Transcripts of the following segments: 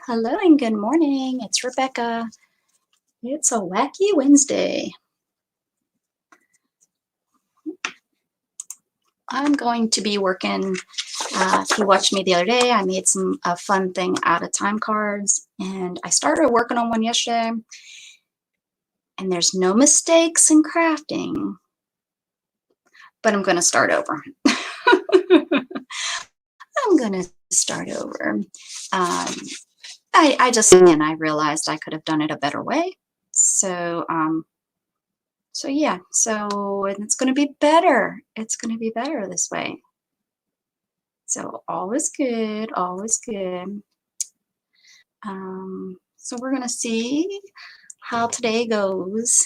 Hello and good morning. It's Rebecca. It's a wacky Wednesday. I'm going to be working, if you watched me the other day, I made a fun thing out of time cards, and I started working on one yesterday, and there's no mistakes in crafting, but I'm going to start over. I'm going to start over. I realized I could have done it a better way. So yeah, it's going to be better. It's going to be better this way. So all is good, all is good. So we're going to see how today goes.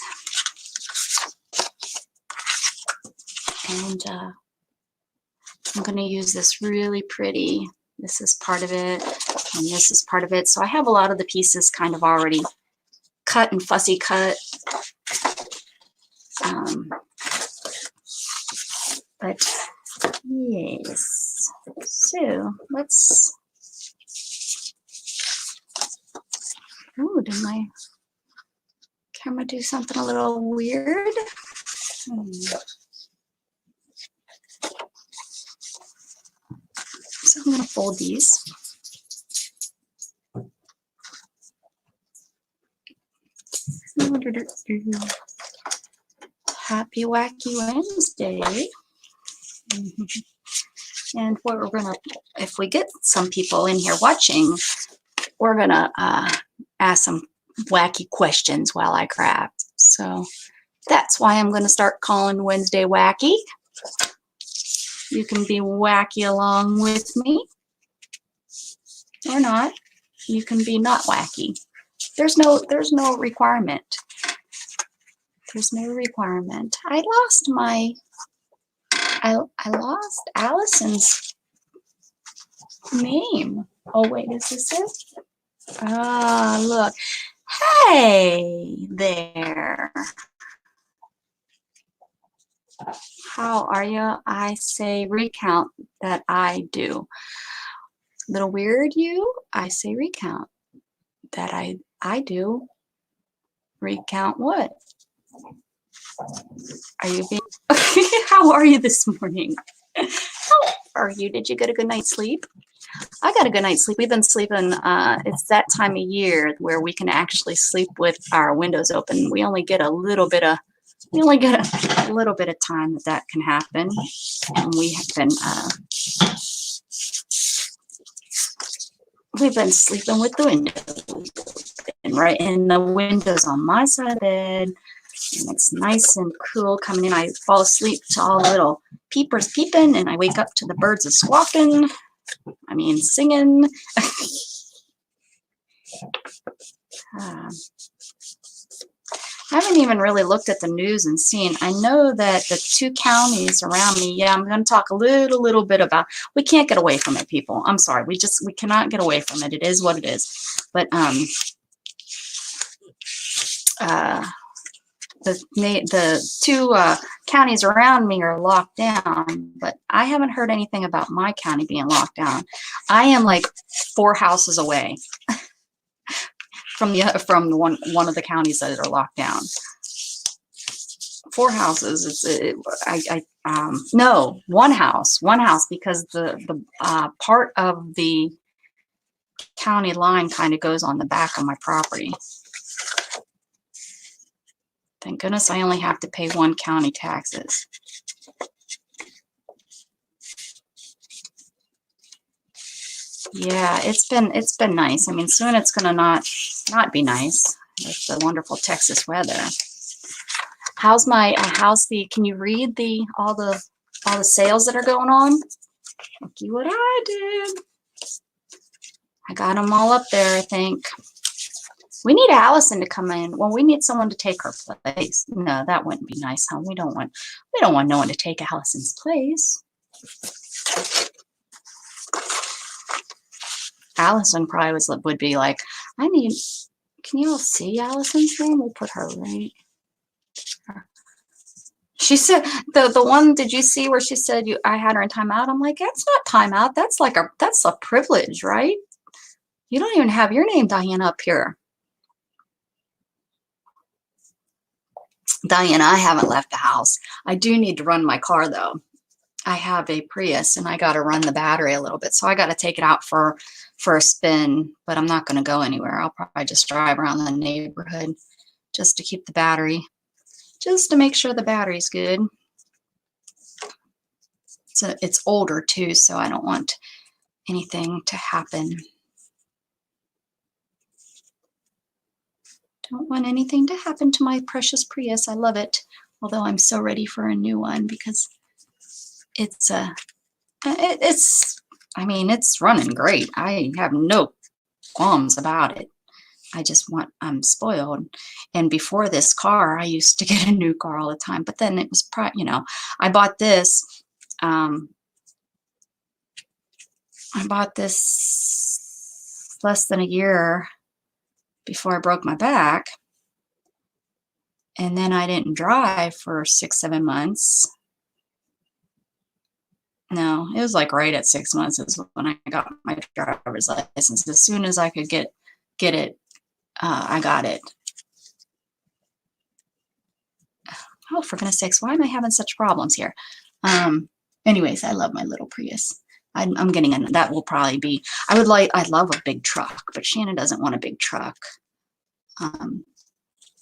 And I'm going to use this really pretty, this is part of it, and this is part of it. So I have a lot of the pieces kind of already cut and fussy cut. But yes, so let's, oh, did my camera do something a little weird? So I'm going to fold these. Happy Wacky Wednesday. And what we're going to, if we get some people in here watching, we're going to ask some wacky questions while I craft. So that's why I'm going to start calling Wednesday Wacky. You can be wacky along with me, or not. You can be not wacky. There's no requirement. There's no requirement. I lost Allison's name. Oh wait, is this it? Ah, look. Hey there. How are you? I say recount that I do. Little weird you? I say recount that I do. Recount what? Are you being how are you this morning? How are you? Did you get a good night's sleep? I got a good night's sleep. We've been sleeping, it's that time of year where we can actually sleep with our windows open. We only get a little bit of time that can happen. And we have been we've been sleeping with the windows open, right? And the windows on my side of the bed. And it's nice and cool coming in. I fall asleep to all the little peepers peeping, and I wake up to the birds a squawking. I mean, singing. I haven't even really looked at the news and seen. I know that the 2 counties around me, yeah, I'm going to talk a little bit about, we can't get away from it, people. I'm sorry. We cannot get away from it. It is what it is. But the 2 counties around me are locked down, but I haven't heard anything about my county being locked down. I am like 4 houses away from one of the counties that are locked down. 4 houses. No, one house, because the part of the county line kind of goes on the back of my property. Thank goodness I only have to pay 1 county taxes. Yeah, it's been nice. I mean, soon it's gonna not be nice with the wonderful Texas weather. How's the? Can you read all the sales that are going on? Looky what I did. I got them all up there, I think. We need Allison to come in. Well, we need someone to take her place. No, that wouldn't be nice, huh? We don't want no one to take Allison's place. Allison probably would be like, can you all see Allison's name? We'll put her right. She said the one, did you see where she said I had her in timeout? I'm like, that's not timeout. That's a privilege, right? You don't even have your name, Diana, up here. Diana, I haven't left the house. I do need to run my car, though. I have a Prius, and I got to run the battery a little bit. So I got to take it out for a spin, but I'm not going to go anywhere. I'll probably just drive around the neighborhood just to keep the battery, just to make sure the battery's good. So it's older, too, so I don't want anything to happen. Don't want anything to happen to my precious Prius. I love it, although I'm so ready for a new one because it's I mean, it's running great. I have no qualms about it. I'm spoiled. And before this car, I used to get a new car all the time, but then it was, you know, I bought this less than a year before I broke my back. And then I didn't drive for 6-7 months. No, it was like right at 6 months is when I got my driver's license. As soon as I could get it, I got it. Oh, for goodness sakes, why am I having such problems here? Anyways, I love my little Prius. I'm getting that will probably be, I'd love a big truck, but Shannon doesn't want a big truck.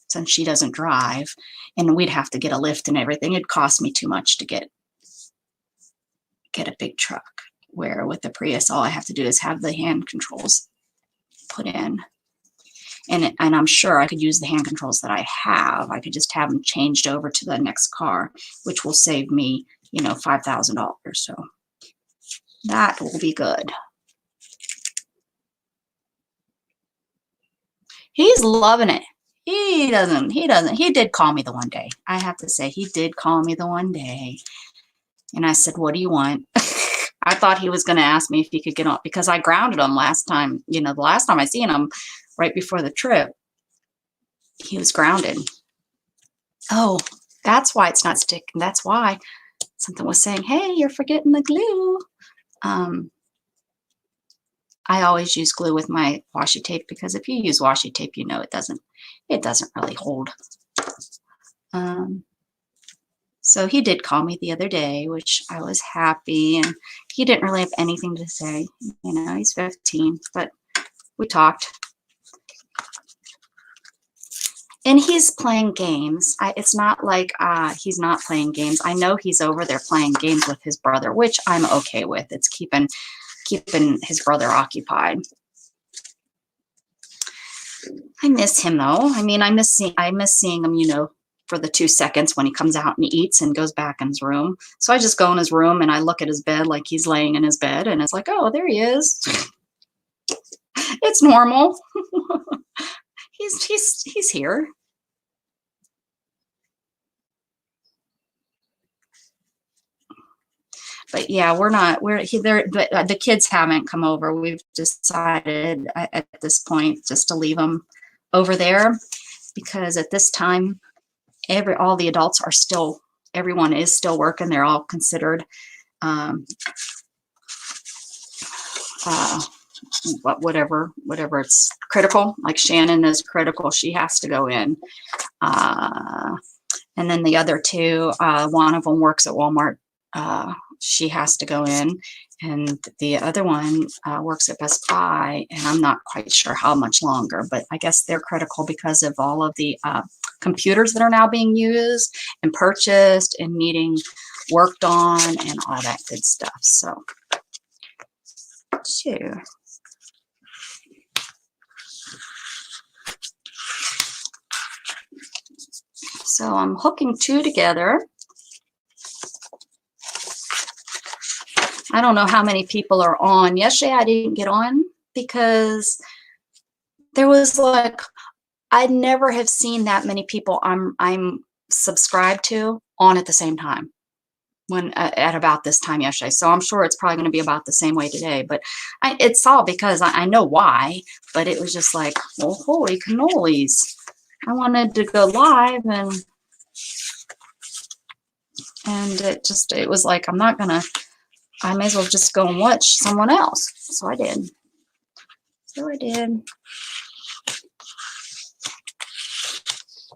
Since she doesn't drive, and we'd have to get a lift and everything. It'd cost me too much to get a big truck, where with the Prius, all I have to do is have the hand controls put in. And I'm sure I could use the hand controls that I have. I could just have them changed over to the next car, which will save me, you know, $5,000. So that will be good. He's loving it. He did call me the one day. I have to say, he did call me the one day. And I said, what do you want? I thought he was going to ask me if he could get on, because I grounded him last time. You know, the last time I seen him right before the trip, he was grounded. Oh, that's why it's not sticking. That's why something was saying, hey, you're forgetting the glue. I always use glue with my washi tape, because if you use washi tape, you know it doesn't really hold. So he did call me the other day, which I was happy, and he didn't really have anything to say. You know, he's 15, but we talked. And he's playing games. It's not like he's not playing games. I know he's over there playing games with his brother, which I'm okay with. It's keeping his brother occupied. I miss him, though. I mean, I miss seeing him, you know, for the 2 seconds when he comes out and eats and goes back in his room. So I just go in his room and I look at his bed like he's laying in his bed, and it's like, oh, there he is. It's normal. He's here. But yeah, the kids haven't come over. We've decided at this point just to leave them over there, because at this time, all the adults are still, everyone is still working. They're all considered whatever it's critical. Like Shannon is critical. She has to go in. And then the other two, one of them works at Walmart. She has to go in, and the other one works at Best Buy, and I'm not quite sure how much longer, but I guess they're critical because of all of the computers that are now being used and purchased and needing worked on and all that good stuff. So I'm hooking two together. I don't know how many people are on. Yesterday I didn't get on because there was like, I never have seen that many people I'm subscribed to on at the same time when at about this time yesterday. So I'm sure it's probably going to be about the same way today, but it's all because I know why, but it was just like, well, holy cannolis. I wanted to go live, and it was like, I may as well just go and watch someone else. So I did. Sure I did.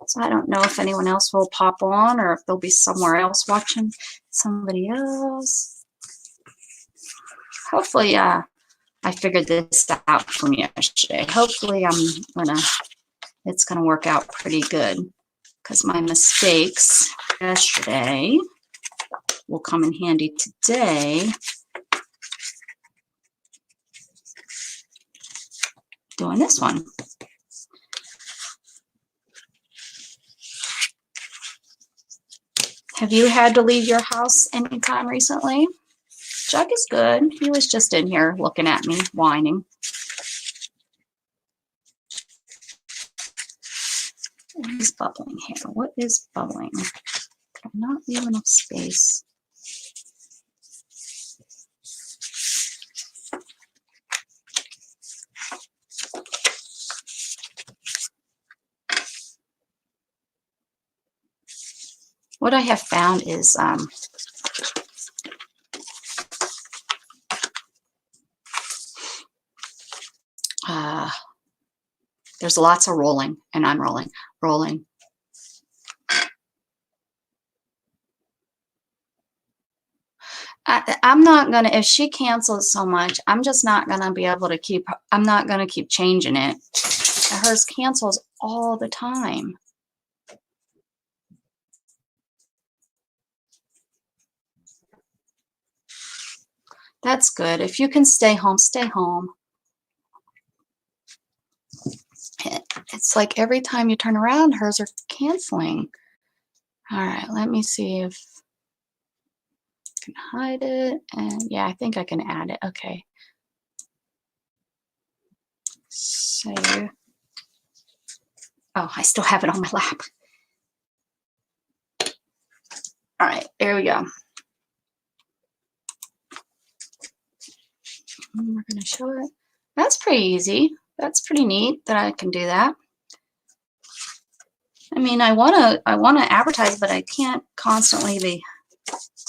So I don't know if anyone else will pop on or if they'll be somewhere else watching somebody else. Hopefully, I figured this out from yesterday. Hopefully, it's gonna work out pretty good because my mistakes yesterday will come in handy today. Doing this one. Have you had to leave your house anytime recently? Jug is good. He was just in here looking at me, whining. What is bubbling here? What is bubbling? Did I not leave enough space? What I have found is there's lots of rolling, and I'm rolling. I'm not gonna, if she cancels so much, I'm just not gonna be able to keep, I'm not gonna keep changing it. Hers cancels all the time. That's good. If you can stay home, stay home. It's like every time you turn around, hers are canceling. All right, let me see if I can hide it. And yeah, I think I can add it. Okay. Save. Oh, I still have it on my lap. All right, there we go. And we're going to show it. That's pretty easy. That's pretty neat that I can do that. I mean, I want to advertise, but I can't constantly be.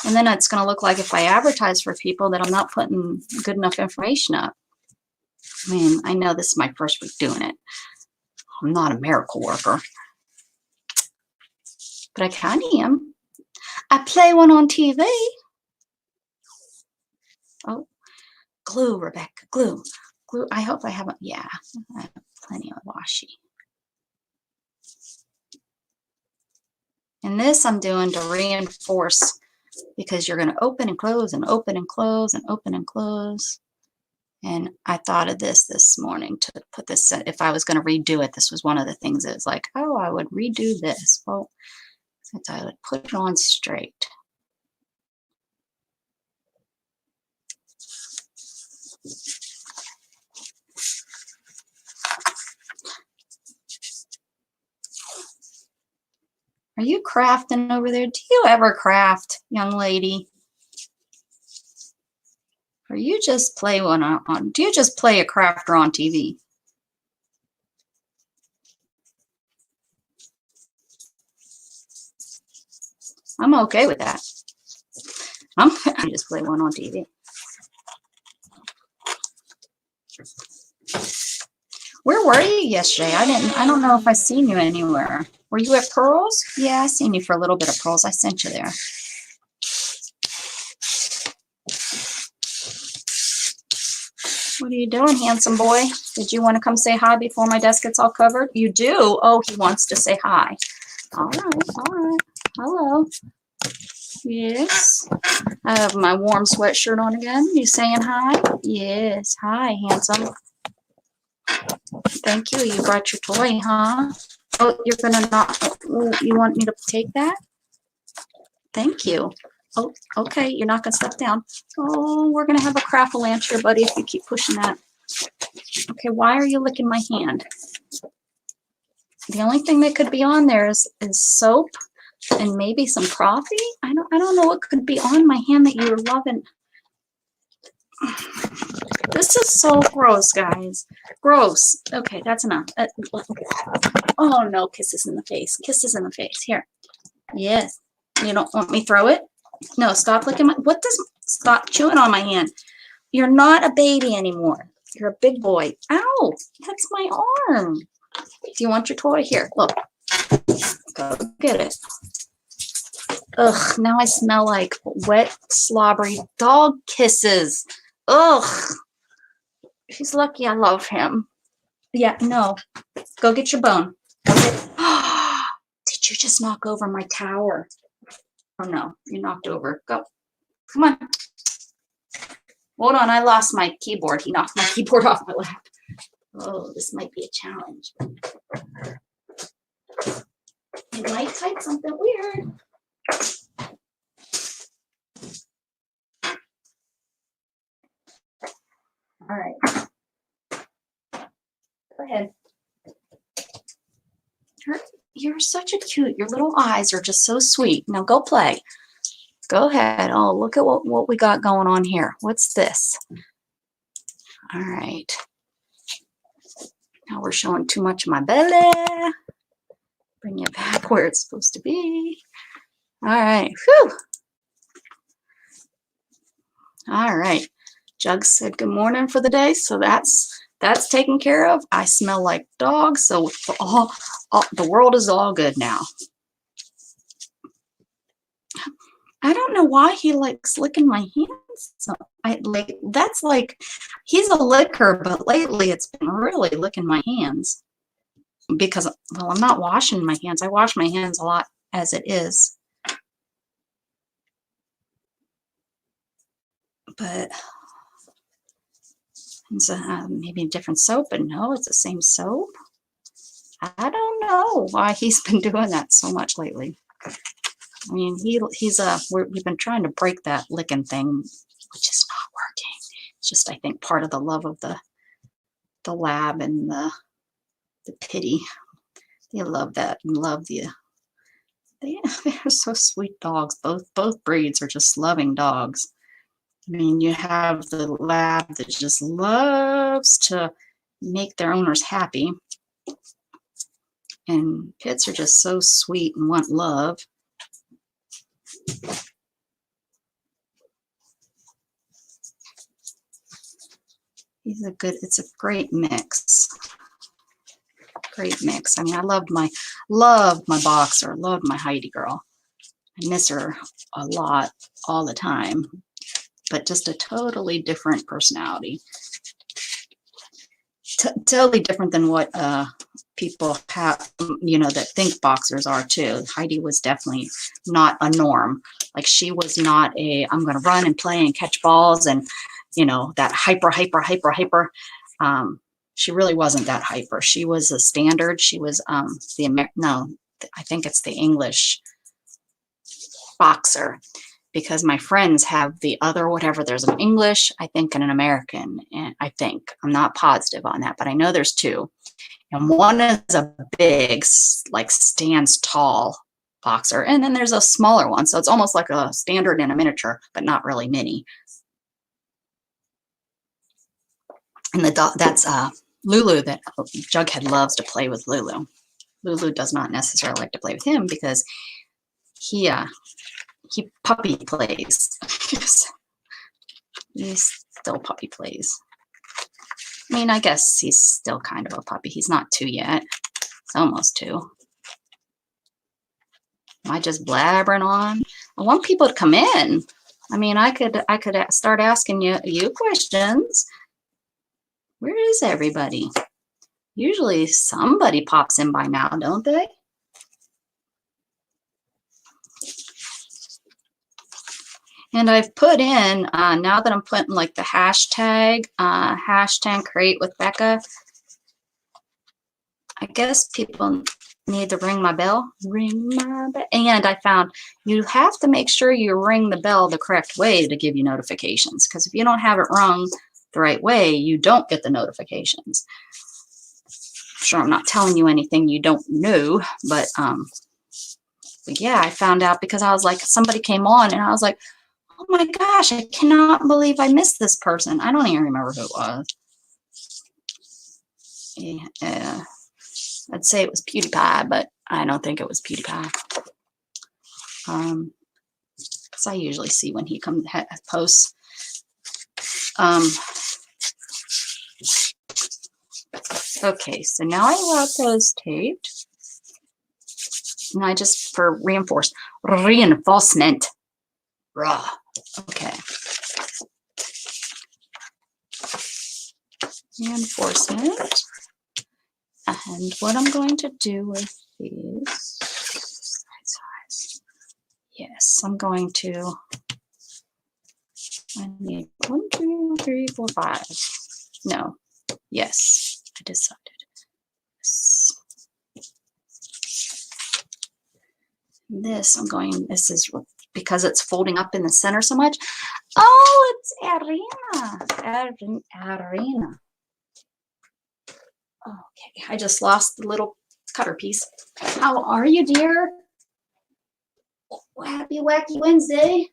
And then it's going to look like if I advertise for people that I'm not putting good enough information up. I mean, I know this is my first week doing it. I'm not a miracle worker, but I kind of am. I play one on TV. Oh, glue, Rebecca, glue. I hope I haven't. Yeah, I have plenty of washi. And this I'm doing to reinforce because you're going to open and close and open and close and open and close. And I thought of this morning to put this, if I was going to redo it, this was one of the things that was like, oh, I would redo this. Well, since I would put it on straight. Are you crafting over there? Do you ever craft, young lady? Or you just play one on, do you just play a crafter on TV? I'm okay with that. I just play one on TV. Where were you yesterday? I don't know if I seen you anywhere. Were you at Pearls? Yeah, I seen you for a little bit of Pearls. I sent you there. What are you doing, handsome boy? Did you want to come say hi before my desk gets all covered? You do? Oh, he wants to say hi. All right, all right. Hello. Yes. I have my warm sweatshirt on again. You saying hi? Yes. Hi, handsome. Thank you. You brought your toy, huh? Oh, you're gonna not. You want me to take that? Thank you. Oh, okay. You're not gonna step down. Oh, we're gonna have a craft-a-lanch here, buddy, if you keep pushing that. Okay, why are you licking my hand? The only thing that could be on there is soap and maybe some coffee. I don't know what could be on my hand that you're loving. This is so gross, guys. Gross. Okay, that's enough. Oh no, kisses in the face. Kisses in the face. Here. Yes. You don't want me to throw it? No, stop licking my, stop chewing on my hand. You're not a baby anymore. You're a big boy. Ow, that's my arm. Do you want your toy? Here, look. Go get it. Ugh, now I smell like wet, slobbery dog kisses. Ugh. He's lucky I love him. Yeah, no. Go get your bone. Go get... Did you just knock over my tower? Oh, no. You knocked over. Go. Come on. Hold on. I lost my keyboard. He knocked my keyboard off my lap. Oh, this might be a challenge. He might type something weird. All right. Go ahead. You're such a cute. Your little eyes are just so sweet. Now go play. Go ahead. Oh, look at what we got going on here. What's this? All right. Now we're showing too much of my belly. Bring it back where it's supposed to be. All right. Whew. All right. Jug said good morning for the day, so that's taken care of. I smell like dogs, so all the world is all good now. I don't know why he likes licking my hands. So that's like he's a licker, but lately it's been really licking my hands because, well, I'm not washing my hands. I wash my hands a lot as it is, but it's maybe a different soap. But no, it's the same soap. I don't know why he's been doing that so much lately. I mean, we've been trying to break that licking thing, which is not working. It's just, I think, part of the love of the lab and the pity. They love that and love they're so sweet dogs. Both breeds are just loving dogs. I mean, you have the lab that just loves to make their owners happy, and pits are just so sweet and want love. It's a great mix. Great mix. I mean, I loved my boxer, loved my Heidi girl. I miss her a lot all the time, but just a totally different personality. Totally different than what people have, that think boxers are too. Heidi was definitely not a norm. Like, she was not I'm going to run and play and catch balls and, that hyper. She really wasn't that hyper. She was a standard. She was I think it's the English boxer, because my friends have the other whatever. There's an English, I think, and an American. And I'm not positive on that, but I know there's two. And one is a big, like, stands tall boxer. And then there's a smaller one. So it's almost like a standard and a miniature, but not really mini. And that's Lulu, that Jughead loves to play with Lulu. Lulu does not necessarily like to play with him because he puppy plays. He still puppy plays. I mean, I guess he's still kind of a puppy. He's not 2 yet. It's almost 2. Am I just blabbering on? I want people to come in. I mean, I could start asking you questions. Where is everybody? Usually somebody pops in by now, don't they? And I've put in, now that I'm putting like the hashtag CreateWithBecca, I guess people need to ring my bell. Ring my bell. And I found you have to make sure you ring the bell the correct way to give you notifications. Because if you don't have it rung the right way, you don't get the notifications. I'm sure I'm not telling you anything you don't know, but yeah, I found out because I was like, somebody came on and I was like, oh my gosh, I cannot believe I missed this person. I don't even remember who it was. Yeah, I'd say it was PewDiePie, but I don't think it was PewDiePie. Because I usually see when he posts. Okay, so now I got those taped. And I just, for reinforcement. Raw. Okay. Reinforcement. And what I'm going to do with these, yes, I'm going to, I need 1, 2, 3, 4, 5. No, yes, I decided. This, I'm going, this is because it's folding up in the center so much. Oh, it's Arena. Okay, I just lost the little cutter piece. How are you, dear? Happy Wacky Wednesday.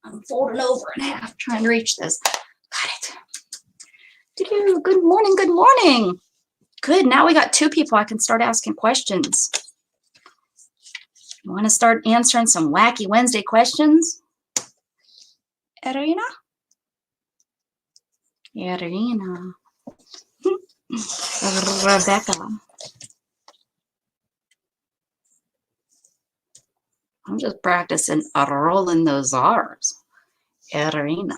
I'm folding over in half trying to reach this. Got it. Good morning, good morning. Good, now we got 2 people I can start asking questions. You want to start answering some Wacky Wednesday questions? Arena? Arena. Rebecca. I'm just practicing rolling those R's. Arena.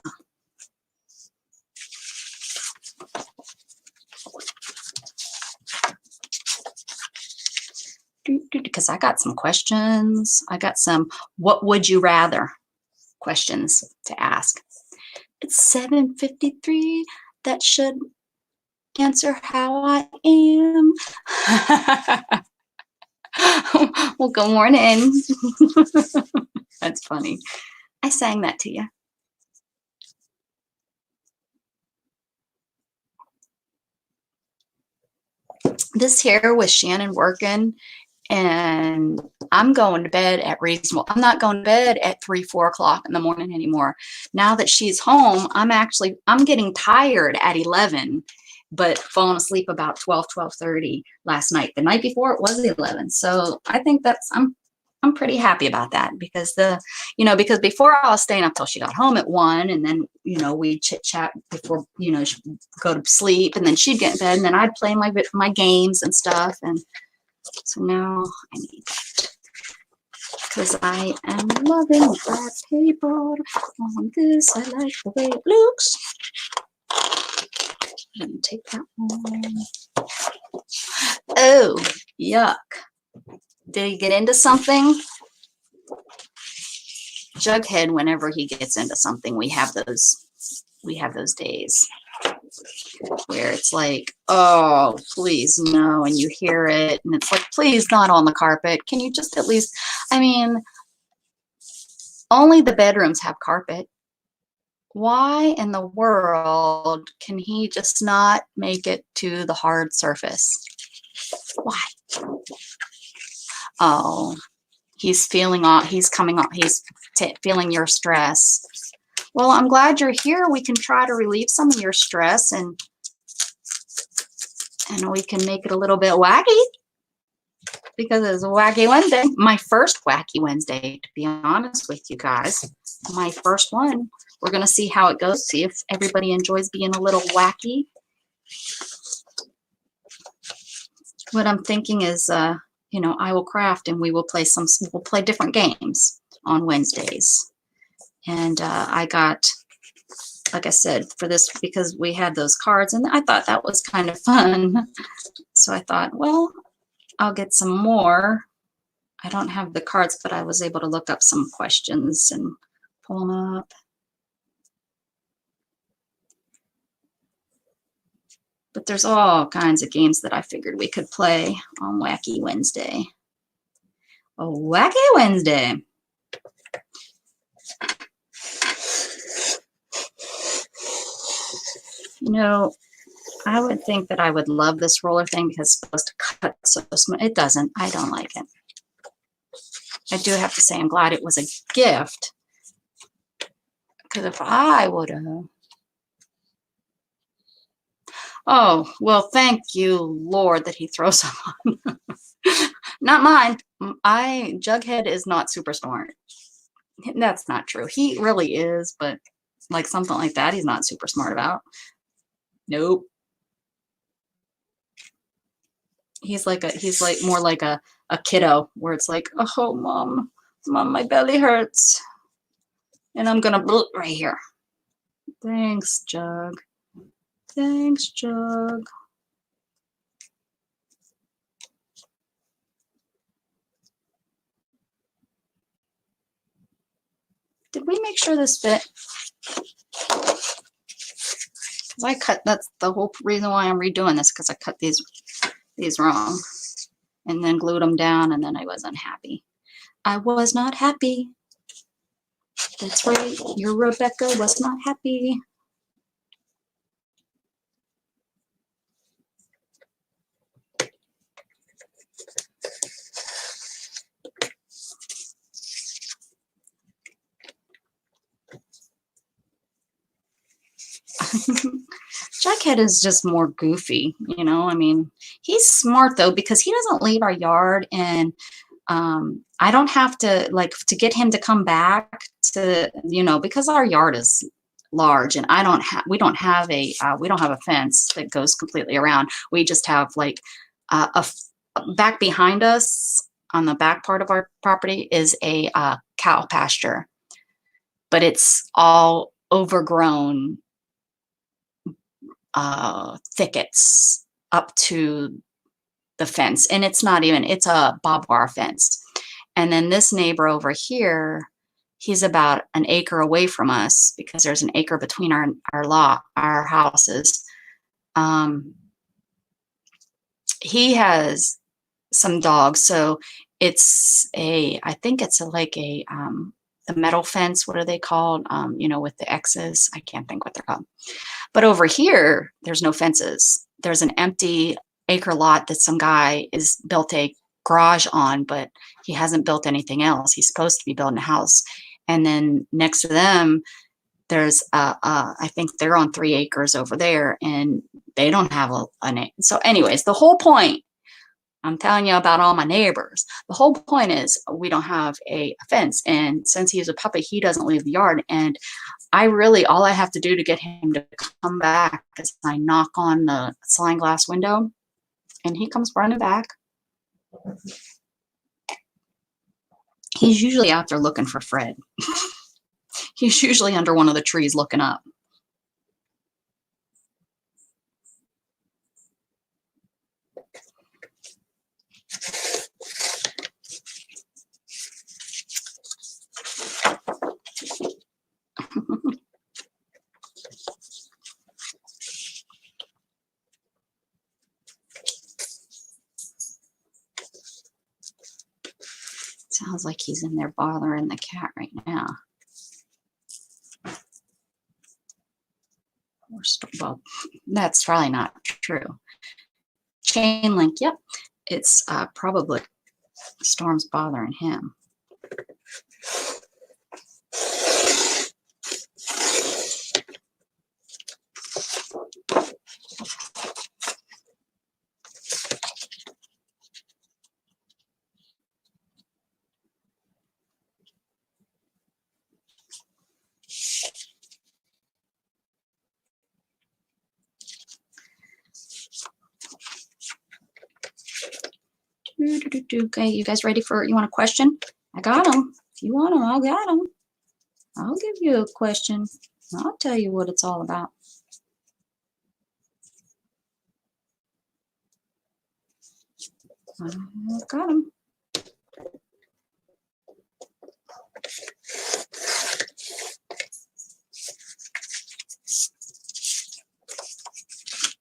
Because I got some questions. I got some what would you rather questions to ask. It's 7:53. That should answer how I am. Well, good morning. That's funny. I sang that to you. This here was Shannon working, and I'm going to bed at reasonable. I'm not going to bed at 3, 4 o'clock in the morning anymore. Now that she's home, I'm getting tired at 11, but falling asleep about 12, 12:30 last night. The night before it was 11. So I think I'm pretty happy about that because because before I was staying up till she got home at 1, and then, we chit chat before, she'd go to sleep, and then she'd get in bed, and then I'd play my games and stuff. And so now I need that because I am loving that paper on this. I like the way it looks. Let me take that one. Oh, yuck. Did he get into something? Jughead, whenever he gets into something, we have those days where it's like, oh, please no, and you hear it, and it's like, please not on the carpet. Can you just at least, only the bedrooms have carpet. Why in the world can he just not make it to the hard surface? Why? Oh, he's feeling feeling your stress. Well, I'm glad you're here. We can try to relieve some of your stress, and we can make it a little bit wacky because it's a Wacky Wednesday. My first Wacky Wednesday, to be honest with you guys. My first one. We're going to see how it goes, see if everybody enjoys being a little wacky. What I'm thinking is, I will craft, and we'll play different games on Wednesdays. And I got, like I said, for this, because we had those cards, and I thought that was kind of fun. So I thought, well, I'll get some more. I don't have the cards, but I was able to look up some questions and pull them up. But there's all kinds of games that I figured we could play on Wacky Wednesday. A Wacky Wednesday. I would think that I would love this roller thing because it's supposed to cut so smooth. It doesn't. I don't like it. I do have to say I'm glad it was a gift. Because if I would have... Oh, well, thank you, Lord, that he throws them on. Not mine. Jughead is not super smart. That's not true. He really is, but like something like that, he's not super smart about. Nope. He's like more like a kiddo where it's like, oh, mom, my belly hurts. And I'm gonna bloop right here. Thanks, Jug. Thanks, Jug. Did we make sure this fit? Because I cut, that's the whole reason why I'm redoing this, because I cut these wrong and then glued them down, and then I wasn't happy. I was not happy. That's right, your Rebecca was not happy. Jughead is just more goofy, you know. I mean, he's smart though, because he doesn't leave our yard, and I don't have to, like, to get him to come back to, you know, because our yard is large, and we don't have a fence that goes completely around. We just have like back behind us on the back part of our property is a cow pasture, but it's all overgrown thickets up to the fence, and it's a barbed wire fence. And then this neighbor over here, he's about an acre away from us, because there's an acre between our houses. He has some dogs, so I think it's the metal fence. What are they called? You know, with the X's. I can't think what they're called. But over here, there's no fences. There's an empty acre lot that some guy is built a garage on, but he hasn't built anything else. He's supposed to be building a house. And then next to them, there's I think they're on 3 acres over there, and they don't have so anyways, the whole point, I'm telling you about all my neighbors. The whole point is we don't have a fence, and since he's a puppy, he doesn't leave the yard. And all I have to do to get him to come back is I knock on the sliding glass window, and he comes running back. He's usually out there looking for Fred. He's usually under one of the trees looking up. Sounds like he's in there bothering the cat right now. Well, that's probably not true. Chain link, yep. It's probably Storm's bothering him. Okay, you guys ready you want a question? I got them. If you want them, I got them. I'll give you a question. I'll tell you what it's all about. I've got them.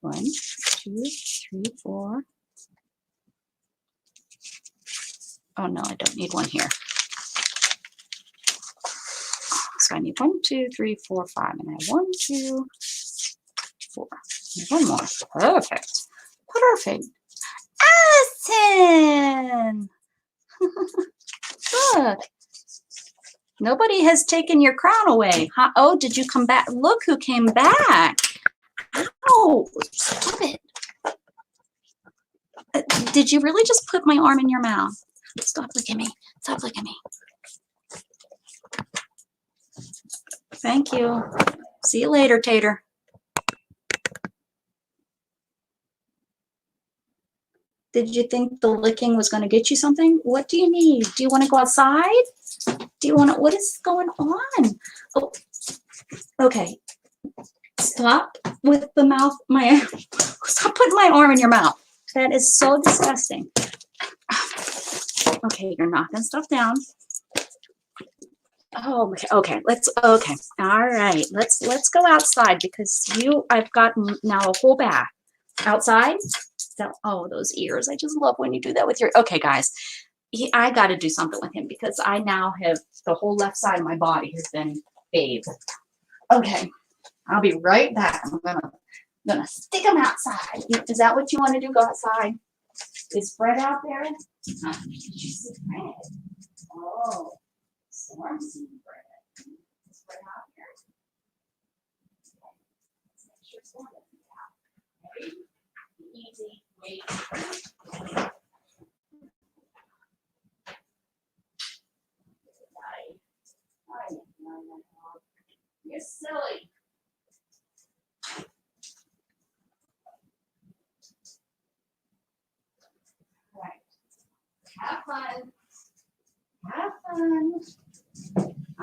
One, two, three, four. Oh no, I don't need one here. So I need 1, 2, 3, 4, 5, and I have 1, 2, 4. One more. Perfect. Perfect. Allison! Look. Nobody has taken your crown away. Huh? Oh, did you come back? Look who came back. Oh, stop it. Did you really just put my arm in your mouth? Stop licking me. Stop licking me. Thank you. See you later, Tater. Did you think the licking was going to get you something? What do you need? Do you want to go outside? Do you want to, what is going on? Oh, okay. Stop with the mouth, stop putting my arm in your mouth. That is so disgusting. Okay, you're knocking stuff down. Oh, okay, okay. All right, let's go outside because I've gotten now a whole bath. Outside? So, oh, those ears. I just love when you do that with your, okay, guys. I got to do something with him because I now have the whole left side of my body has been bathed. Okay, I'll be right back. I'm gonna stick him outside. Is that what you want to do? Go outside? Is Fred out there? Did you see Fred? Oh, Storm seen Fred. Is Fred out here? Let's make sure Storm doesn't get out. Ready? Easy. Wait. You're silly. All right. Have fun. Have fun.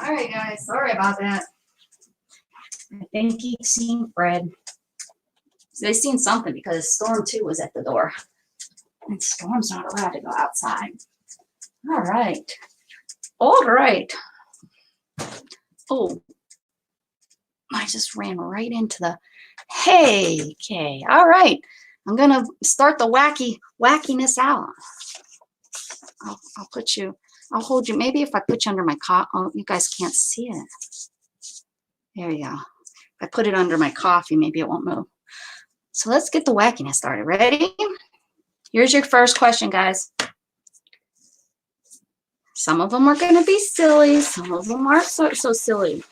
All right, guys. Sorry about that. I think he's seen Fred. So they seen something because Storm 2 was at the door. And Storm's not allowed to go outside. All right. All right. Oh, I just ran right into the, hey, okay. All right. I'm going to start the wackiness out. I'll put you, I'll hold you. Maybe if I put you under my coffee, oh, you guys can't see it. There you go. If I put it under my coffee, maybe it won't move. So let's get the wackiness started. Ready? Here's your first question, guys. Some of them are going to be silly. Some of them aren't so silly.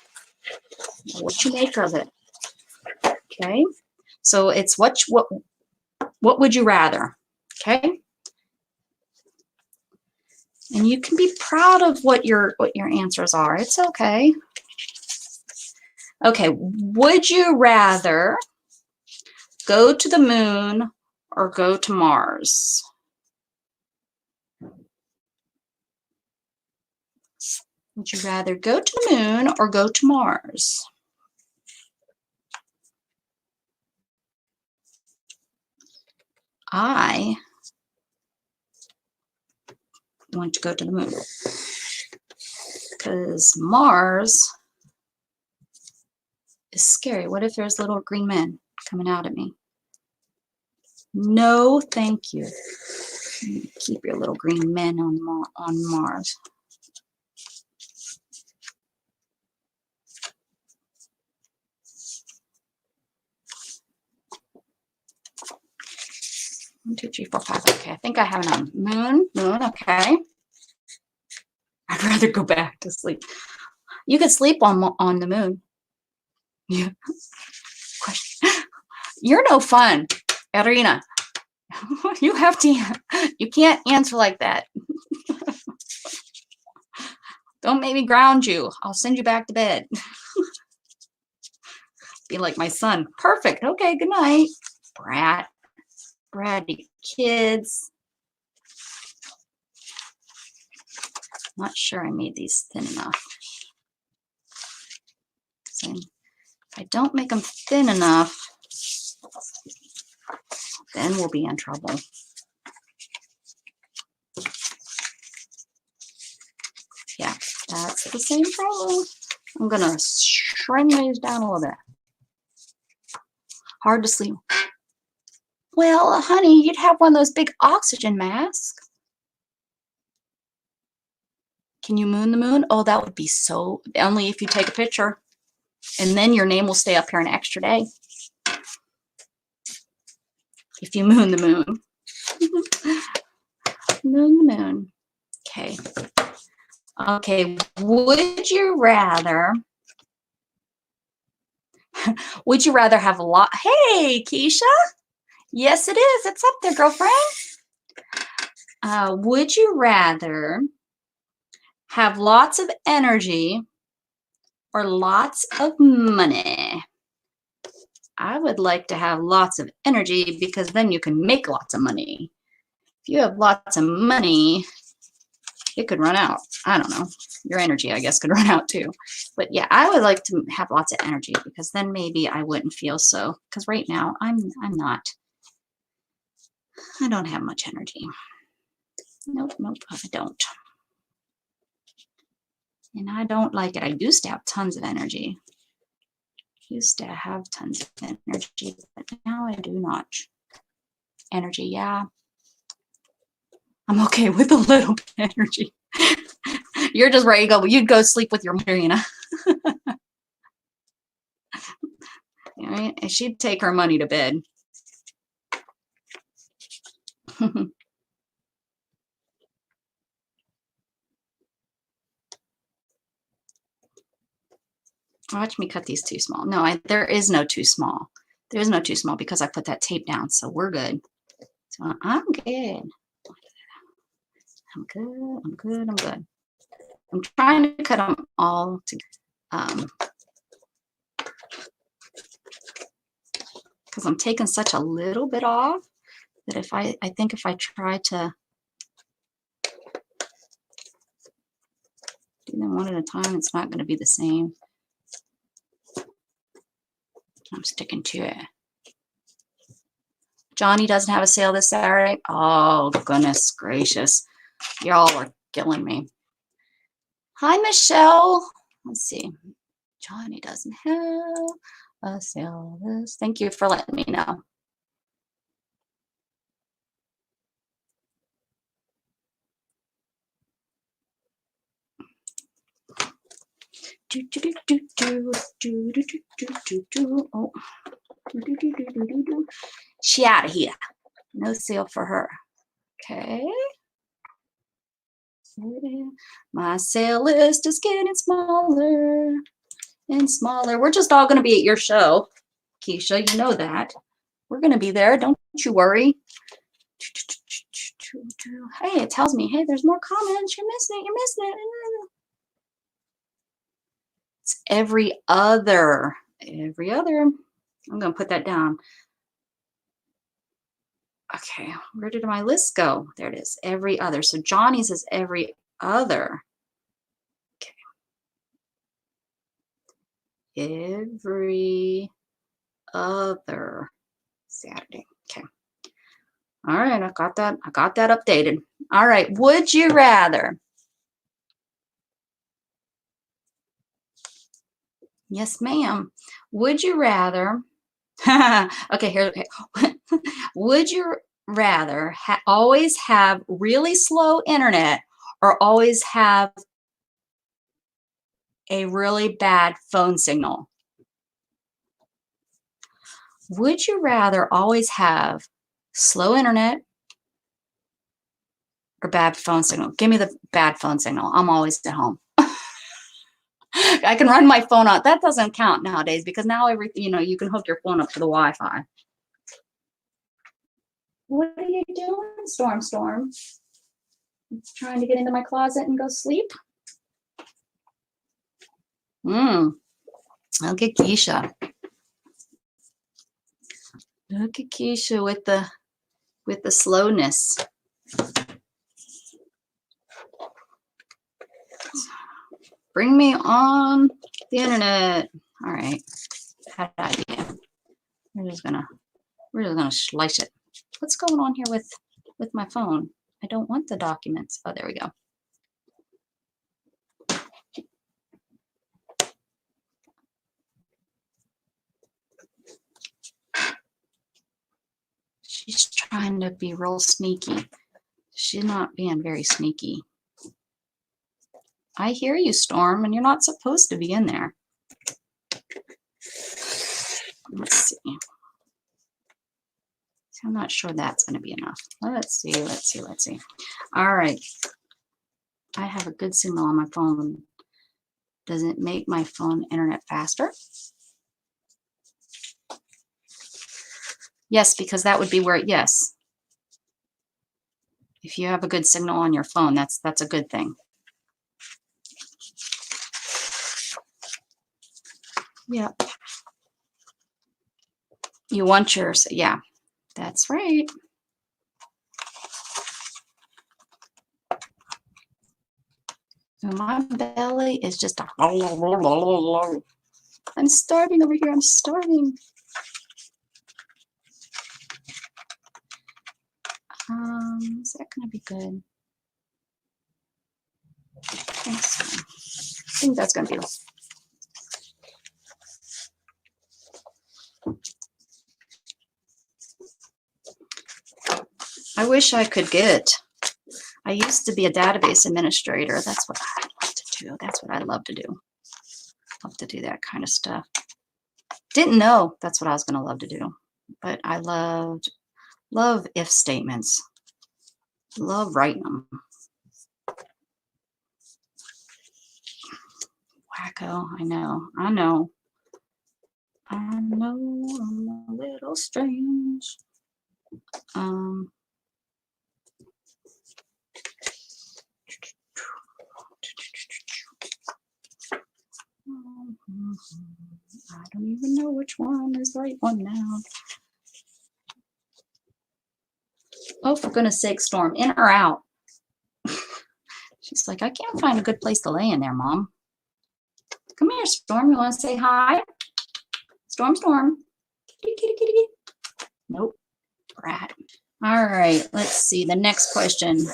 What you make of it. Okay. So it's what would you rather? Okay. And you can be proud of what your answers are. It's okay. Okay. Would you rather go to the moon or go to Mars? Would you rather go to the moon or go to Mars? I want to go to the moon because Mars is scary. What if there's little green men coming out at me? No, thank you. Keep your little green men on Mars. One, two, three, four, five. Okay, I think I have it on. Moon, okay. I'd rather go back to sleep. You could sleep on the moon. Yeah. You're no fun, Irina. You have to, you can't answer like that. Don't make me ground you. I'll send you back to bed. Be like my son. Perfect. Okay, good night. Bratty kids. Not sure I made these thin enough. So if I don't make them thin enough, then we'll be in trouble. Yeah, that's the same problem. I'm gonna shrink these down a little bit. Hard to sleep. Well, honey, you'd have one of those big oxygen masks. Can you moon the moon? Oh, that would be so, only if you take a picture. And then your name will stay up here an extra day. If you moon the moon. Moon the moon. Okay. Okay, would you rather have a lot? Hey, Keisha. Yes, it is. It's up there, girlfriend. Would you rather have lots of energy or lots of money? I would like to have lots of energy because then you can make lots of money. you have lots of money, it could run out. I don't know. Your energy, I guess, could run out too. But yeah, I would like to have lots of energy because then maybe I wouldn't feel so. Because right now I don't have much energy. Nope, I don't. And I don't like it. I used to have tons of energy. Used to have tons of energy, but now I do not. Energy, yeah. I'm okay with a little bit of energy. You're just ready to go. You'd go sleep with your Marina. All right, and she'd take her money to bed. Watch me cut these too small. No, there is no too small. There is no too small because I put that tape down, so we're good. So I'm good. I'm good. I'm good. I'm good. I'm trying to cut them all together because I'm taking such a little bit off that if I think if I try to do them one at a time, it's not going to be the same. I'm sticking to it. Johnny doesn't have a sale this Saturday. Oh, goodness gracious. Y'all are killing me. Hi, Michelle. Let's see. Johnny doesn't have a sale this. Thank you for letting me know. Oh. She out of here. No sale for her. Okay. My sale list is getting smaller and smaller. We're just all going to be at your show, Keisha. You know that. We're going to be there. Don't you worry. Hey, it tells me, hey, there's more comments. You're missing it. You're missing it. It's every other. Every other. I'm going to put that down. Okay, where did my list go? There it is. Every other. So Johnny's is every other. Okay. Every other Saturday. Okay. All right, I got that updated. All right, would you rather? Yes, ma'am. Would you rather? Okay, here. Would you rather always have really slow internet or always have a really bad phone signal? Would you rather always have slow internet or bad phone signal? Give me the bad phone signal. I'm always at home. I can run my phone out. That doesn't count nowadays because now you can hook your phone up to the Wi-Fi. What are you doing, Storm? Trying to get into my closet and go sleep? Look at Keisha. Look at Keisha with the slowness. Bring me on the internet. All right. Bad idea. We're just gonna slice it. What's going on here with my phone? I don't want the documents. Oh, there we go. She's trying to be real sneaky. She's not being very sneaky. I hear you, Storm, and you're not supposed to be in there. Let's see. I'm not sure that's going to be enough. Let's see. All right. I have a good signal on my phone. Does it make my phone internet faster? Yes, because that would be where, yes. If you have a good signal on your phone, that's a good thing. Yeah. You want yours, yeah, that's right. My belly is just a I'm starving over here. I'm starving. Is that going to be good? I think so. I think that's going to be. I wish I could get. I used to be a database administrator. That's what I love to do. That's what I love to do. Love to do that kind of stuff. Didn't know that's what I was going to love to do, but I love if statements. Love writing them. Wacko, I know. I'm a little strange. I don't even know which one is the right one now. Oh, for goodness sake, Storm, in or out? She's like, I can't find a good place to lay in there, Mom. Come here, Storm. You want to say hi? Storm, Storm. Kitty, kitty, kitty. Nope. Brat. All right, let's see. The next question.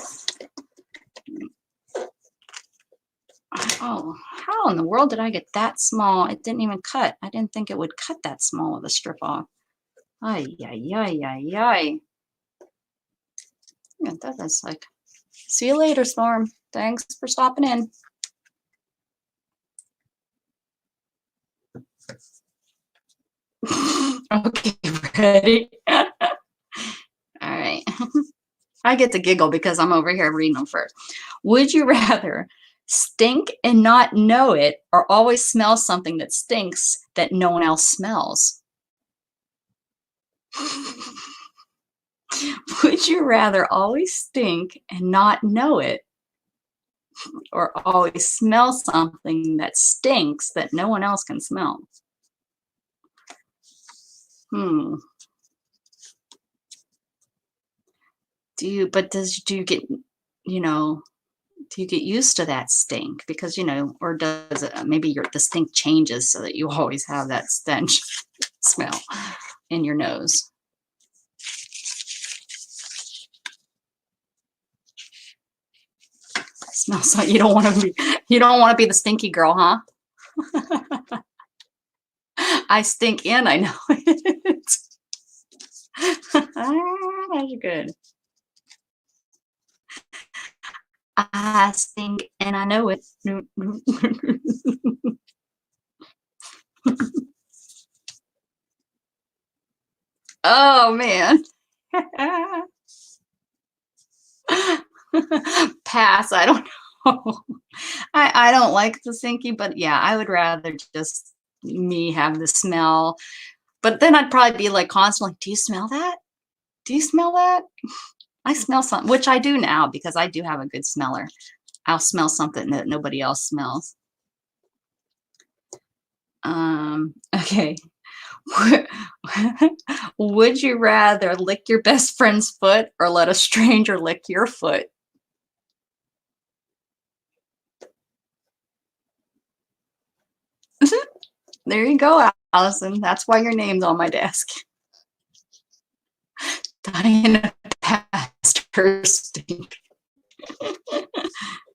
Oh, how in the world did I get that small? It didn't even cut. I didn't think it would cut that small of a strip off. Ay, ay, ay, ay, ay. Yeah, that's like, see you later, Storm. Thanks for stopping in. Okay, ready? All right. I get to giggle because I'm over here reading them first. Would you rather stink and not know it, or always smell something that stinks that no one else smells? Would you rather always stink and not know it, or always smell something that stinks that no one else can smell? Do you get, do you get used to that stink? Because, or does it, maybe the stink changes so that you always have that stench smell in your nose? Smells like you don't want to be the stinky girl, huh? I stink in, I know it. That's good. I stink and I know it. Oh man. Pass. I don't know. I don't like the stinky, but yeah, I would rather just me have the smell. But then I'd probably be like constantly, do you smell that? Do you smell that? I smell something, which I do now because I do have a good smeller. I'll smell something that nobody else smells. Okay. Would you rather lick your best friend's foot or let a stranger lick your foot? There you go, Allison. That's why your name's on my desk. Diana passed her stink.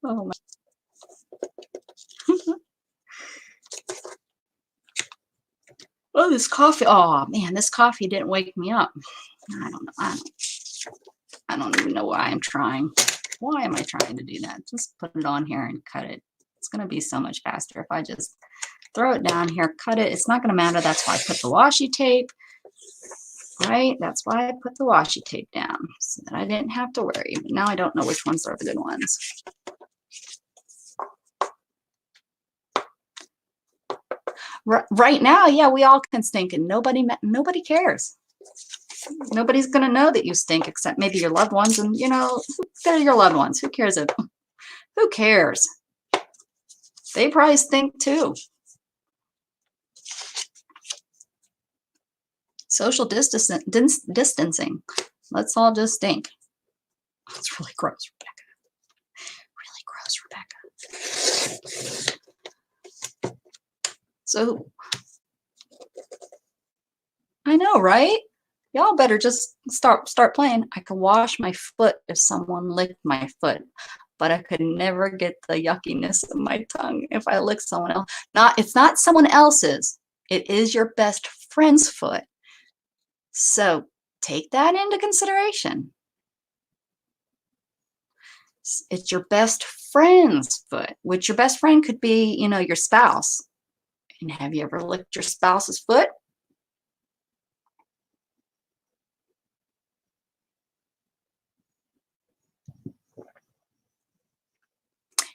Oh my. Oh, this coffee. Oh man, this coffee didn't wake me up. I don't know. I don't even know why I'm trying. Why am I trying to do that? Just put it on here and cut it. It's going to be so much faster if I just throw it down here, cut it. It's not going to matter. That's why I put the washi tape, right? That's why I put the washi tape down so that I didn't have to worry. But now I don't know which ones are the good ones. Right now, yeah, we all can stink and nobody cares. Nobody's going to know that you stink except maybe your loved ones. And, they're your loved ones. Who cares? Who cares? They probably stink too. Social distancing. Let's all just stink. That's really gross, Rebecca. Really gross, Rebecca. So I know, right? Y'all better just start playing. I could wash my foot if someone licked my foot, but I could never get the yuckiness of my tongue if I lick someone else. It's not someone else's. It is your best friend's foot. So take that into consideration. It's your best friend's foot, which your best friend could be, you know, your spouse. And have you ever licked your spouse's foot?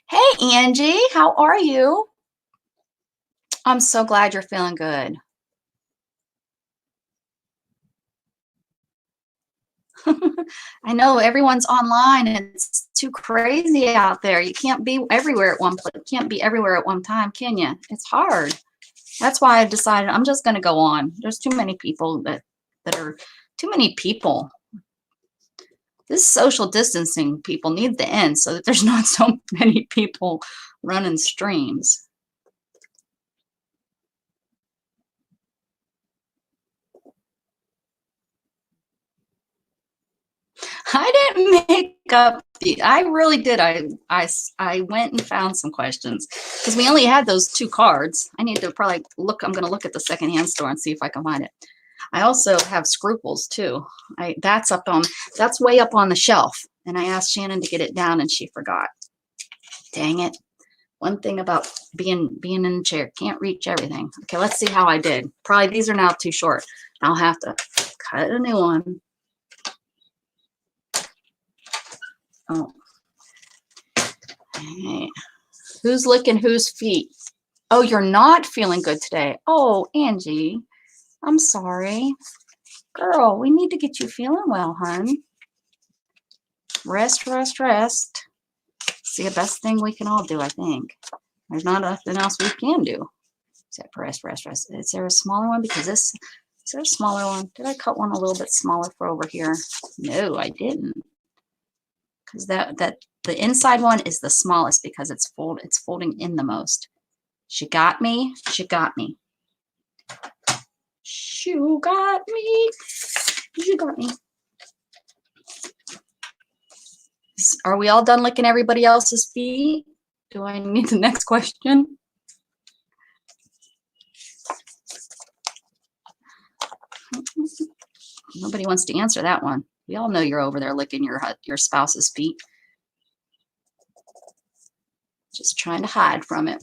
Hey, Angie, how are you? I'm so glad you're feeling good. I know everyone's online and it's too crazy out there. You can't be everywhere at one place. You can't be everywhere at one time, can you? It's hard. That's why I decided I'm just going to go on. There's too many people that are too many people. This social distancing people need to end so that there's not so many people running streams. I didn't make up I really did. I went and found some questions because we only had those 2 cards. I need to probably look. I'm going to look at the secondhand store and see if I can find it. I also have scruples too. That's way up on the shelf. And I asked Shannon to get it down and she forgot. Dang it. One thing about being in the chair, can't reach everything. Okay, let's see how I did. Probably these are now too short. I'll have to cut a new one. Oh. Hey. Who's licking whose feet? Oh, you're not feeling good today. Oh, Angie, I'm sorry. Girl, we need to get you feeling well, hun. Rest, rest, rest. It's the best thing we can all do, I think. There's not nothing else we can do except rest, rest, rest. Is there a smaller one? Because is there a smaller one? Did I cut one a little bit smaller for over here? No, I didn't. Because the inside one is the smallest because it's folding in the most. She got me. She got me. She got me. She got me. Are we all done licking everybody else's feet? Do I need the next question? Nobody wants to answer that one. We all know you're over there licking your spouse's feet. Just trying to hide from it.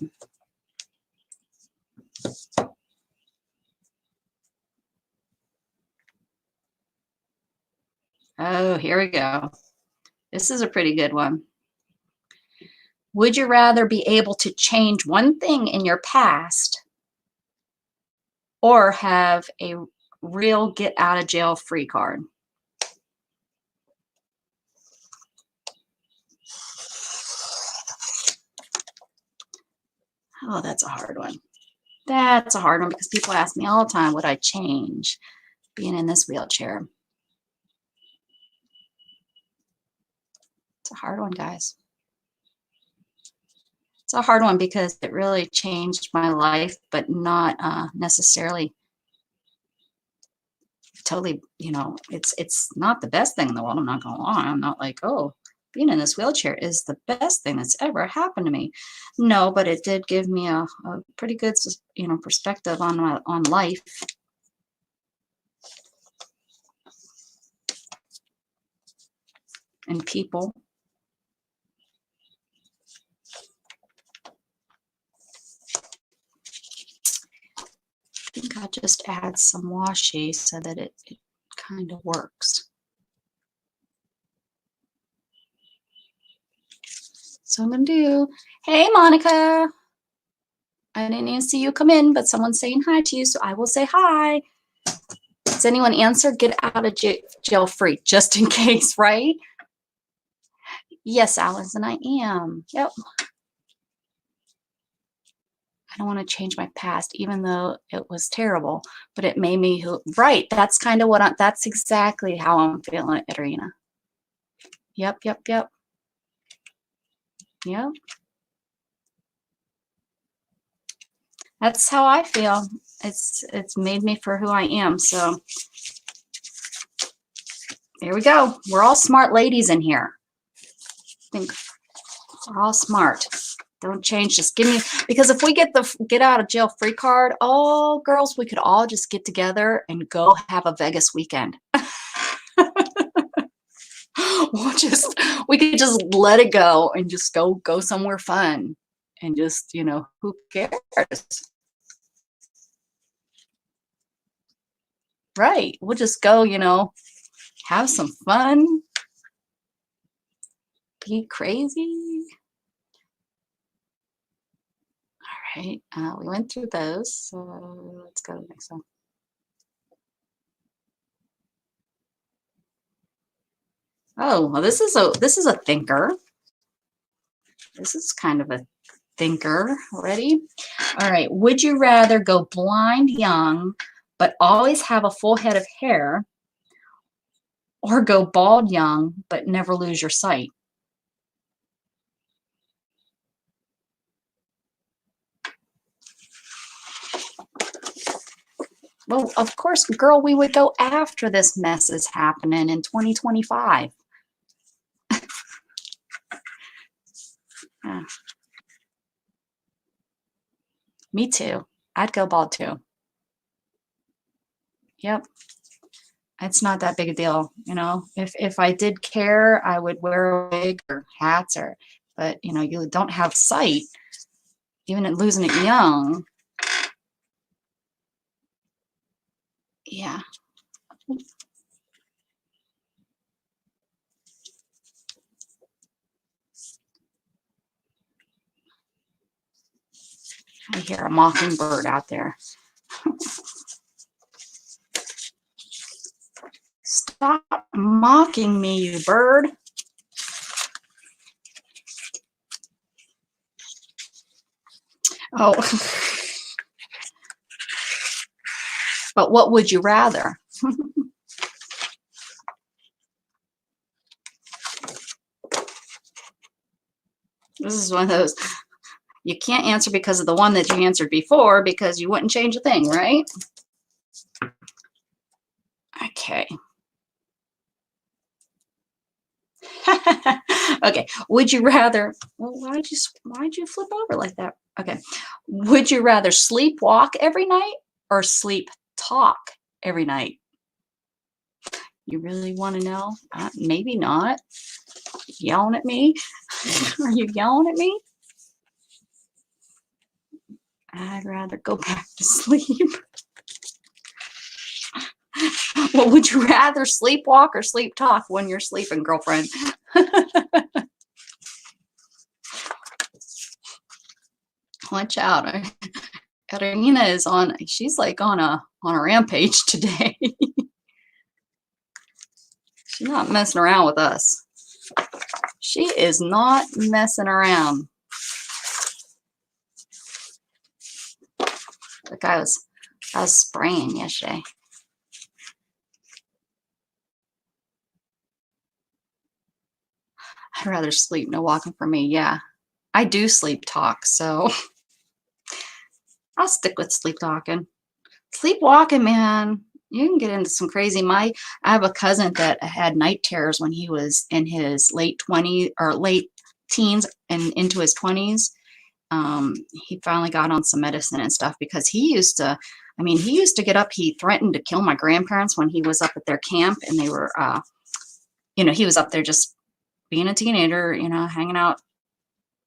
Oh, here we go. This is a pretty good one. Would you rather be able to change one thing in your past or have a real get out of jail free card? Oh, that's a hard one. That's a hard one because people ask me all the time, would I change being in this wheelchair? It's a hard one, guys. It's a hard one because it really changed my life, but not necessarily totally, you know, it's not the best thing in the world. I'm not going to lie. I'm not like, oh, being in this wheelchair is the best thing that's ever happened to me. No, but it did give me a pretty good, you know, perspective on life. And people. I think I'll just add some washi so that it kind of works. So I'm going to do, hey, Monica. I didn't even see you come in, but someone's saying hi to you, so I will say hi. Does anyone answer? Get out of jail free, just in case, right? Yes, Allison, I am. Yep. I don't want to change my past, even though it was terrible, but it made me right. That's kind of that's exactly how I'm feeling it, Irina. Yep, yep, yep. Yep. That's how I feel. It's made me for who I am. So here we go. We're all smart ladies in here. I think we're all smart. Don't change. Just give me, because if we get the get out of jail free card, oh girls, we could all just get together and go have a Vegas weekend. We could just let it go and just go somewhere fun and just, you know, who cares? Right. We'll just go, you know, have some fun, be crazy. All right. We went through those. So let's go to the next one. Oh, well, this is a thinker. This is kind of a thinker. Ready? All right. Would you rather go blind young, but always have a full head of hair, or go bald young, but never lose your sight? Well, of course, girl, we would go after this mess is happening in 2025. Yeah. Me too. I'd go bald too. Yep. It's not that big a deal, you know. If I did care, I would wear a wig or hats, or, but you know, you don't have sight, even at losing it young. Yeah. I hear a mockingbird out there. Stop mocking me, you bird. Oh. But what would you rather? This is one of those, you can't answer because of the one that you answered before, because you wouldn't change a thing, right? Okay. Okay. Would you rather, well, why'd you flip over like that? Okay. Would you rather sleepwalk every night or sleep talk every night? You really want to know? Maybe not. Yelling at me? Are you yelling at me? I'd rather go back to sleep. Well, would you rather sleepwalk or sleep talk when you're sleeping, girlfriend? Watch out. Katarina is on, she's like on a rampage today. She's not messing around with us. She is not messing around. Like I was spraying yesterday. I'd rather sleep, no walking for me. Yeah, I do sleep talk, so I'll stick with sleep talking. Sleepwalking, man, you can get into some crazy. I have a cousin that had night terrors when he was in his late 20s or late teens and into his 20s. He finally got on some medicine and stuff, because he used to, I mean, he used to get up. He threatened to kill my grandparents when he was up at their camp, and they were, you know, he was up there just being a teenager, you know, hanging out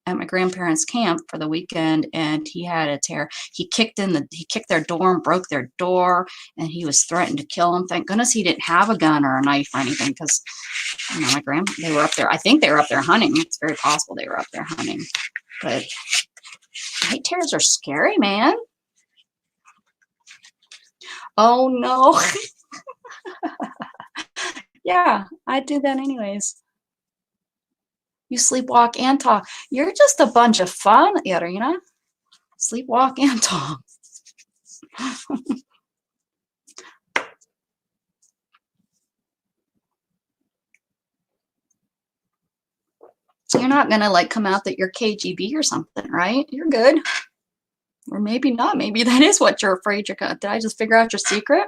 at my grandparents' camp for the weekend, and he had a tear. He kicked their door and broke their door, and he was threatened to kill them. Thank goodness he didn't have a gun or a knife or anything, because, you know, they were up there. I think they were up there hunting. It's very possible they were up there hunting. But night terrors are scary, man. Oh no. Yeah, I do that anyways. You sleepwalk and talk. You're just a bunch of fun, Irina. Sleepwalk and talk. You're not gonna like come out that you're KGB or something, right? You're good. Or maybe not. Maybe that is what you're afraid you're gonna. Did I just figure out your secret?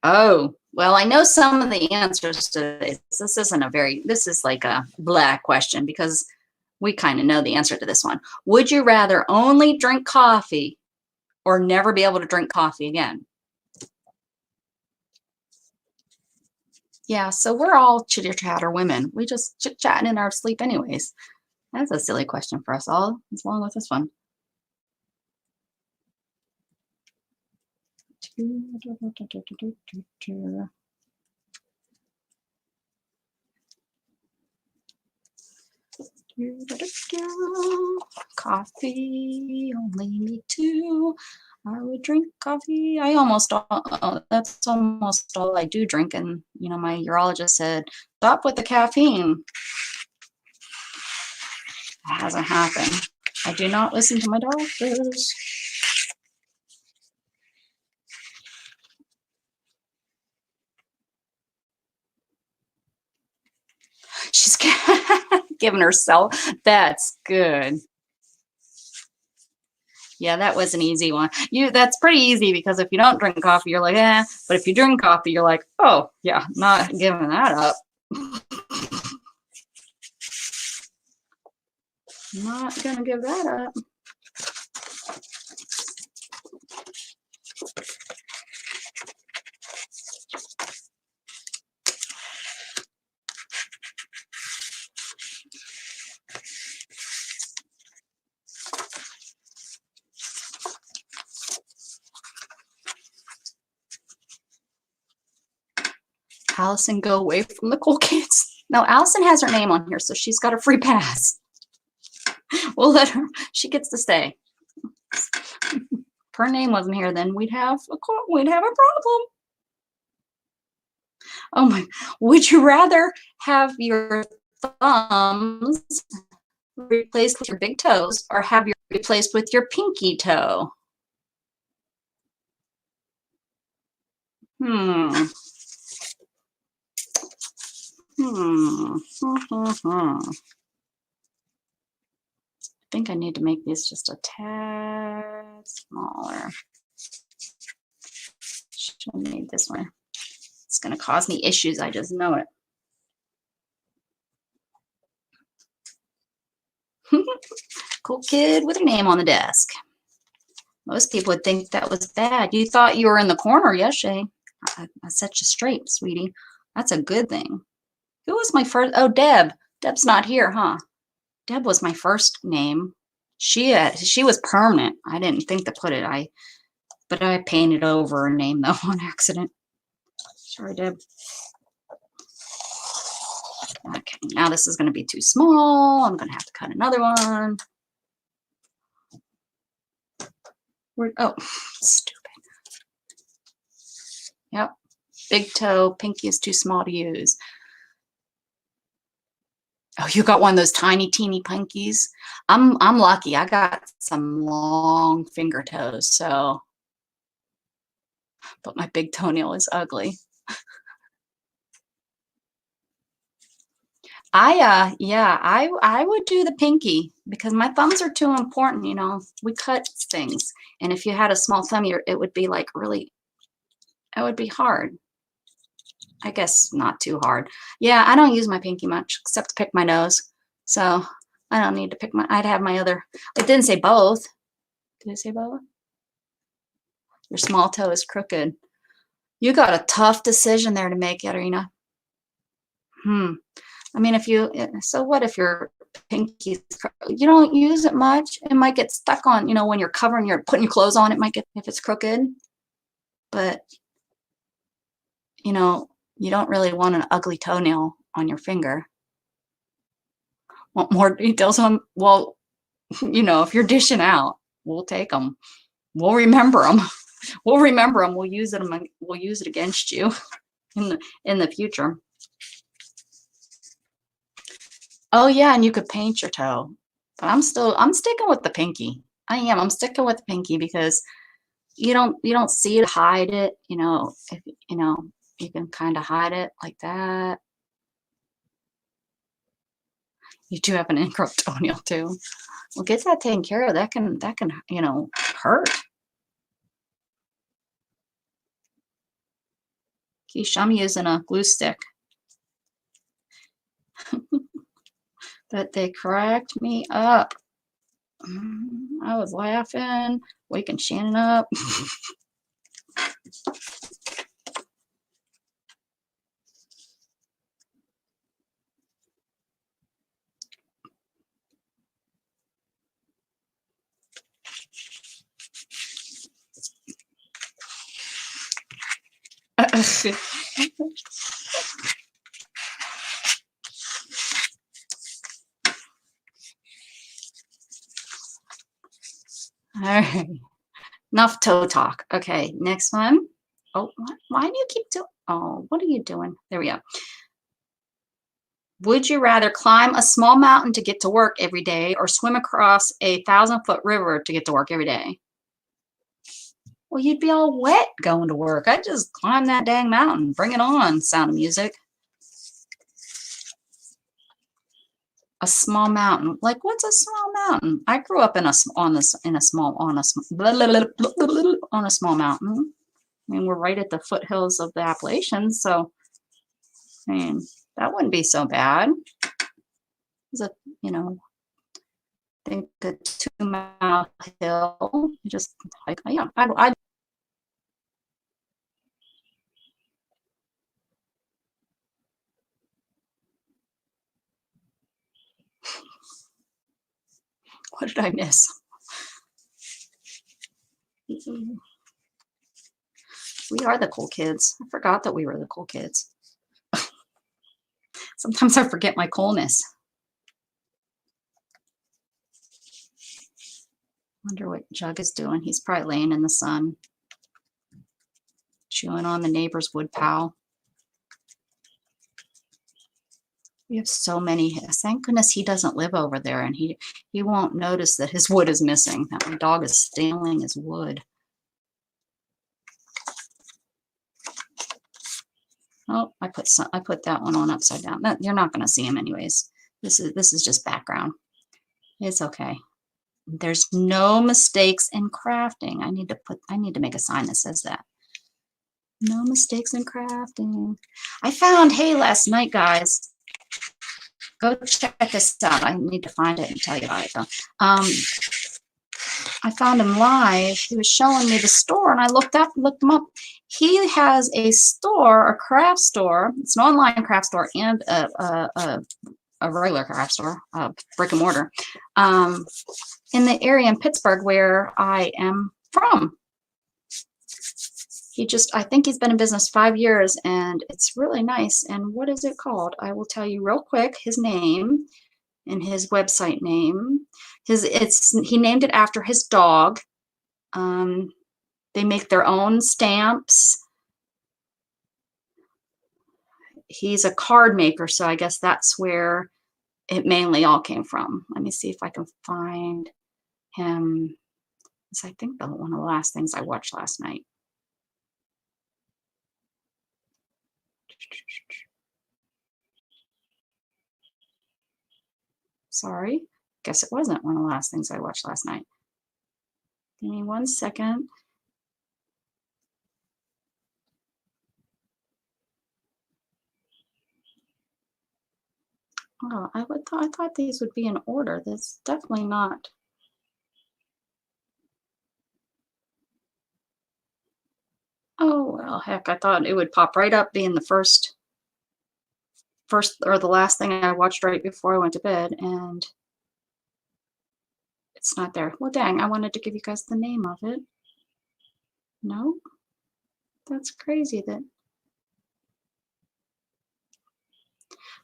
Oh, well, I know some of the answers to this. This isn't a very, this is like a black question because we kind of know the answer to this one. Would you rather only drink coffee or never be able to drink coffee again? Yeah, so we're all chitter-chatter women. We just chit-chatting in our sleep anyways. That's a silly question for us all, as long as this one. Coffee, only me too. I would drink coffee. I almost that's almost all I do drink. And you know, my urologist said, stop with the caffeine. That hasn't happened. I do not listen to my doctors. She's giving herself. That's good. Yeah, that was an easy one. That's pretty easy because if you don't drink coffee, you're like, eh. But if you drink coffee, you're like, oh yeah, not giving that up. Not gonna give that up. Allison, go away from the cool kids. No, Allison has her name on here, so she's got a free pass. We'll let her. She gets to stay. If her name wasn't here, then we'd have a problem. Oh my! Would you rather have your thumbs replaced with your big toes, or have your replaced with your pinky toe? Hmm. I think I need to make these just a tad smaller. Should have made this one. It's going to cause me issues. I just know it. Cool kid with her name on the desk. Most people would think that was bad. You thought you were in the corner yesterday. I set you straight, sweetie. That's a good thing. Who was my first? Oh, Deb. Deb's not here, huh? Deb was my first name. She was permanent. I didn't think to put it. But I painted over her name though on accident. Sorry, Deb. Okay, now this is going to be too small. I'm going to have to cut another one. Oh, stupid. Yep. Big toe, pinky is too small to use. Oh, you got one of those tiny, teeny pinkies. I'm lucky. I got some long finger toes, so. But my big toenail is ugly. I would do the pinky because my thumbs are too important. You know, we cut things, and if you had a small thumb, it would be like really. It would be hard. I guess not too hard. Yeah, I don't use my pinky much except to pick my nose. So I don't need to pick I'd have my other. It didn't say both. Did it say both? Your small toe is crooked. You got a tough decision there to make, Katerina. I mean, so what if your pinky, you don't use it much, it might get stuck on, you know, when you're putting your clothes on, it might get, if it's crooked, but you know, you don't really want an ugly toenail on your finger. Want more details on, well, you know, if you're dishing out, we'll take them. We'll remember them. We'll remember them. We'll use it against you in the future. Oh yeah, and you could paint your toe. But I'm sticking with the pinky. I'm sticking with the pinky because you don't see it, hide it, you know, if you know, you can kind of hide it like that. You do have an ingrown toenail too. Well, get that taken care of. That can, you know, hurt. Keesh, I'm using a glue stick. But they cracked me up. I was laughing, waking Shannon up. All right. Enough toe talk. Okay, next one. Oh, why do you keep doing? Oh, what are you doing? There we go. Would you rather climb a small mountain to get to work every day or swim across a 1,000-foot river to get to work every day? Well, you'd be all wet going to work. I'd just climb that dang mountain. Bring it on, Sound of Music. A small mountain. Like, what's a small mountain? I grew up on a small mountain. I mean, we're right at the foothills of the Appalachians, so I mean, that wouldn't be so bad. It's a, you know, I think a 2-mile hill. Just like, yeah, I what did I miss? We are the cool kids. I forgot that we were the cool kids. Sometimes I forget my coolness. Wonder what Jug is doing. He's probably laying in the sun, chewing on the neighbor's wood pile. We have so many. Thank goodness he doesn't live over there, and he won't notice that his wood is missing. That my dog is stealing his wood. Oh, I put that one on upside down. You're not going to see him anyways. This is just background. It's okay. There's no mistakes in crafting. I need to make a sign that says that. No mistakes in crafting. I found hay last night, guys. Go check this out. I need to find it and tell you about it though. I found him live. He was showing me the store, and I looked him up. He has a store, a craft store. It's an online craft store and a regular craft store, brick and mortar, in the area in Pittsburgh where I am from. I think he's been in business 5 years, and it's really nice. And what is it called? I will tell you real quick his name and his website name. He named it after his dog. They make their own stamps. He's a card maker, so I guess that's where it mainly all came from. Let me see if I can find him. It's, I think, one of the last things I watched last night. Sorry, guess it wasn't one of the last things I watched last night. Give me 1 second. Oh, I thought these would be in order. That's definitely not. Oh, well, heck, I thought it would pop right up being the first or the last thing I watched right before I went to bed, and it's not there. Well, dang, I wanted to give you guys the name of it. No, that's crazy that.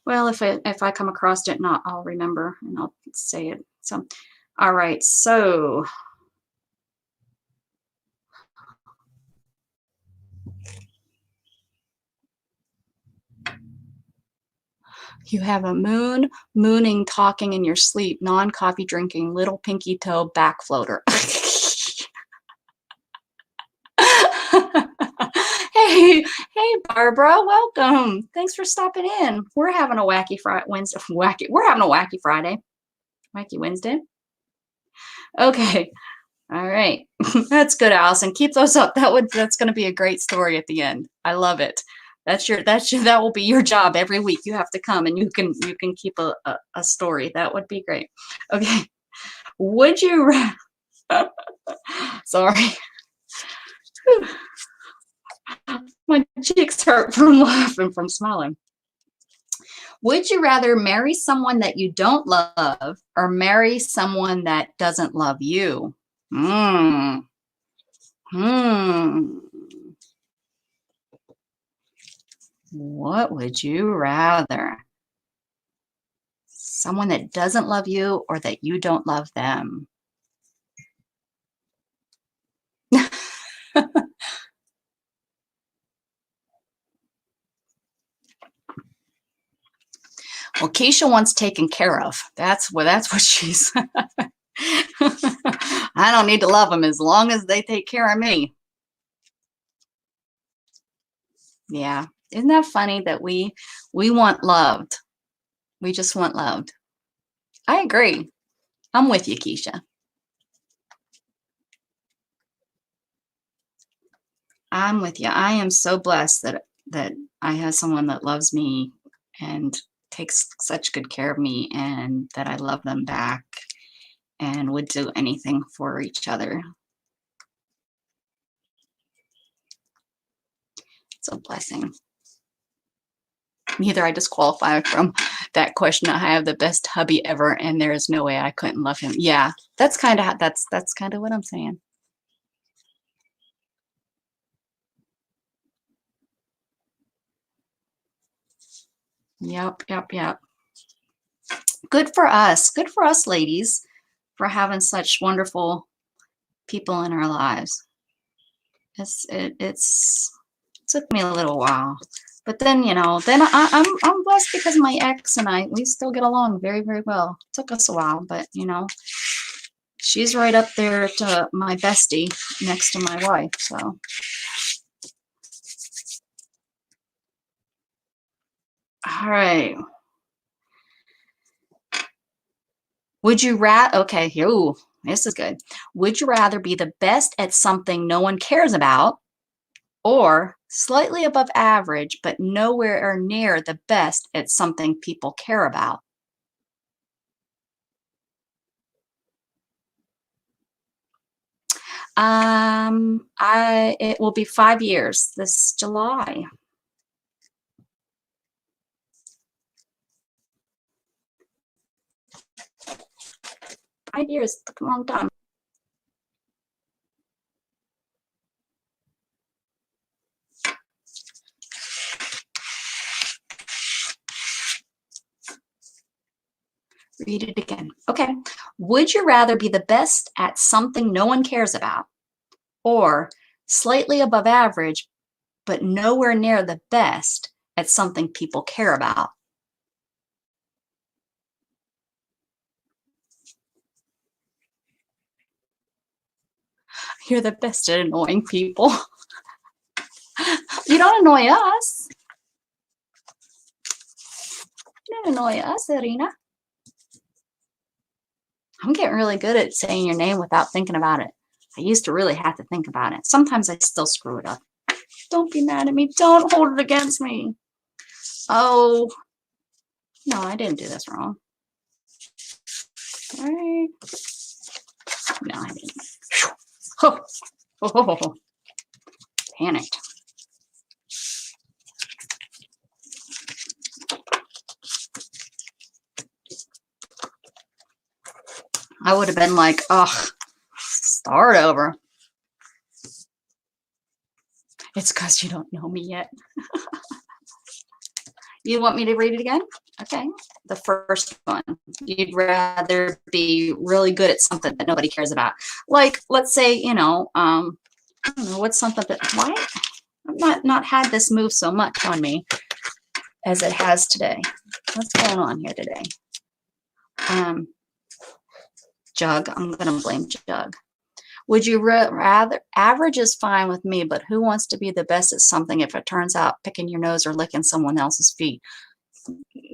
Well, if I come across it, I'll remember and I'll say it. So, all right, so. You have a mooning, talking in your sleep, non-coffee drinking, little pinky toe back floater. Hey, Hey, Barbara, welcome. Thanks for stopping in. We're having a wacky Friday, Wednesday. We're having a wacky Friday, wacky Wednesday. Okay, all right. That's good, Allison. Keep those up. That's going to be a great story at the end. I love it. That will be your job every week. You have to come and you can keep a story. That would be great. Okay. Would you? Sorry. My cheeks hurt from laughing, from smiling. Would you rather marry someone that you don't love or marry someone that doesn't love you? Hmm. What would you rather? Someone that doesn't love you or that you don't love them? Well, Keisha wants taken care of. That's what she's. I don't need to love them as long as they take care of me. Yeah. Isn't that funny that we want loved? We just want loved. I agree. I'm with you, Keisha. I'm with you. I am so blessed that I have someone that loves me and takes such good care of me, and that I love them back and would do anything for each other. It's a blessing. Neither I disqualify from that question. I have the best hubby ever, and there is no way I couldn't love him. Yeah, that's kind of what I'm saying. Yep. Good for us. Good for us, ladies, for having such wonderful people in our lives. It took me a little while, but then I'm blessed because my ex and we still get along very, very well. It took us a while, but she's right up there to my bestie next to my wife. So all right. Would you rather? Okay, ooh, this is good. Would you rather be the best at something no one cares about, or slightly above average but nowhere near the best at something people care about? It will be 5 years this July. 5 years, took a long time. Read it again. Okay. Would you rather be the best at something no one cares about, or slightly above average, but nowhere near the best at something people care about? You're the best at annoying people. You don't annoy us. You don't annoy us, Irina. I'm getting really good at saying your name without thinking about it. I used to really have to think about it. Sometimes I still screw it up. Don't be mad at me. Don't hold it against me. Oh, no, I didn't do this wrong. All right. No, I didn't. Oh. Panicked. I would have been like, oh, start over. It's because you don't know me yet. You want me to read it again? Okay. The first one. You'd rather be really good at something that nobody cares about. Like, let's say, I don't know, what's something that, why? I've not had this move so much on me as it has today. What's going on here today? Jug. I'm going to blame Jug. Would you rather, average is fine with me, but who wants to be the best at something if it turns out picking your nose or licking someone else's feet?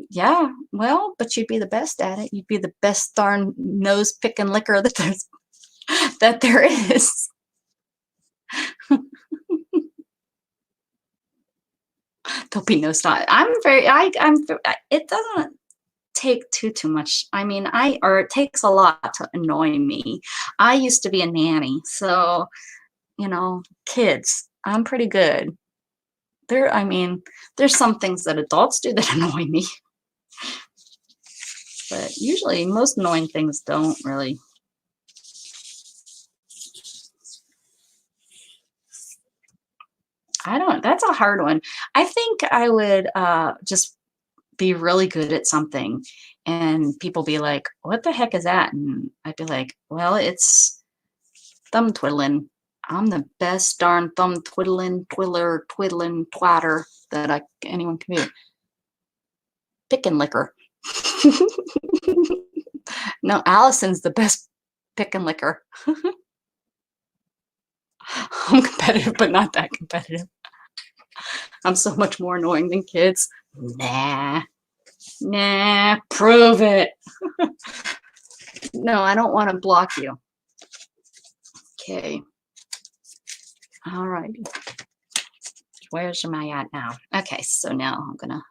Yeah, well, but you'd be the best at it. You'd be the best darn nose picking licker that there is. There'll be no stop. It doesn't take too much. I mean, or it takes a lot to annoy me. I used to be a nanny, so, you know, kids, I'm pretty good. I mean, there's some things that adults do that annoy me, but usually most annoying things don't really. That's a hard one. I think I would just be really good at something and people be like, what the heck is that? And I'd be like, well, it's thumb twiddling. I'm the best darn thumb twiddling, twiddling twatter that anyone can be. Pick and licker. No, Allison's the best pick and licker. I'm competitive, but not that competitive. I'm so much more annoying than kids. Nah, prove it. No, I don't want to block you. Okay. All right. Where's my at now? Okay, so now I'm gonna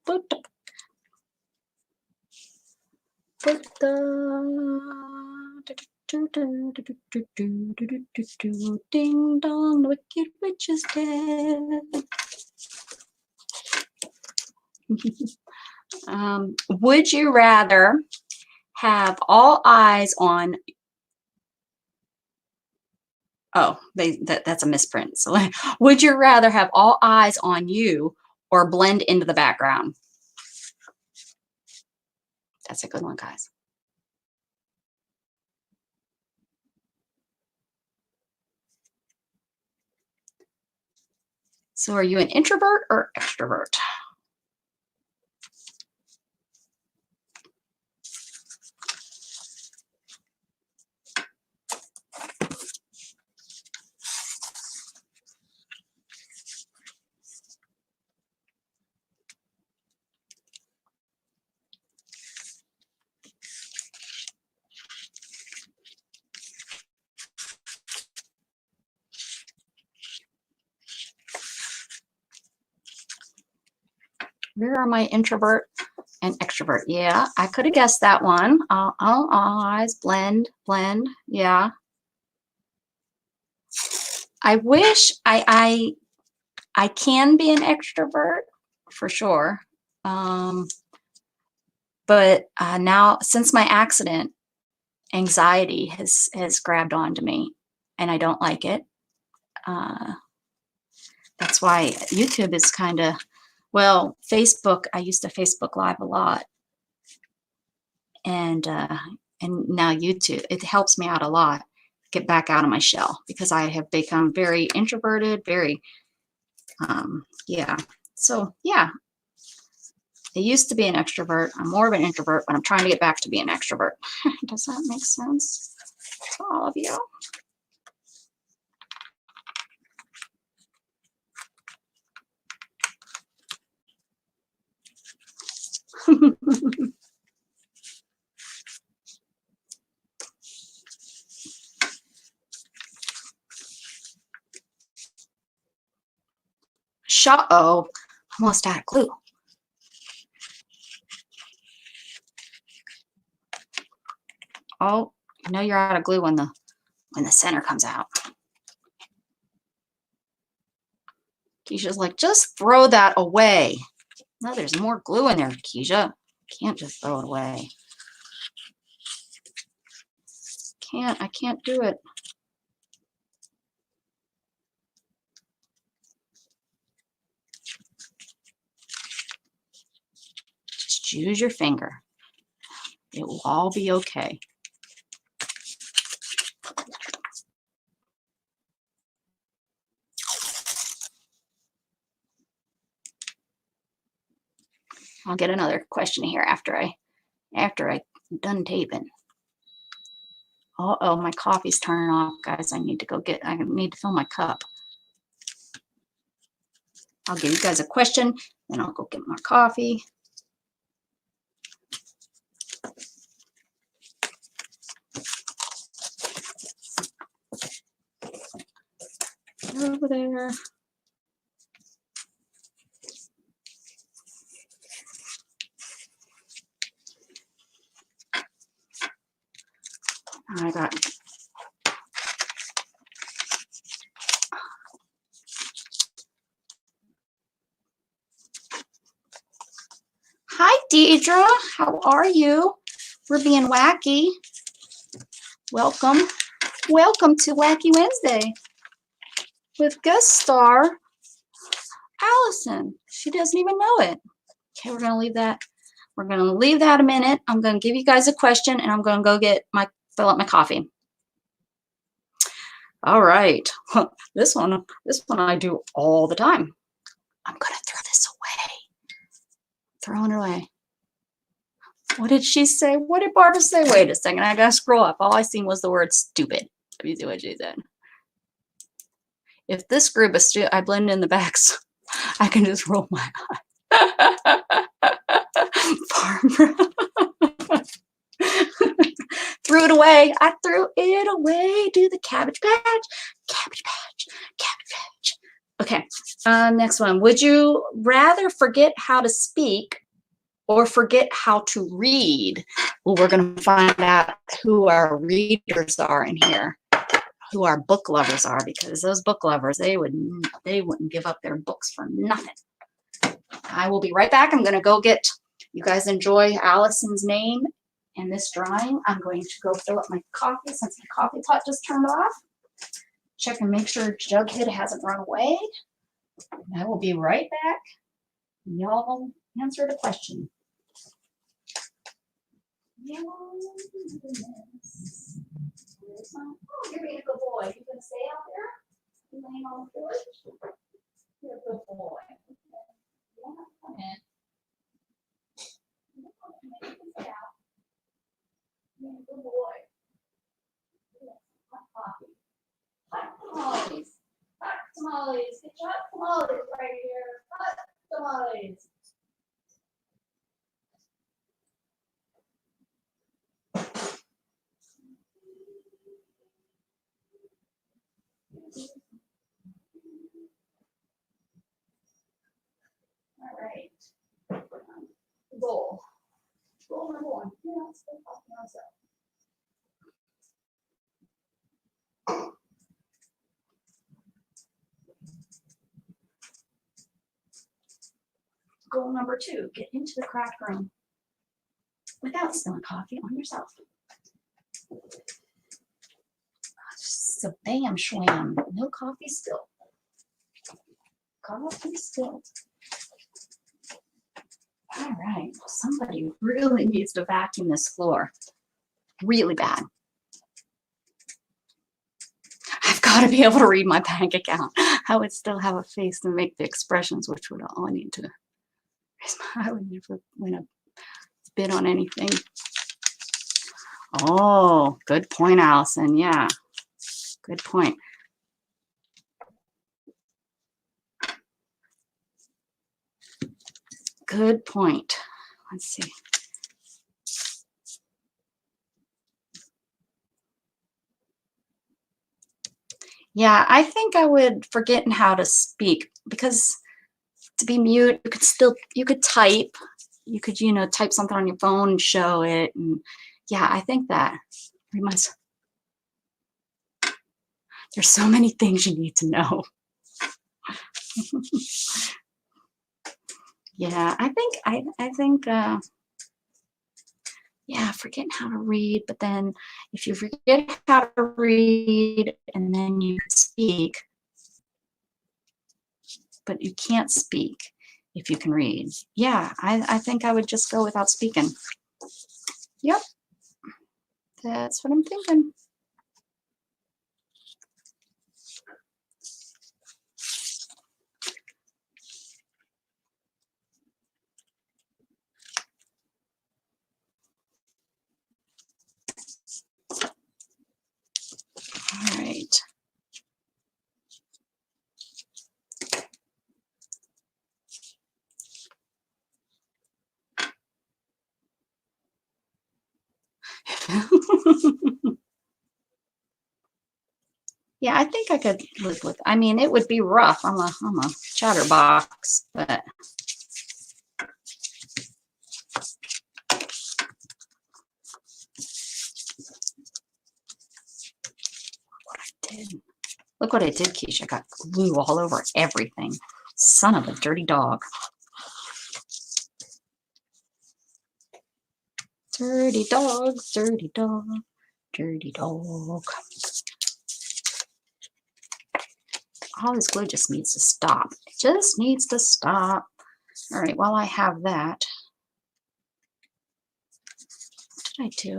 put the ding dong, the wicked witch is dead. Would you rather have all eyes on, that's a misprint. So would you rather have all eyes on you or blend into the background? That's a good one, guys. So are you an introvert or extrovert? Where are my introvert and extrovert? Yeah, I could have guessed that one. All eyes, blend. Yeah. I wish I can be an extrovert for sure. But now, since my accident, anxiety has grabbed onto me, and I don't like it. That's why YouTube is kind of, well, Facebook. I used to Facebook Live a lot, and now YouTube. It helps me out a lot. Get back out of my shell because I have become very introverted. Very, yeah. So yeah, I used to be an extrovert. I'm more of an introvert, but I'm trying to get back to be an extrovert. Does that make sense to all of you? Oh, almost out of glue. Oh, you know you're out of glue when the center comes out. Keisha's like, just throw that away. No, there's more glue in there, Keisha. Can't just throw it away. I can't do it. Just use your finger. It will all be okay. I'll get another question here after I I'm done taping. Uh-oh, my coffee's turning off, guys. I need to fill my cup. I'll give you guys a question, then I'll go get more coffee. Over there. I got Hi, Deidre. How are you? We're being wacky. Welcome. Welcome to Wacky Wednesday with guest star Allison. She doesn't even know it. Okay, we're going to leave that. We're going to leave that a minute. I'm going to give you guys a question and I'm going to go fill up my coffee. All right. This one I do all the time. I'm going to throw this away. Throwing it away. What did she say? What did Barbara say? Wait a second. I got to scroll up. All I seen was the word stupid. Let me see what she said. If this group is stupid, I blend in the backs. I can just roll my eye. Barbara. Threw it away. I threw it away. Do the Cabbage Patch. Cabbage Patch. Cabbage Patch. Okay. Next one. Would you rather forget how to speak or forget how to read? Well, we're going to find out who our readers are in here, who our book lovers are, because those book lovers, they wouldn't give up their books for nothing. I will be right back. I'm going to go get, you guys enjoy Allison's name and this drawing. I'm going to go fill up my coffee since the coffee pot just turned off. Check and make sure Jughead hasn't run away. I will be right back. Y'all answer the question. Oh, you're being a good boy. You gonna stay out there? You laying on the porch? You're a good boy. Yeah, come in. Come in. Out. You're a good boy. Hot coffee. Hot tamales. Hot tamales. Get your hot tamales right here. Hot tamales. All right. Goal. Goal number one. Yeah, let's go talk to myself. Goal number two, get into the craft room without spilling coffee on yourself. Just a bam shwam. No coffee spilled. Coffee spilled. All right. Somebody really needs to vacuum this floor. Really bad. I've got to be able to read my bank account. I would still have a face to make the expressions, which would all I need to. I would never win a bid on anything. Oh, good point, Allison. Yeah, good point. Good point. Let's see. Yeah, I think I would forget how to speak, because to be mute, you could type. You could, type something on your phone and show it. And yeah, I think that we must. There's so many things you need to know. Yeah, I think yeah, forgetting how to read, but then if you forget how to read and then you speak, but you can't speak if you can read. Yeah, I think I would just go without speaking. Yep, that's what I'm thinking. Yeah, I think I could live with. I mean, it would be rough. I'm a chatterbox, but look what I did, Keisha. I got glue all over everything. Son of a dirty dog. Dirty dog, dirty dog, dirty dog. All this glue just needs to stop. It just needs to stop. All right, while I have that, what did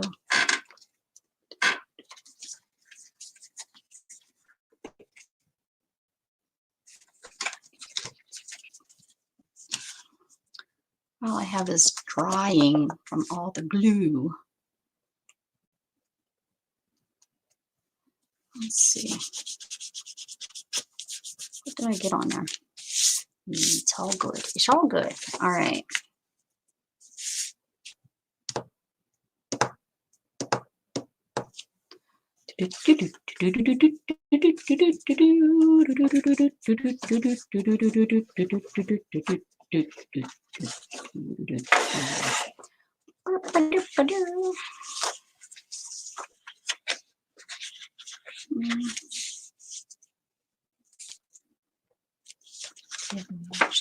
I do? All I have is drying from all the glue. Let's see. What did I get on there? It's all good. It's all good. All right.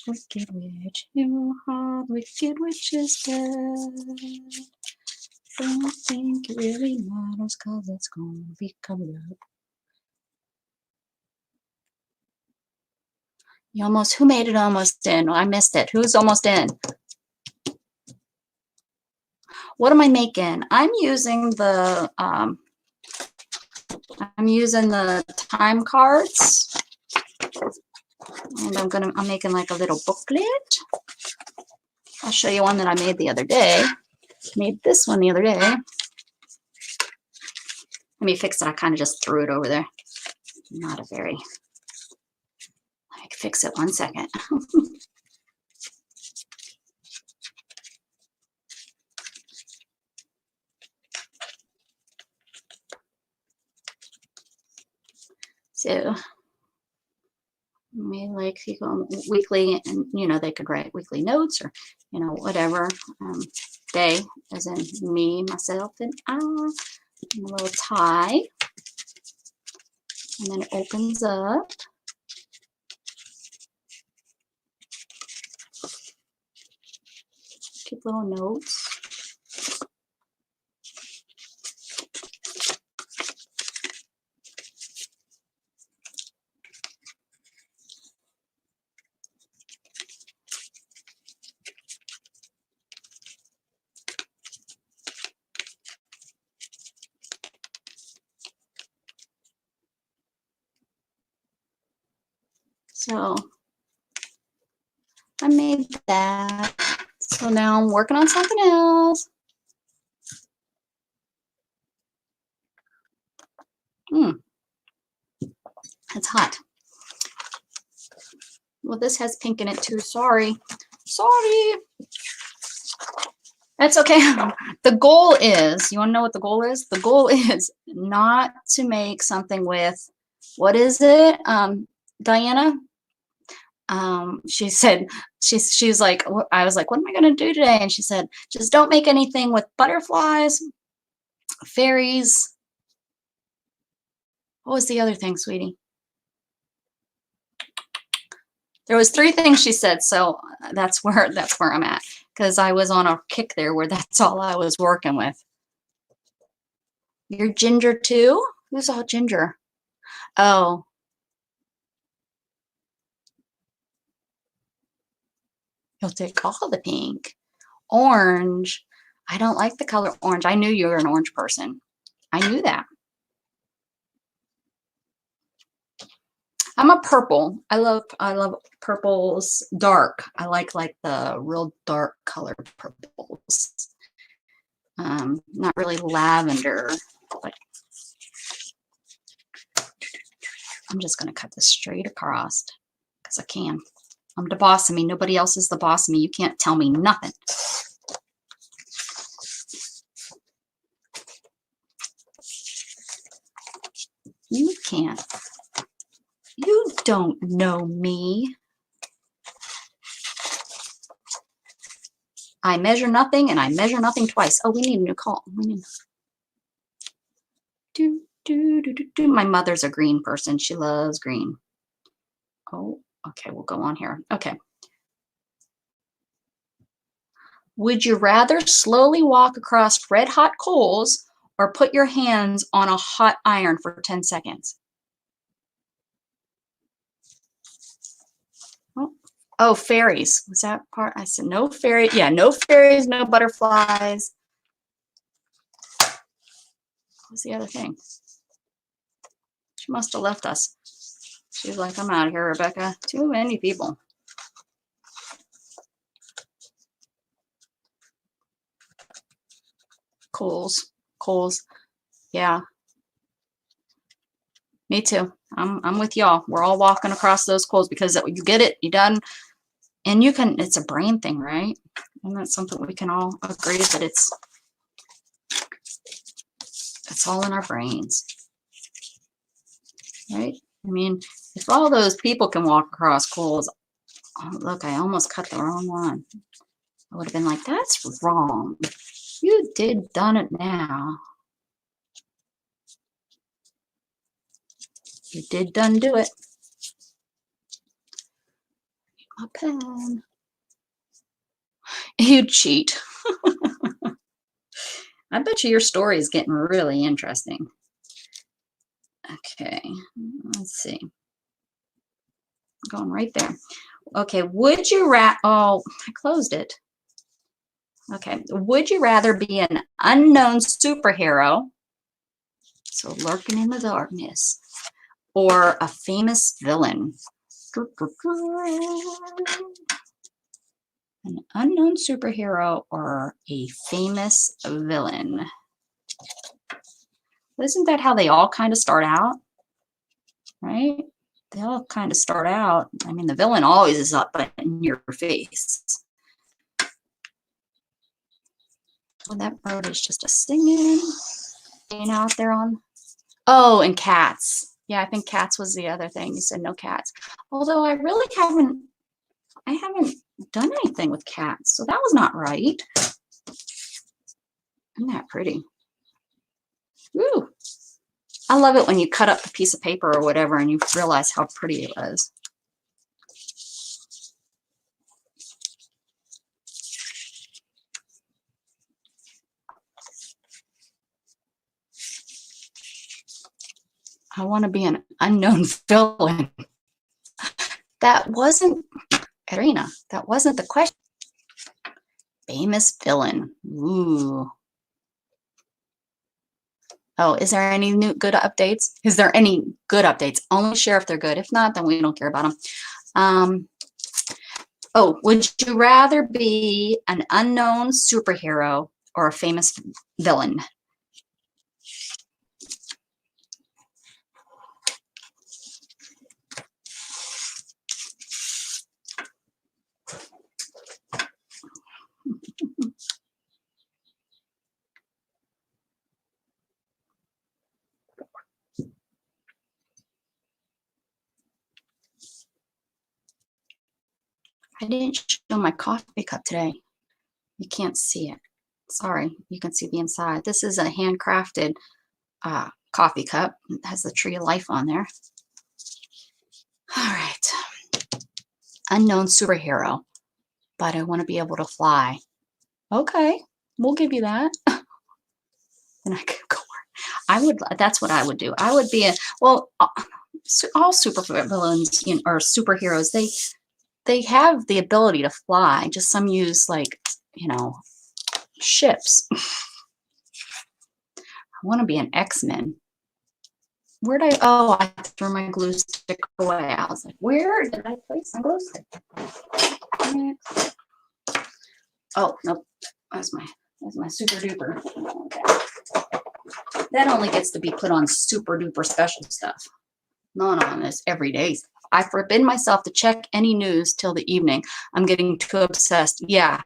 Wicked witch, you hard wicked witch is dead. Don't think it really matters, cause it's gonna be coming up. You almost, who made it almost in? I missed it. Who's almost in? What am I making? I'm using the time cards, and I'm making like a little booklet. I'll show you one that I made the other day. Made this one the other day. Let me fix it. I kind of just threw it over there. Not a very. I can fix it 1 second. So, maybe like weekly, and you know, they could write weekly notes or, you know, whatever. They, as in me, myself, and I. And a little tie, and then it opens up. Cute little notes. So I made that. So now I'm working on something else. It's hot. Well, this has pink in it too. Sorry. Sorry. That's okay. The goal is, you want to know what the goal is? The goal is not to make something with, what is it, Diana? She said, she's like, I was like, what am I going to do today? And she said, just don't make anything with butterflies, fairies. What was the other thing, sweetie? There was 3 things she said, so that's where I'm at, because I was on a kick there where that's all I was working with. You're ginger too? Who's all ginger? Oh. You'll take all the pink. Orange. I don't like the color orange. I knew you were an orange person. I knew that. I'm a purple. I love purples, dark. I like the real dark color purples. Not really lavender, but I'm just gonna cut this straight across because I can. I'm the boss of me. Nobody else is the boss of me. You can't tell me nothing. can't. You don't know me. I measure nothing and I measure nothing twice. Oh, we need a new call. We need... My mother's a green person. She loves green. Oh, okay. We'll go on here. Okay. Would you rather slowly walk across red hot coals or put your hands on a hot iron for 10 seconds? Oh, fairies. Was that part? I said no fairies. Yeah, no fairies, no butterflies. What was the other thing? She must have left us. She's like, I'm out of here, Rebecca. Too many people. Coals. Yeah. Me too. I'm with y'all. We're all walking across those coals because you get it, you done. And you can, it's a brain thing, right? And that's something we can all agree that it's all in our brains. Right? I mean, if all those people can walk across coals, oh, look, I almost cut the wrong one. I would have been like, that's wrong. You done it now. You done do it. My pen. You cheat. I bet you your story is getting really interesting. Okay, let's see. Going right there. Okay, would you rather, oh, I closed it. Okay, would you rather be an unknown superhero, so lurking in the darkness, or a famous villain? An unknown superhero or a famous villain? Isn't that how they all kind of start out? Right? They all kind of start out. I mean, the villain always is up in your face. Well, that bird is just a singing out there on. Oh, and cats. Yeah, I think cats was the other thing. You said no cats. Although I really haven't done anything with cats, so that was not right. Isn't that pretty? Ooh. I love it when you cut up the piece of paper or whatever and you realize how pretty it was. I want to be an unknown villain. That wasn't, Irina, that wasn't the question. Famous villain. Ooh. Oh, is there any new good updates? Is there any good updates? Only share if they're good. If not, then we don't care about them. Oh, would you rather be an unknown superhero or a famous villain? I didn't show my coffee cup today. You can't see it. Sorry, you can see the inside. This is a handcrafted coffee cup. It has the tree of life on there. All right. Unknown superhero, but I want to be able to fly. Okay, we'll give you that. And I could go. That's what I would do. I would be well, all supervillains, you know, or superheroes, they have the ability to fly. Just some use, like, you know, ships. I want to be an X-Men. Where'd I threw my glue stick away. I was like, where did I place my glue stick? Oh, nope. That's my super duper. Okay. That only gets to be put on super duper special stuff. Not on this everyday stuff. I forbid myself to check any news till the evening. I'm getting too obsessed. Yeah.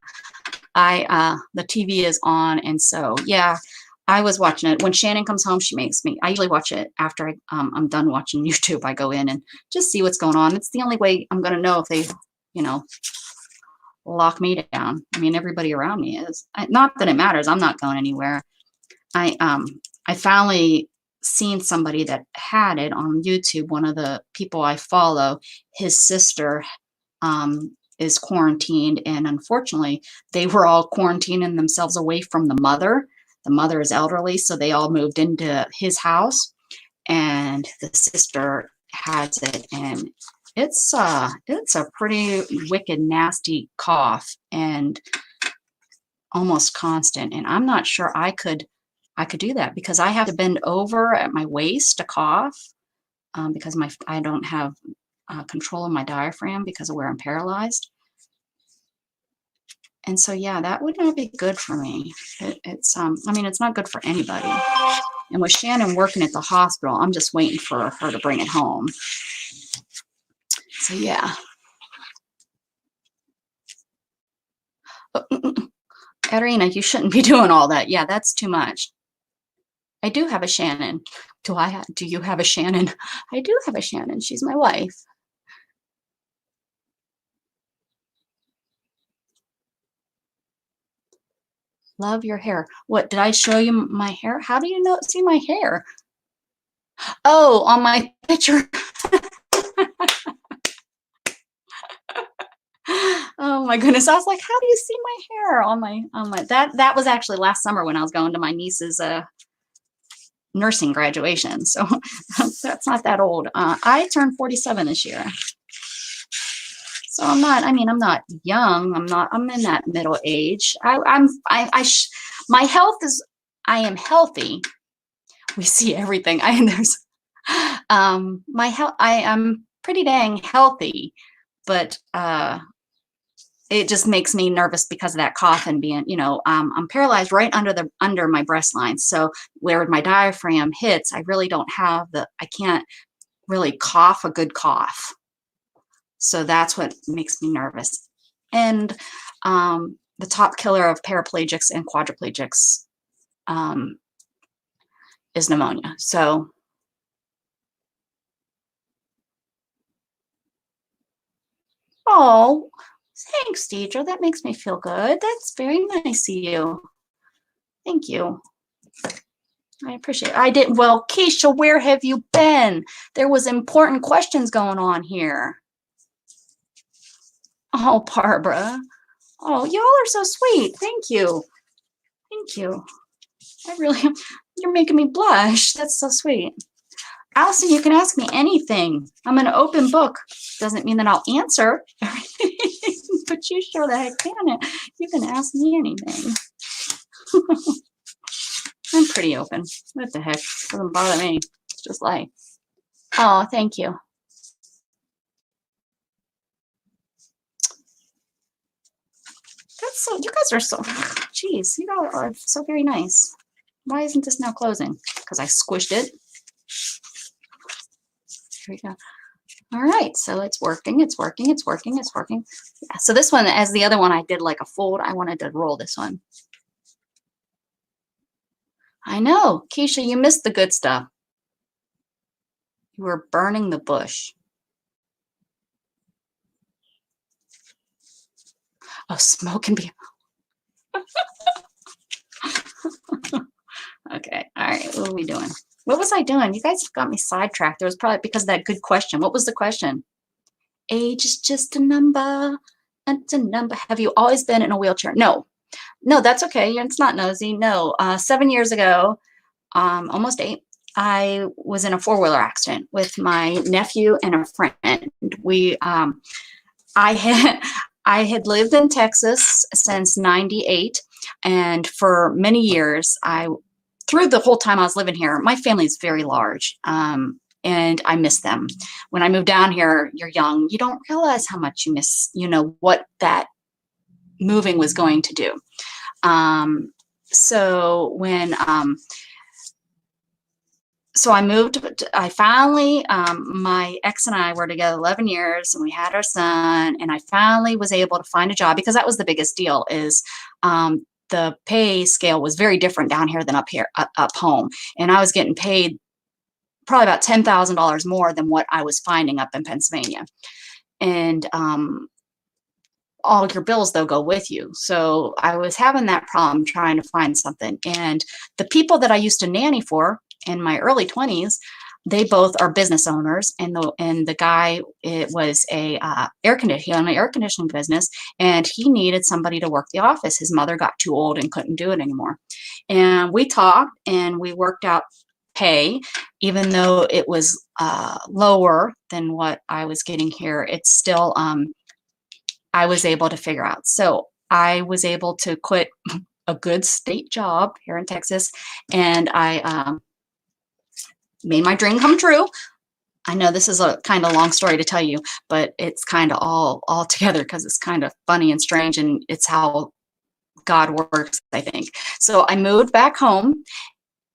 The TV is on, and so yeah, I was watching it. When Shannon comes home, she makes me, I usually watch it after I'm done watching YouTube. I go in and just see what's going on. It's the only way I'm going to know if they, you know, lock me down. I mean, everybody around me is. Not that it matters. I'm not going anywhere. I finally seen somebody that had it on YouTube. One of the people I follow, his sister is quarantined, and unfortunately, they were all quarantining themselves away from the mother. The mother is elderly, so they all moved into his house, and the sister has it, and it's a pretty wicked, nasty cough, and almost constant. And I'm not sure I could do that because I have to bend over at my waist to cough because I don't have control of my diaphragm because of where I'm paralyzed. And so, yeah, that would not be good for me. I mean, it's not good for anybody. And with Shannon working at the hospital, I'm just waiting for her to bring it home. So, yeah. Katerina, you shouldn't be doing all that. Yeah, that's too much. I do have a Shannon. Do you have a Shannon? I do have a Shannon. She's my wife. Love your hair. What, did I show you my hair? How do you see my hair? Oh, on my picture. Oh my goodness. I was like, how do you see my hair on my that was actually last summer when I was going to my niece's nursing graduation. So that's not that old. I turned 47 this year. So I'm not young. I'm in that middle age. My health is, I am healthy. We see everything. My health, I am pretty dang healthy, but it just makes me nervous because of that cough and being, I'm paralyzed right under my breast line. So where my diaphragm hits, I really don't have I can't really cough a good cough. So that's what makes me nervous. And the top killer of paraplegics and quadriplegics is pneumonia. So oh, thanks, Deidre. That makes me feel good. That's very nice of you. Thank you. I appreciate it. I didn't. Well, Keisha, where have you been? There was important questions going on here. Oh, Barbara. Oh, y'all are so sweet. Thank you. Thank you. You're making me blush. That's so sweet. Allison, you can ask me anything. I'm an open book. Doesn't mean that I'll answer everything, but you sure the heck can. You can ask me anything. I'm pretty open. What the heck? Doesn't bother me. It's just like, oh, thank you. That's so, you guys are so, geez, you guys are so very nice. Why isn't this now closing? Because I squished it. Here we go. All right, so it's working, it's working, it's working, it's working. Yeah, so this one, as the other one, I did like a fold. I wanted to roll this one. I know, Keisha, you missed the good stuff. You were burning the bush. Oh, smoke and be. Okay, all right, what are we doing? What was I doing? You guys got me sidetracked. It was probably because of that good question. What was the question? Age is just a number. It's a number. Have you always been in a wheelchair? No. No, that's okay. It's not nosy. No. 7 years ago, almost 8, I was in a 4-wheeler accident with my nephew and a friend. I had lived in Texas since '98, and for many years, through the whole time I was living here, my family is very large, and I miss them. When I moved down here, you're young, you don't realize how much you miss, what that moving was going to do. So when so I moved, I finally, my ex and I were together 11 years and we had our son, and I finally was able to find a job because that was the biggest deal is the pay scale was very different down here than up here, up home. And I was getting paid probably about $10,000 more than what I was finding up in Pennsylvania. And all your bills, though, go with you. So I was having that problem trying to find something. And the people that I used to nanny for in my early 20s, they both are business owners, and the guy, it was a he owned an air conditioning business, and he needed somebody to work the office. His mother got too old and couldn't do it anymore. And we talked and we worked out pay, even though it was lower than what I was getting here. It's still I was able to figure out. So I was able to quit a good state job here in Texas, and I made my dream come true. I know this is a kind of long story to tell you, but it's kind of all together because it's kind of funny and strange, and it's how God works, I think. So I moved back home,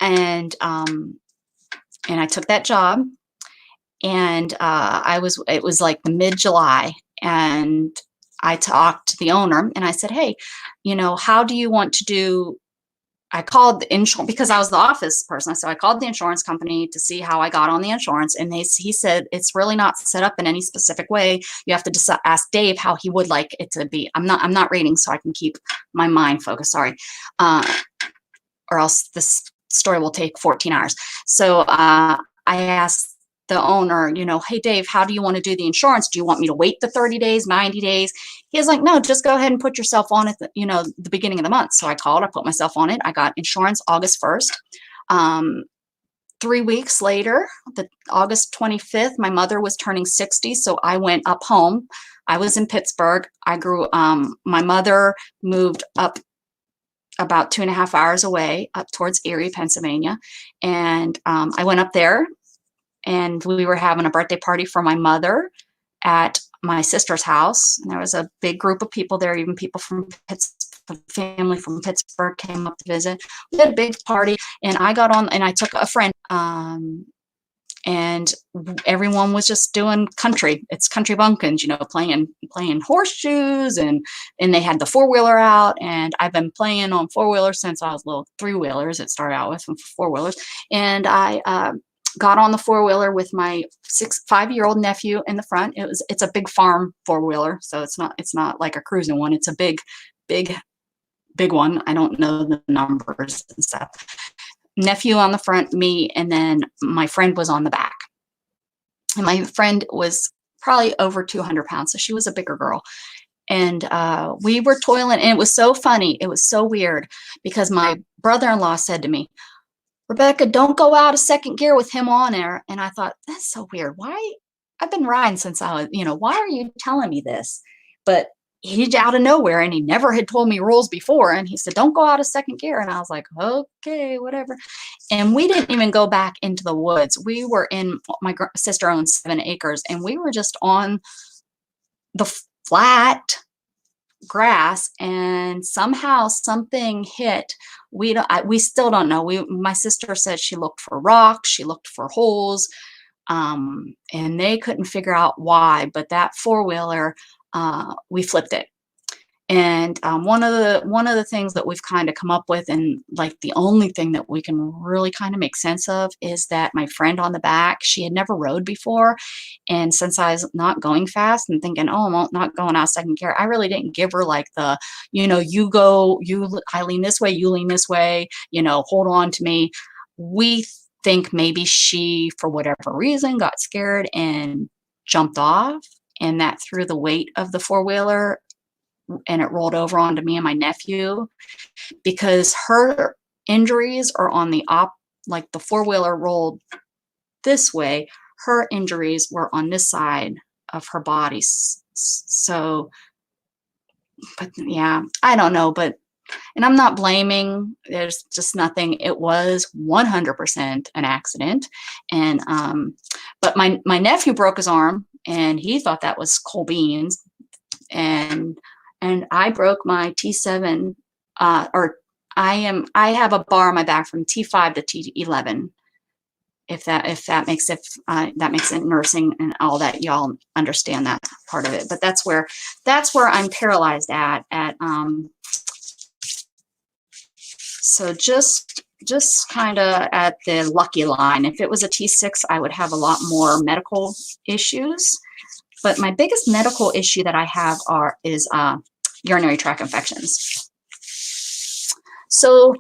and I took that job, and it was like mid-July, and I talked to the owner and I said, hey, how do you want to do? I called the insurance because I was the office person. So I called the insurance company to see how I got on the insurance. And he said, it's really not set up in any specific way. You have to ask Dave how he would like it to be. I'm not reading so I can keep my mind focused. Sorry. Or else this story will take 14 hours. So I asked the owner, hey, Dave, how do you want to do the insurance? Do you want me to wait the 30 days, 90 days? He was like, no, just go ahead and put yourself on at the beginning of the month. So I called, I put myself on it. I got insurance August 1st. 3 weeks later, August 25th, my mother was turning 60. So I went up home. I was in Pittsburgh. My mother moved up about 2.5 hours away, up towards Erie, Pennsylvania. And I went up there, and we were having a birthday party for my mother at my sister's house. And there was a big group of people there, even people from family from Pittsburgh came up to visit. We had a big party, and I got on, and I took a friend, and everyone was just doing country. It's country bumpkins, playing horseshoes, and they had the four-wheeler out, and I've been playing on four-wheelers since I was little. Three-wheelers it started out with, from four-wheelers, and I got on the four-wheeler with my 5-year-old nephew in the front. It's a big farm four-wheeler, so it's not like a cruising one. It's a big one. I don't know the numbers and stuff. Nephew on the front, me, and then my friend was on the back. And my friend was probably over 200 pounds, so she was a bigger girl. And we were toiling, and it was so funny. It was so weird because my brother-in-law said to me, Rebecca, don't go out of second gear with him on there. And I thought, that's so weird. Why? I've been riding since I was, why are you telling me this? But he's out of nowhere, and he never had told me rules before. And he said, don't go out of second gear. And I was like, okay, whatever. And we didn't even go back into the woods. We were my sister owns 7 acres, and we were just on the flat grass, and somehow something hit. We still don't know. My sister said she looked for rocks, she looked for holes, and they couldn't figure out why. But that four-wheeler, we flipped it. And one of the things that we've kind of come up with, and like the only thing that we can really kind of make sense of, is that my friend on the back, she had never rode before. And since I was not going fast and thinking, oh, I'm not going out second gear, I really didn't give her like the, I lean this way, you lean this way, hold on to me. We think maybe she, for whatever reason, got scared and jumped off, and that threw the weight of the four-wheeler, and it rolled over onto me and my nephew, because her injuries are on like the four-wheeler rolled this way, her injuries were on this side of her body. So, but yeah, I don't know, and I'm not blaming, there's just nothing. It was 100% an accident. And, but my nephew broke his arm, and he thought that was cold beans. And I broke my T7, I have a bar on my back from T5 to T11. If that makes it nursing and all that, y'all understand that part of it. But that's where I'm paralyzed at So just kind of at the lucky line. If it was a T6, I would have a lot more medical issues. But my biggest medical issue that I have is urinary tract infections. So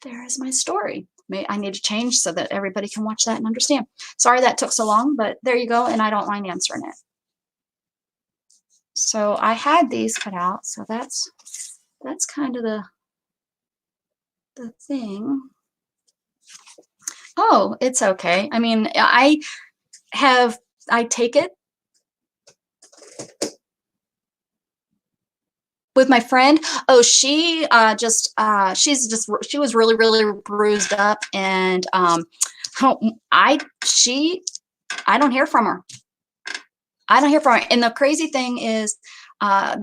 there is my story. I need to change so that everybody can watch that and understand. Sorry that took so long, but there you go, and I don't mind answering it. So I had these cut out, so that's kind of the thing. Oh, it's okay. I mean, I take it with my friend. Oh, she was really bruised up, and I don't hear from her. And the crazy thing is, that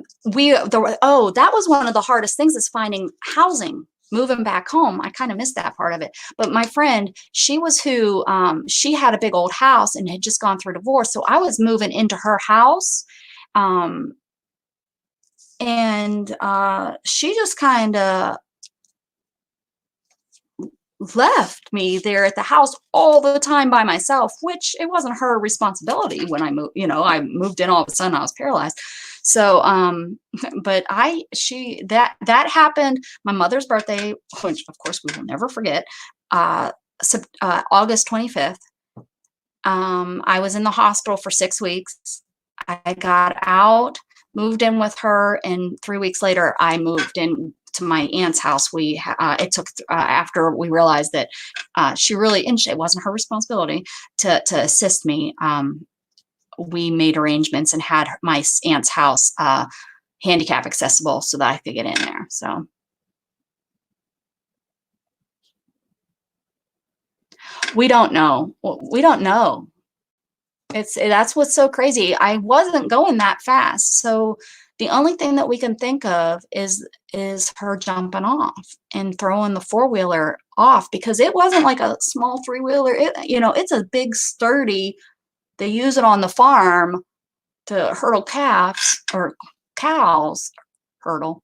was one of the hardest things, is finding housing, moving back home. I kind of missed that part of it. But my friend, she had a big old house and had just gone through divorce. So I was moving into her house. And she just kind of left me there at the house all the time by myself, which it wasn't her responsibility when I moved. I moved in, all of a sudden I was paralyzed. So, but that happened. My mother's birthday, which of course we will never forget, August 25th. I was in the hospital for 6 weeks. I got out, moved in with her, and 3 weeks later I moved in to my aunt's house. It took after we realized that it wasn't her responsibility to assist me. We made arrangements and had my aunt's house handicap accessible so that I could get in there. So we don't know. That's what's so crazy. I wasn't going that fast. So the only thing that we can think of is her jumping off and throwing the four-wheeler off, because it wasn't like a small three-wheeler. It's a big, sturdy, they use it on the farm to hurdle calves or cows, hurdle.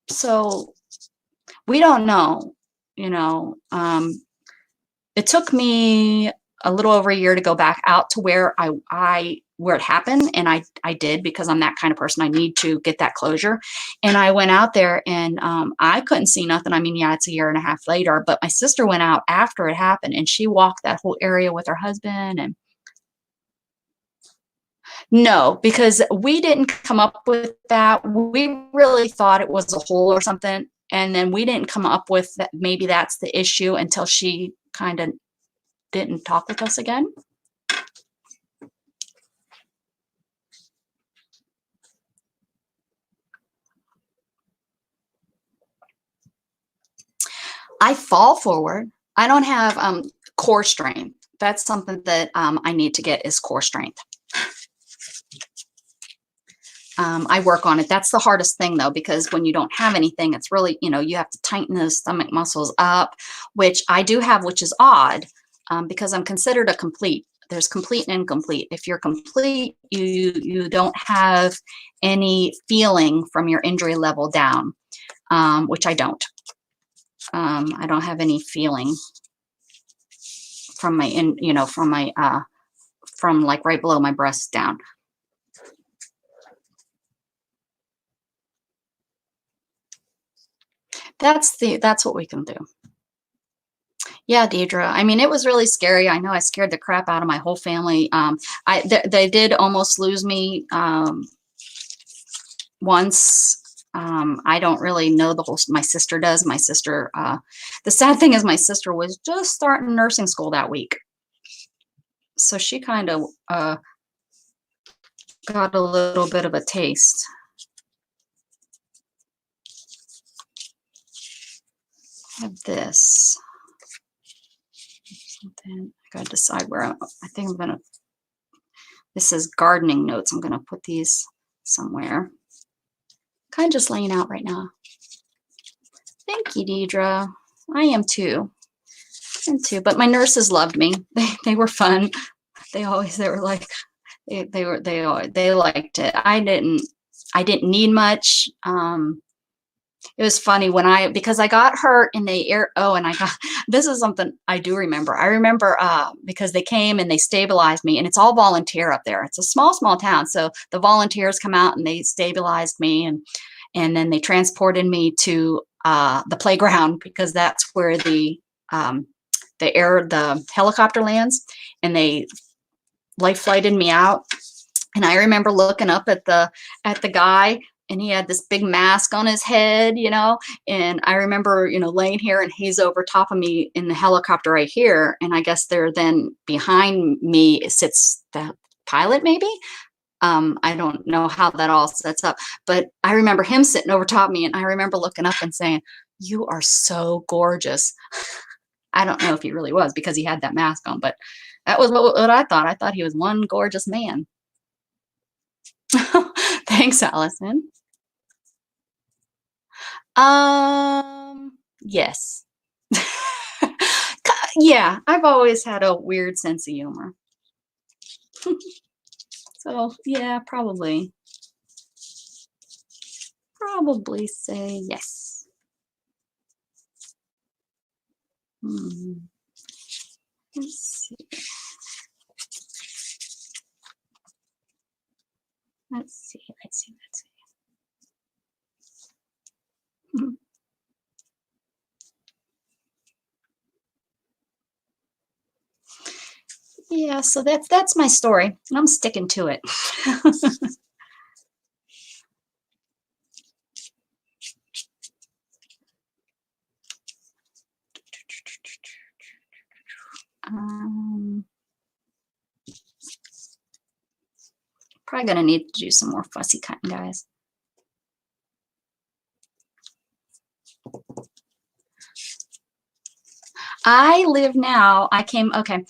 So we don't know, it took me a little over a year to go back out to where it happened. And I did, because I'm that kind of person. I need to get that closure. And I went out there, and I couldn't see nothing. I mean, yeah, it's a year and a half later, but my sister went out after it happened, and she walked that whole area with her husband. And no, because we didn't come up with that. We really thought it was a hole or something. And then we didn't come up with that. Maybe that's the issue, until she kind of didn't talk with us again. I fall forward. I don't have core strength. That's something that I need to get, is core strength. I work on it. That's the hardest thing, though, because when you don't have anything, it's really, you have to tighten those stomach muscles up, which I do have, which is odd, because I'm considered a complete. There's complete and incomplete. If you're complete, you don't have any feeling from your injury level down, which I don't. I don't have any feeling from from like right below my breast down. That's what we can do. Yeah, Deidre. I mean, it was really scary. I know I scared the crap out of my whole family. They did almost lose me once. I don't really know the whole. My sister does. My sister. The sad thing is, my sister was just starting nursing school that week, so she kind of got a little bit of a taste. I have this. Something. I gotta decide where I think I'm gonna. This is gardening notes. I'm gonna put these somewhere. Kind of just laying out right now. Thank you, Deidre. I am too. But my nurses loved me. They were fun. They were like, they liked it. I didn't need much. It was funny when because I got hurt in the air. Oh, and I got, this is something I do remember. I remember because they came and they stabilized me, and it's all volunteer up there. It's a small, small town. So the volunteers come out and they stabilized me, and then they transported me to the playground because that's where the helicopter lands, and they life flighted me out. And I remember looking up at the guy, and he had this big mask on his head, and I remember, laying here, and he's over top of me in the helicopter right here. And I guess they're then behind me sits the pilot, maybe. I don't know how that all sets up, but I remember him sitting over top of me, and I remember looking up and saying, "You are so gorgeous." I don't know if he really was because he had that mask on, but that was what I thought. I thought he was one gorgeous man. Thanks, Allison. Yes. Yeah, I've always had a weird sense of humor. So, yeah, probably say yes. Let's see. Let's see. Yeah, so that's my story, and I'm sticking to it. Probably gonna need to do some more fussy cutting, guys. I live now. Okay.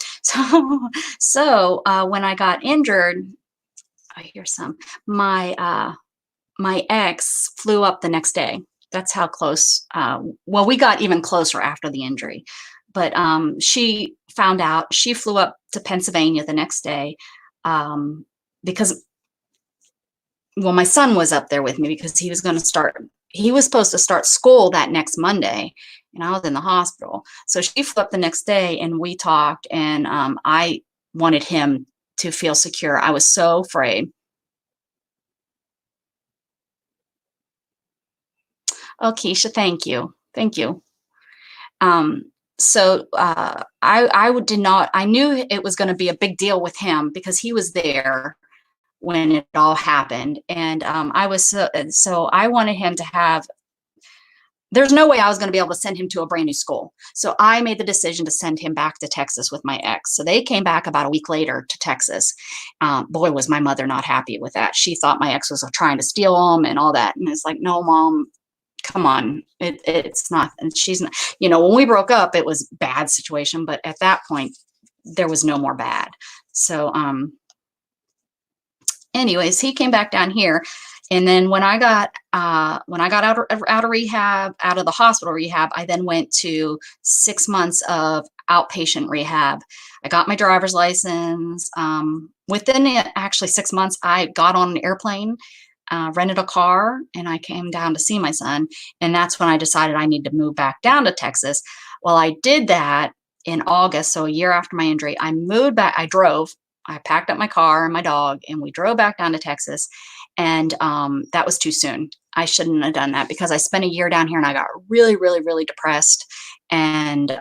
So when I got injured, I hear some. My ex flew up the next day. That's how close. Well, we got even closer after the injury, but she found out. She flew up to Pennsylvania the next day because, well, my son was up there with me because he was going to start. He was supposed to start school that next Monday, and I was in the hospital. So she flew up the next day, and we talked, and I wanted him to feel secure. I was so afraid. Oh, Keisha, thank you. Thank you. So did not, I knew it was going to be a big deal with him because he was there when it all happened. And so I wanted him to have, there's no way I was going to be able to send him to a brand new school. So I made the decision to send him back to Texas with my ex. So they came back about a week later to Texas. Boy, was my mother not happy with that. She thought my ex was trying to steal him and all that. And it's like, no, Mom, come on, it's not. And she's not, when we broke up, it was a bad situation, but at that point there was no more bad. So anyways, he came back down here, and then when I got out of rehab, out of the hospital rehab, I then went to 6 months of outpatient rehab. I got my driver's license. Within actually 6 months, I got on an airplane, rented a car, and I came down to see my son. And that's when I decided I need to move back down to Texas. Well, I did that in August. So a year after my injury, I moved back. I packed up my car and my dog, and we drove back down to Texas. And that was too soon. I shouldn't have done that because I spent a year down here, and I got really, really, really depressed. And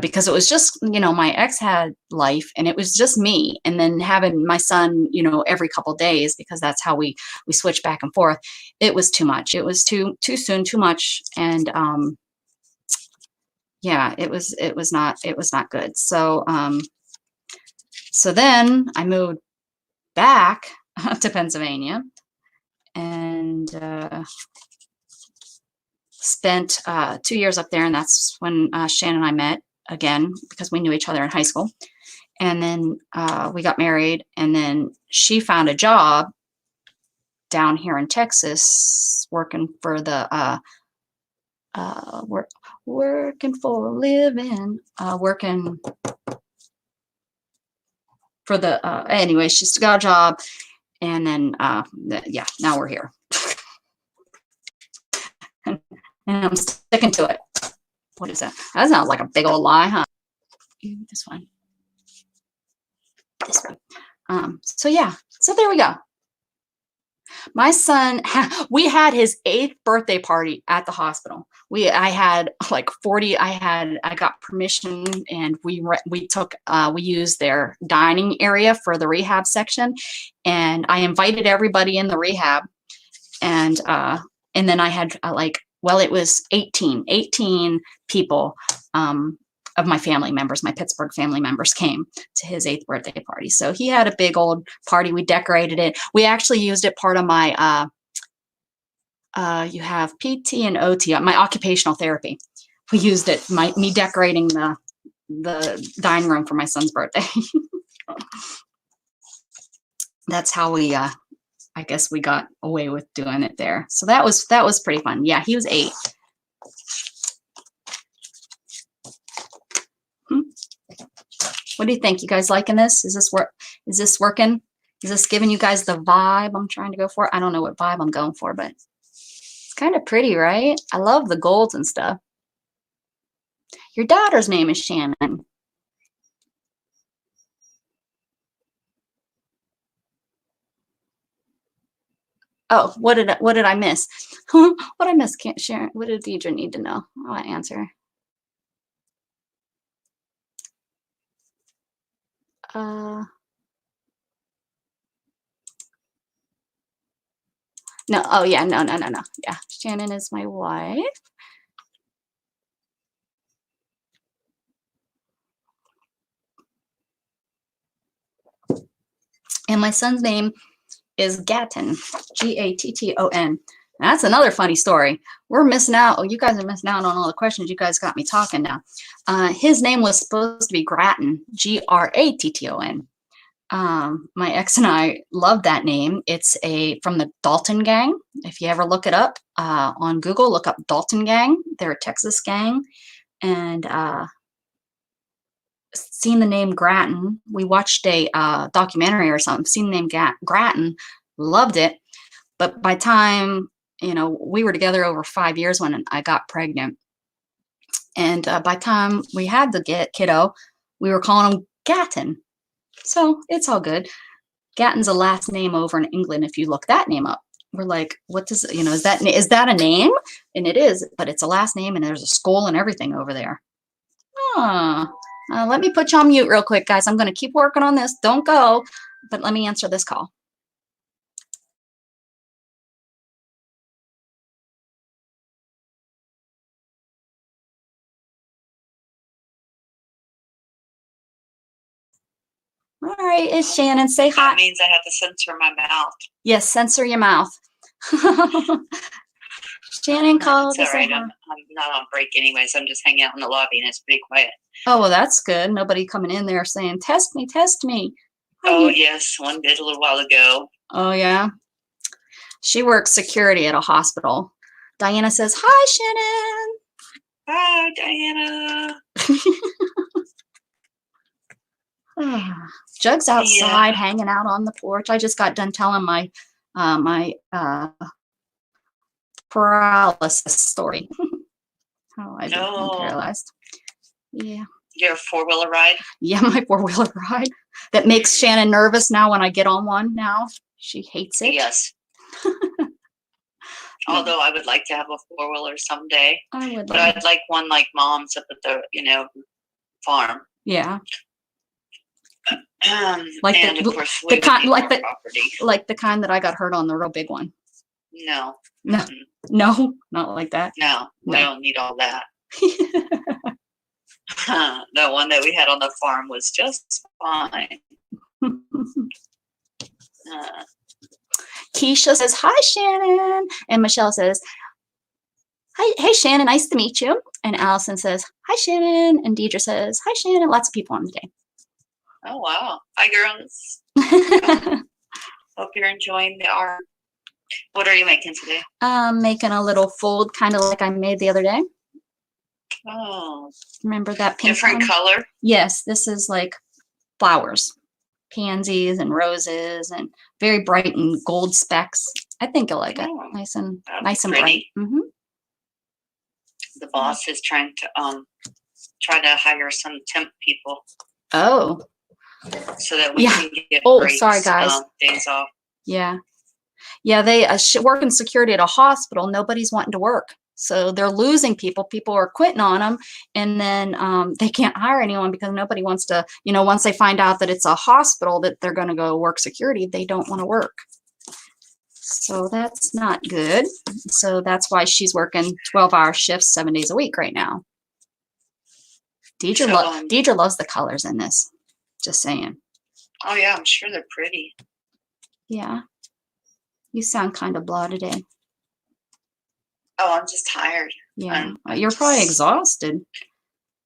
because it was just, my ex had life, and it was just me. And then having my son, every couple of days, because that's how we switch back and forth. It was too much. It was too soon, too much. And yeah, it was not good. So so then I moved back to Pennsylvania, and spent 2 years up there. And that's when Shannon and I met again, because we knew each other in high school. And then we got married, and then she found a job down here in Texas, working for the working for a living, working for the anyway, she's got a job. And then yeah, now we're here. And I'm sticking to it. What is that? That sounds like a big old lie, huh? This one. This one. So yeah. So there we go. My son, we had his 8th birthday party at the hospital. I had like 40. I got permission, and we used their dining area for the rehab section, and I invited everybody in the rehab, and then I had it was 18 people of my family members, my Pittsburgh family members, came to his 8th birthday party. So he had a big old party. We decorated it. We actually used it part of my, you have PT and OT, my occupational therapy. We used it, me decorating the dining room for my son's birthday. That's how we, I guess we got away with doing it there. So that was pretty fun. Yeah, he was 8. What do you think? You guys liking this? Is this working? Is this giving you guys the vibe I'm trying to go for? I don't know what vibe I'm going for, but it's kind of pretty, right? I love the golds and stuff. Your daughter's name is Shannon. Oh, what did I miss? What I miss? Can't share. What did Deidre need to know? I'll answer. No. Oh yeah. No. Yeah. Shannon is my wife. And my son's name is Gatton, Gatton. That's another funny story. We're missing out. Oh, you guys are missing out on all the questions. You guys got me talking now. His name was supposed to be Gratton, Gratton. My ex and I love that name. It's from the Dalton Gang. If you ever look it up on Google, look up Dalton Gang. They're a Texas gang. And seen the name Gratton. We watched a documentary or something, seen the name Gratton, loved it. But by time, we were together over 5 years when I got pregnant. And by time we had the kiddo, we were calling him Gatton. So it's all good. Gatton's a last name over in England. If you look that name up, we're like, what does, is that a name? And it is, but it's a last name, and there's a skull and everything over there. Let me put you on mute real quick, guys. I'm going to keep working on this. Don't go, but let me answer this call. All right, it's Shannon. Say hi. That means I have to censor my mouth. Yes, censor your mouth. Shannon called. It's all right. I'm not on break anyways. I'm just hanging out in the lobby, and it's pretty quiet. Oh, well, that's good. Nobody coming in there saying, test me, test me. Oh, yes. One did a little while ago. Oh, yeah. She works security at a hospital. Diana says, hi, Shannon. Hi, Diana. Jug's outside hanging out on the porch. I just got done telling my paralysis story. How I became paralyzed. Yeah. Your 4-wheeler ride? Yeah, my 4-wheeler ride. That makes Shannon nervous now when I get on one now. She hates it. Yes. Although I would like to have a 4-wheeler someday. I would. But I'd like one like Mom's up at the, farm. Yeah. Like and of course, the kind, like the kind that I got hurt on, the real big one. No. No. Mm-hmm. No, not like that. No, we don't need all that. The one that we had on the farm was just fine. Keisha says, hi, Shannon. And Michelle says, hi, hey, Shannon, nice to meet you. And Allison says, hi, Shannon. And Deidre says, hi, Shannon. Lots of people on today. Oh, wow. Hi, girls. Hope you're enjoying the art. What are you making today? Making a little fold, kind of like I made the other day. Oh. Remember that pink different one? Color? Yes, this is like flowers. Pansies and roses and very bright and gold specks. I think you'll like it. Nice and bright. Mm-hmm. The boss is trying to hire some temp people Oh, so that we Yeah. can get Oh, breaks, sorry, guys. days off. yeah. Yeah, they work in security at a hospital. Nobody's wanting to work. So they're losing people. People are quitting on them. And then they can't hire anyone because nobody wants to, once they find out that it's a hospital that they're going to go work security, they don't want to work. So that's not good. So that's why she's working 12-hour shifts 7 days a week right now. Deidre loves the colors in this. Just saying. Oh, yeah, I'm sure they're pretty. Yeah. You sound kind of blah today. Oh, I'm just tired. Yeah. You're probably exhausted.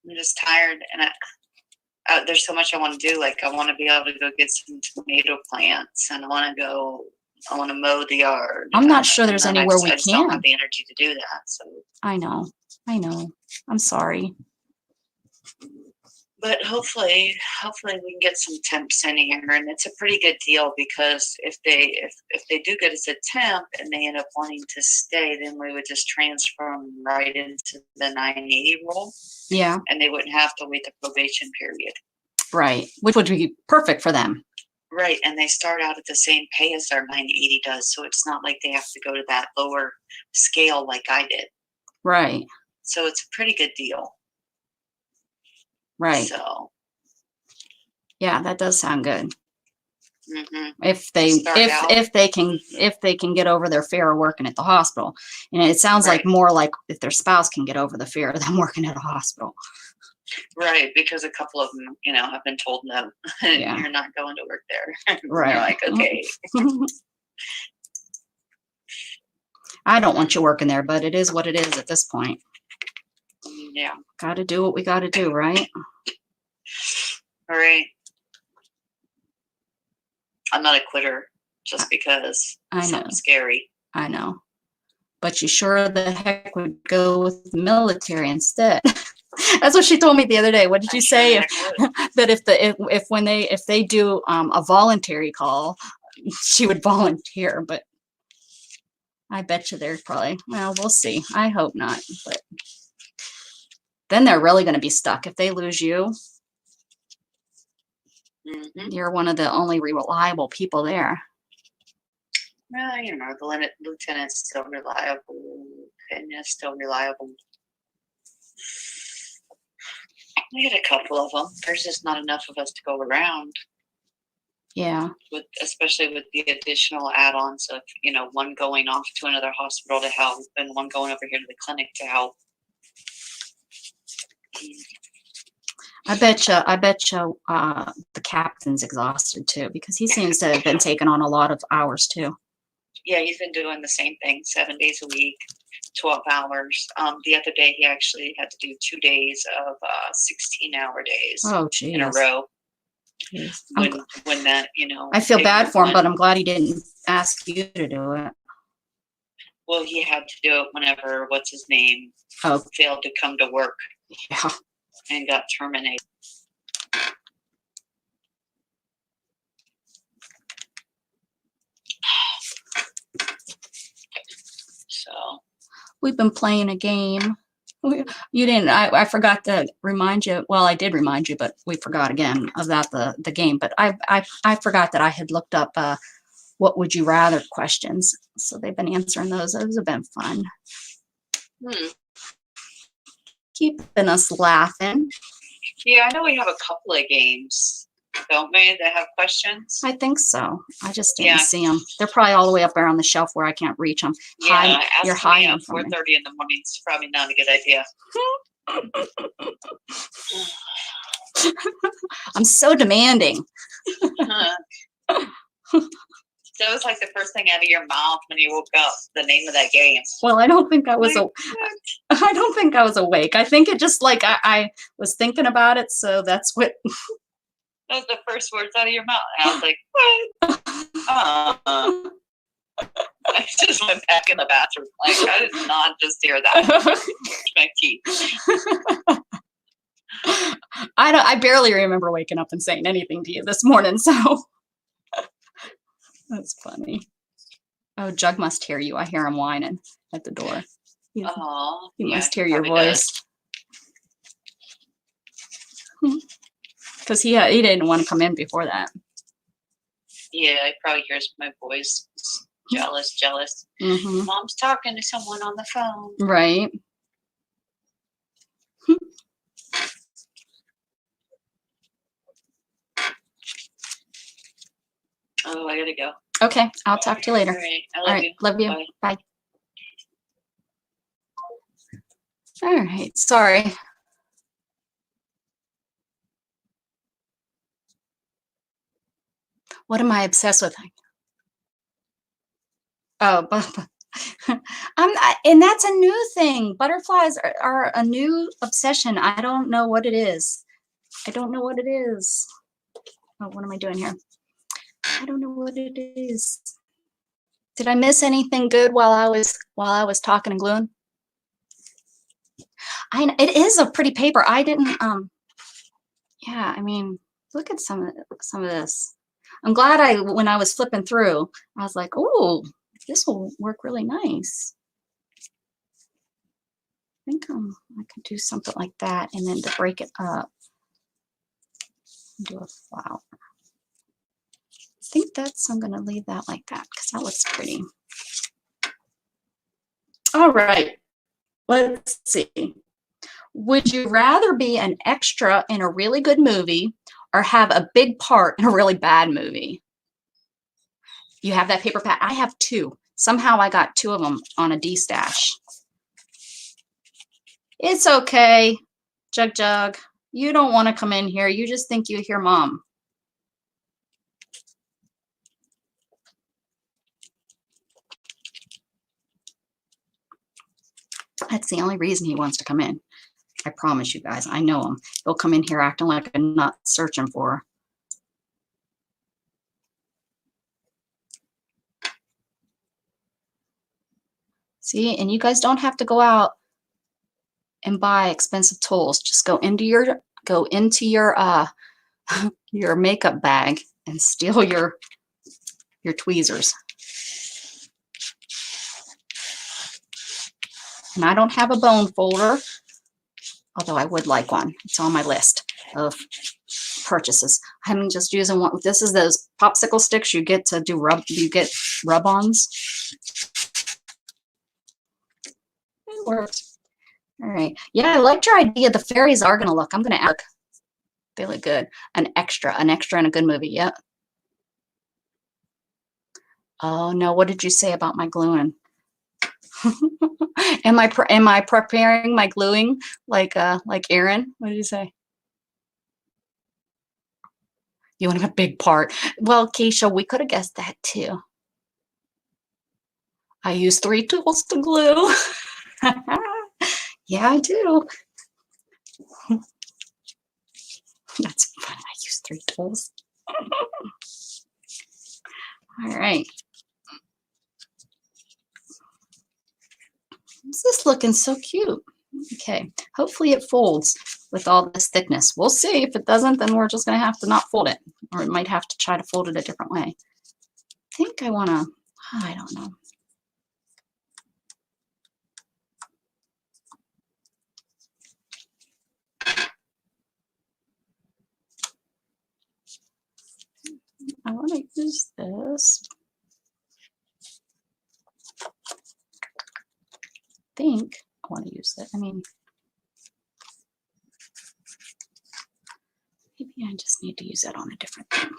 I'm just tired. And there's so much I want to do. Like, I want to be able to go get some tomato plants, and I want to mow the yard. I'm not sure there's anywhere we I just don't have the energy to do that. So I know. I'm sorry. But hopefully we can get some temps in here, and it's a pretty good deal because if they do good as a temp and they end up wanting to stay, then we would just transfer them right into the 980 role. Yeah. And they wouldn't have to wait the probation period. Right. Which would be perfect for them. Right. And they start out at the same pay as our 980 does. So it's not like they have to go to that lower scale like I did. Right. So it's a pretty good deal. Right. So. Yeah, that does sound good. Mm-hmm. If they can get over their fear of working at the hospital, and it sounds like more like if their spouse can get over the fear of them working at a hospital. Right, because a couple of them, have been told no, you're not going to work there. Right. They're like, okay. I don't want you working there, but it is what it is at this point. Yeah. Got to do what we got to do, right? All right. I'm not a quitter just because it's something scary. I know. But you sure the heck would go with the military instead. That's what she told me the other day. What did you say? That if they do a voluntary call, she would volunteer. But I bet you they're probably, well, we'll see. I hope not. But then they're really going to be stuck if they lose you. Mm-hmm. You're one of the only reliable people there. Well, the lieutenant's still reliable. Kenya's still reliable. We had a couple of them. There's just not enough of us to go around. Yeah. Especially with the additional add-ons of, one going off to another hospital to help and one going over here to the clinic to help. I bet you the captain's exhausted too, because he seems to have been taking on a lot of hours too. Yeah, he's been doing the same thing 7 days a week, 12 hours. The other day he actually had to do 2 days of 16-hour days in a row. When that, I feel bad for him, but I'm glad he didn't ask you to do it. Well, he had to do it whenever, what's his name, failed to come to work. Yeah. And got terminated. So we've been playing a game. You didn't. I forgot to remind you. Well, I did remind you, but we forgot again about the game. But I forgot that I had looked up what would you rather questions. So they've been answering those. Those have been fun. Keeping us laughing. Yeah, I know we have a couple of games, don't we, that have questions? I think so. I just didn't see them. They're probably all the way up there on the shelf where I can't reach them. Yeah, you're hiding at 4:30 in the morning is probably not a good idea. I'm so demanding. That was like the first thing out of your mouth when you woke up, the name of that game. Well, I don't think I was I don't think I was awake. I think it just like I was thinking about it, so that's what that was the first words out of your mouth. And I was like, what? I just went back in the bathroom. Like, I did not just hear that. My teeth. I barely remember waking up and saying anything to you this morning, so that's funny. Oh, Jug must hear you. I hear him whining at the door. Oh, He yeah, must hear your probably voice. Because he didn't want to come in before that. Yeah, he probably hears my voice. Jealous. Mom's talking to someone on the phone. Right. Oh, I gotta go. Okay, I'll talk to you later. All right, I love All right, you. love you. Bye. Bye. All right, sorry. What am I obsessed with? Oh, and that's a new thing. Butterflies are a new obsession. I don't know what it is. I don't know what it is. Oh, what am I doing here? I don't know what it is. Did I miss anything good while I was talking and gluing? It is a pretty paper. I didn't yeah, I mean, look at some of this. I'm glad when I was flipping through, I was like, oh, this will work really nice. I think I could do something like that, and then to break it up, do a flower. I think I'm going to leave that like that because that looks pretty. All right, let's see. Would you rather be an extra in a really good movie or have a big part in a really bad movie? You have that paper pad? I have two. Somehow I got two of them on a D-stash. It's okay, Jug. You don't want to come in here. You just think you hear Mom. That's the only reason he wants to come in. I promise you guys, I know him. He'll come in here acting like a nut searching for her. See, and you guys don't have to go out and buy expensive tools. Just go into your your makeup bag and steal your tweezers. And I don't have a bone folder, although I would like one. It's on my list of purchases. I'm just using one. This is those popsicle sticks you get to do rub-ons. It works. All right. Yeah, I liked your idea. The fairies are gonna look. I'm gonna add. They look good. An extra in a good movie. Yep. Oh no, what did you say about my gluing? am I preparing my gluing like Aaron? What did you say? You want a big part? Well, Keisha, we could have guessed that too. I use 3 tools to glue. Yeah, I do. That's fun. I use 3 tools. All right. This is looking so cute. Okay, hopefully it folds with all this thickness. We'll see. If it doesn't, then we're just going to have to not fold it, or we might have to try to fold it a different way. I think I want to, I don't know. I want to use this. I think I want to use it. I mean, maybe I just need to use that on a different thing.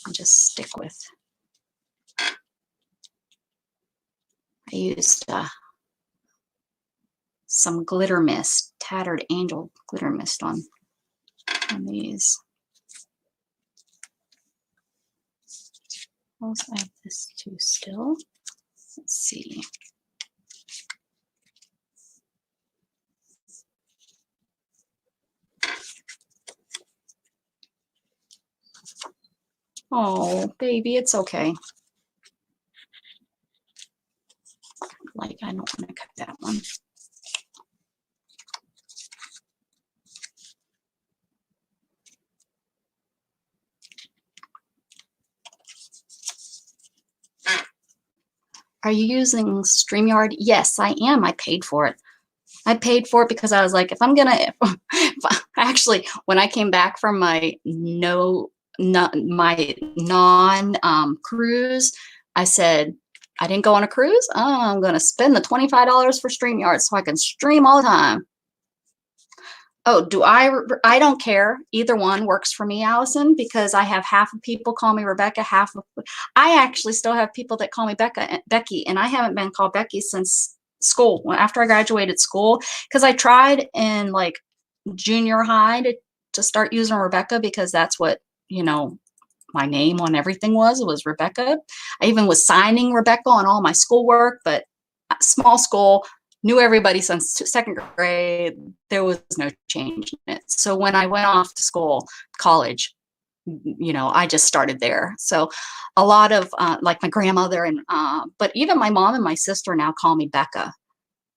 I'll just stick with. I used some glitter mist, Tattered Angel glitter mist on these. Also, I have this too still. Let's see. Oh, baby, it's okay. Like, I don't want to cut that one. Are you using StreamYard? Yes, I am. I paid for it. I paid for it because I was like, if I'm gonna, actually, when I came back from my non cruise, I said, I didn't go on a cruise. Oh, I'm gonna spend the $25 for StreamYard so I can stream all the time. Oh, I don't care. Either one works for me, Allison, because I have half of people call me Rebecca, I actually still have people that call me Becky, and I haven't been called Becky since school, after I graduated school, because I tried in like junior high to start using Rebecca because that's what, my name on everything was Rebecca. I even was signing Rebecca on all my schoolwork, but small school, knew everybody since second grade. There was no change in it. So when I went off to school, college, I just started there. So a lot of like my grandmother but even my mom and my sister now call me Becca.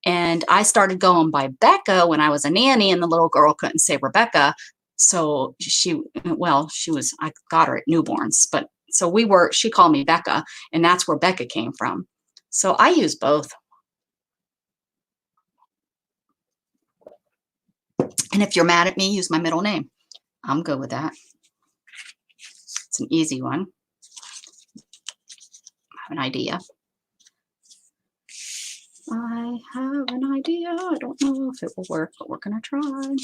And I started going by Becca when I was a nanny, and the little girl couldn't say Rebecca. So I got her at newborns, but she called me Becca, and that's where Becca came from. So I use both. And if you're mad at me, use my middle name. I'm good with that. It's an easy one. I have an idea. I have an idea. I don't know if it will work, but we're going to try.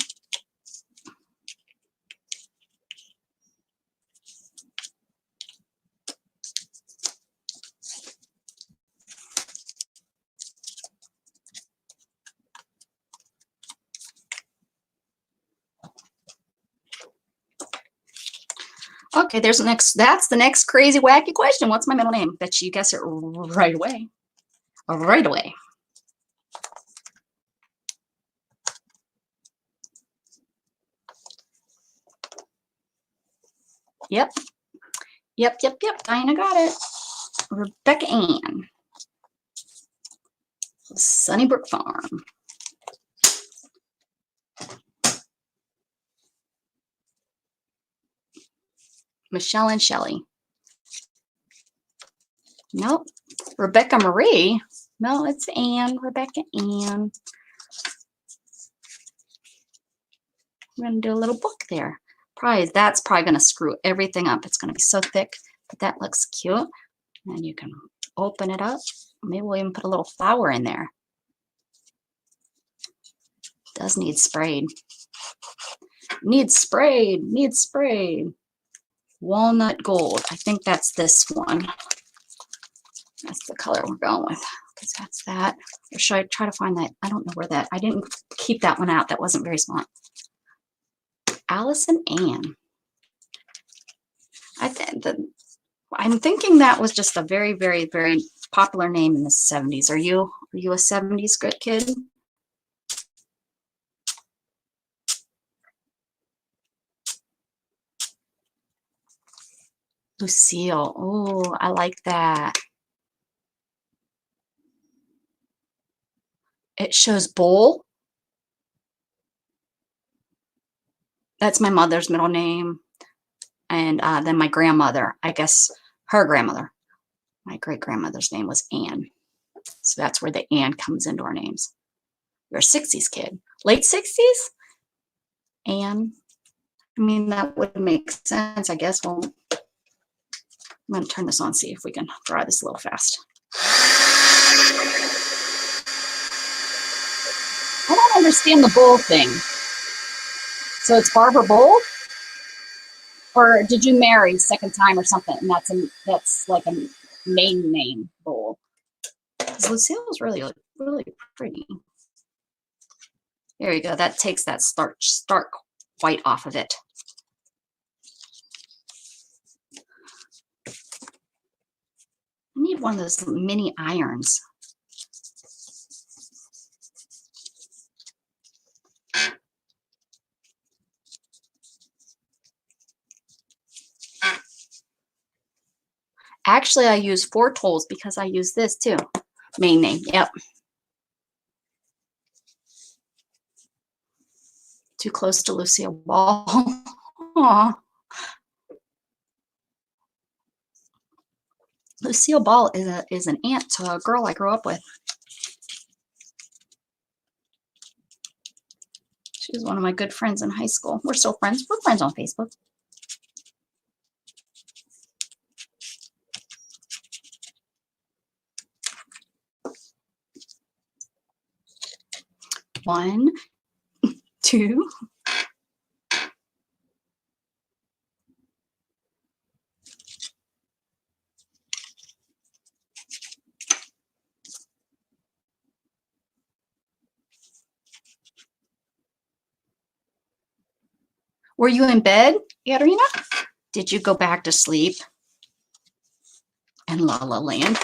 Okay, that's the next crazy wacky question. What's my middle name? Bet you guess it right away. Right away. Yep. Diana got it. Rebecca Ann. Sunnybrook Farm. Michelle and Shelley. Nope. Rebecca Marie. No, it's Ann. Rebecca Ann. I'm going to do a little book there. That's probably going to screw everything up. It's going to be so thick, but that looks cute. And you can open it up. Maybe we'll even put a little flower in there. Does need sprayed. Needs sprayed. Walnut gold. I think that's this one. That's the color we're going with. Because that's that. Or should I try to find that? I don't know where that. I didn't keep that one out. That wasn't very smart. Allison Ann. I'm thinking that was just a very, very, very popular name in the 70s. Are you a 70s kid? Lucille. Oh, I like that. It shows bowl. That's my mother's middle name. And then my grandmother, I guess her grandmother, my great-grandmother's name was Ann. So that's where the Ann comes into our names. You're a 60s kid. Late 60s? Ann. I mean, that would make sense, I guess. Well, I'm going to turn this on, see if we can draw this a little fast. I don't understand the Bull thing. So it's Barbara Bull? Or did you marry second time or something? And that's like a maiden name, Bull. Because Lucille's really, really pretty. There you go. That takes that stark white off of it. I need one of those mini irons. Actually, I use 4 tools because I use this too. Main name, yep. Too close to Lucille Ball. Aww. Lucille Ball is an aunt to a girl I grew up with. She was one of my good friends in high school. We're still friends. We're friends on Facebook. One, two. Were you in bed, Katerina? Did you go back to sleep? And La La Land.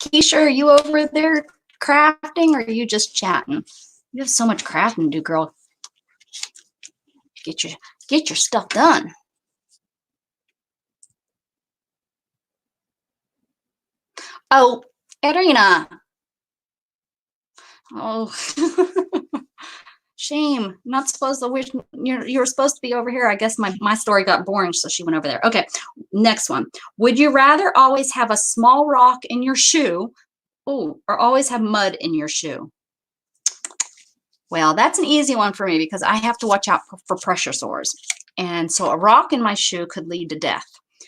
Keisha, are you over there crafting or are you just chatting? You have so much crafting to do, girl. Get your stuff done. Oh, Katerina. Oh, shame. Not supposed to wish you're supposed to be over here. I guess my story got boring, so she went over there. Okay, next one. Would you rather always have a small rock in your shoe, or always have mud in your shoe? Well, that's an easy one for me because I have to watch out for pressure sores. And so a rock in my shoe could lead to death.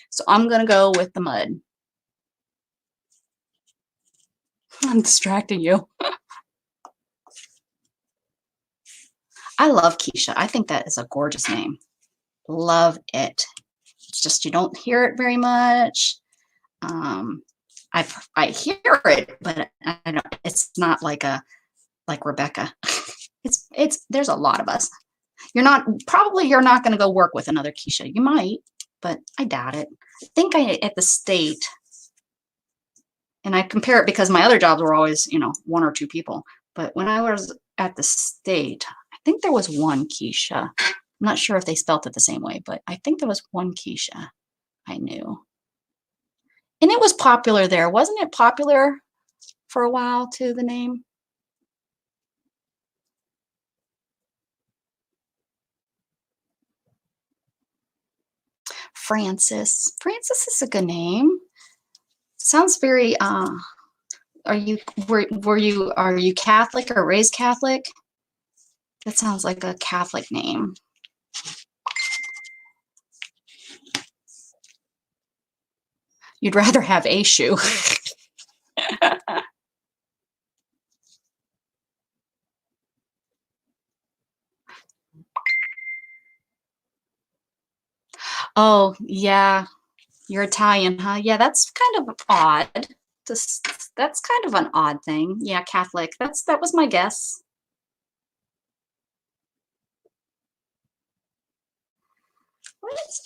So I'm going to go with the mud. I'm distracting you. I love Keisha. I think that is a gorgeous name. Love it. It's just you don't hear it very much. I hear it, but I don't, it's not like Rebecca. It's there's a lot of us. You're not going to go work with another Keisha. You might, but I doubt it. I think at the state, and I compare it because my other jobs were always, one or two people. But when I was at the state, I think there was one Keisha. I'm not sure if they spelt it the same way, but I think there was one Keisha I knew. And it was popular there. Wasn't it popular for a while too, the name? Francis. Francis is a good name. Sounds very are you Catholic or raised Catholic? That sounds like a Catholic name. You'd rather have a shoe. Oh, yeah. You're Italian, huh? Yeah, that's kind of odd. That's kind of an odd thing. Yeah, Catholic. That was my guess.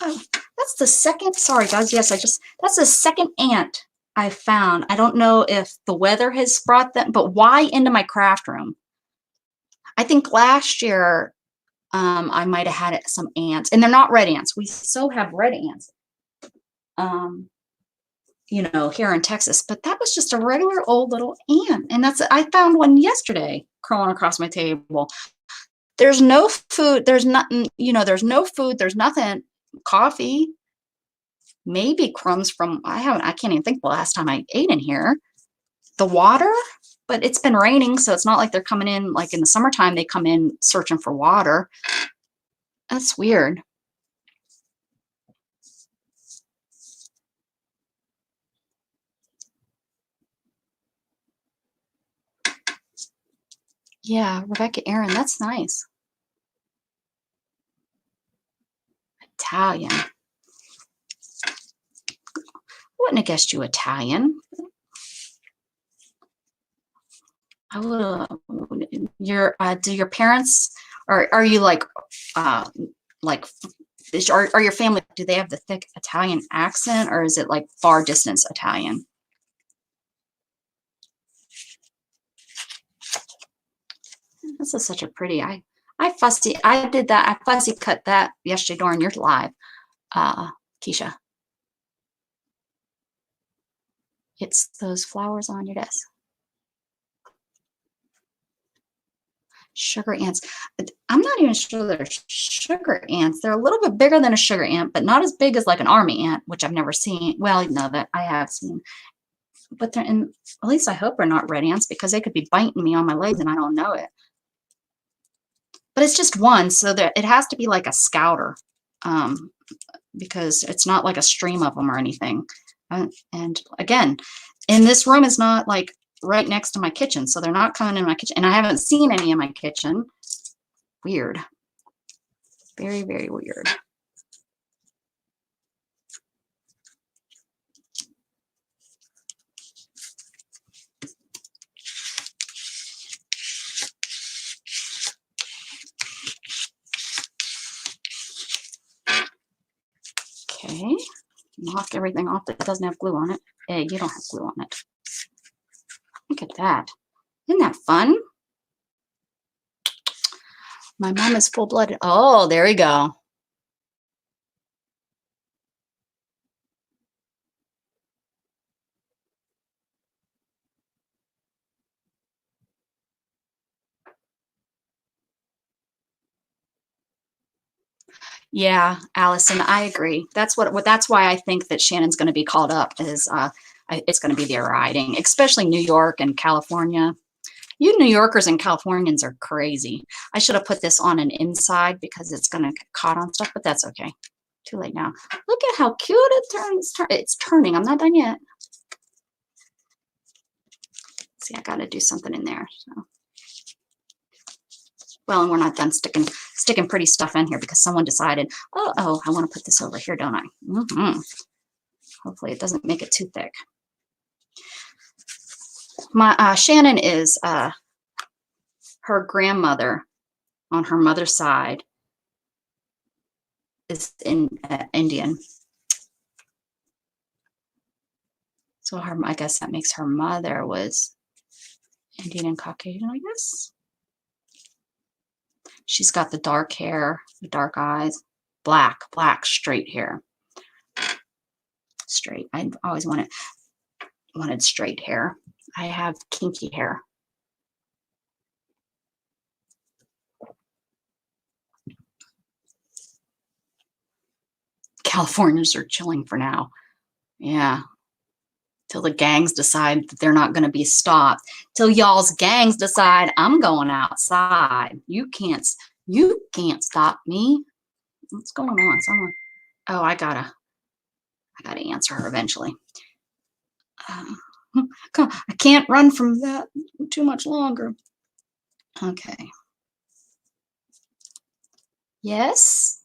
That's the second, sorry guys, yes, that's the second ant I found. I don't know if the weather has brought them, but why into my craft room? I think last year I might have had some ants, and they're not red ants. We still have red ants, here in Texas, but that was just a regular old little ant. And I found one yesterday crawling across my table. There's no food. There's nothing, there's no food. There's nothing, coffee, maybe crumbs from, I can't even think the last time I ate in here. The water, but it's been raining, so it's not like they're coming in, like in the summertime, they come in searching for water. That's weird. Yeah, Rebecca Aaron, that's nice. Italian. Wouldn't have guessed you Italian. I would. Do your parents, or are you like are your family? Do they have the thick Italian accent, or is it like far distance Italian? This is such a pretty. I did that. I fussy cut that yesterday during your live, Keisha. It's those flowers on your desk. Sugar ants. I'm not even sure they're sugar ants. They're a little bit bigger than a sugar ant, but not as big as like an army ant, which I've never seen. Well, no, that I have seen. But they're in, at least I hope they're not red ants because they could be biting me on my legs and I don't know it. But it's just one, so that it has to be like a scouter, because it's not like a stream of them or anything. And again, and this room is not like right next to my kitchen, so they're not coming in my kitchen, and I haven't seen any in my kitchen. Weird. Very, very weird. Okay, knock everything off that doesn't have glue on it. Hey, you don't have glue on it. Look at that. Isn't that fun? My mom is full-blooded. Oh, there we go. Yeah, Allison, I agree. That's that's why I think that Shannon's going to be called up is it's going to be their riding, especially New York and California. You New Yorkers and Californians are crazy. I should have put this on an inside because it's going to get caught on stuff, but that's okay. Too late now. Look at how cute it turns. It's turning. I'm not done yet. See, I got to do something in there. So. Well, and we're not done sticking pretty stuff in here because someone decided, oh, I want to put this over here, don't I? Hopefully it doesn't make it too thick. My Shannon is her grandmother on her mother's side is Indian. So I guess that makes her mother was Indian and Caucasian, I guess. She's got the dark hair, the dark eyes, black, straight hair. Straight. I always wanted straight hair. I have kinky hair. Californians are chilling for now. Yeah. Till the gangs decide that they're not going to be stopped. Till y'all's gangs decide I'm going outside. You can't stop me. What's going on? Someone. Oh, I gotta answer her eventually. I can't run from that too much longer. Okay. Yes.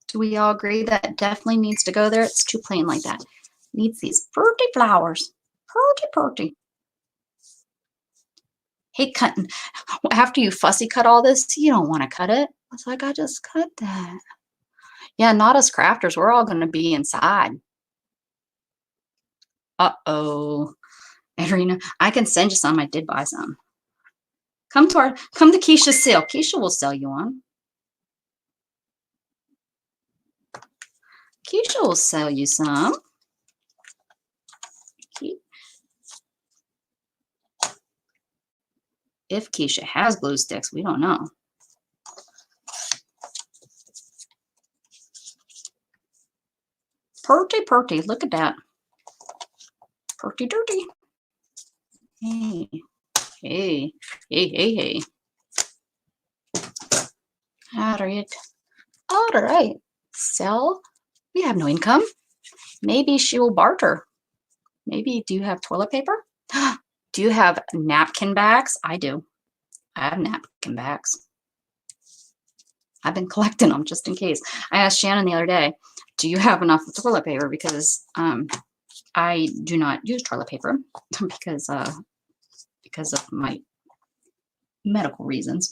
Do we all agree that definitely needs to go there? It's too plain like that. Needs these pretty flowers. Pretty. Hate cutting. After you fussy cut all this, you don't want to cut it. It's like, I just cut that. Yeah, not us crafters. We're all going to be inside. Uh-oh. Adrina, I can send you some. I did buy some. Come to Keisha's sale. Keisha will sell you one. Keisha will sell you some. If Keisha has glue sticks, we don't know. Pretty. Look at that. Pretty dirty. Hey. All right. Sell. We have no income. Maybe she will barter. Maybe, do you have toilet paper? Do you have napkin bags? I do. I have napkin bags. I've been collecting them just in case. I asked Shannon the other day, do you have enough toilet paper? Because I do not use toilet paper because of my medical reasons.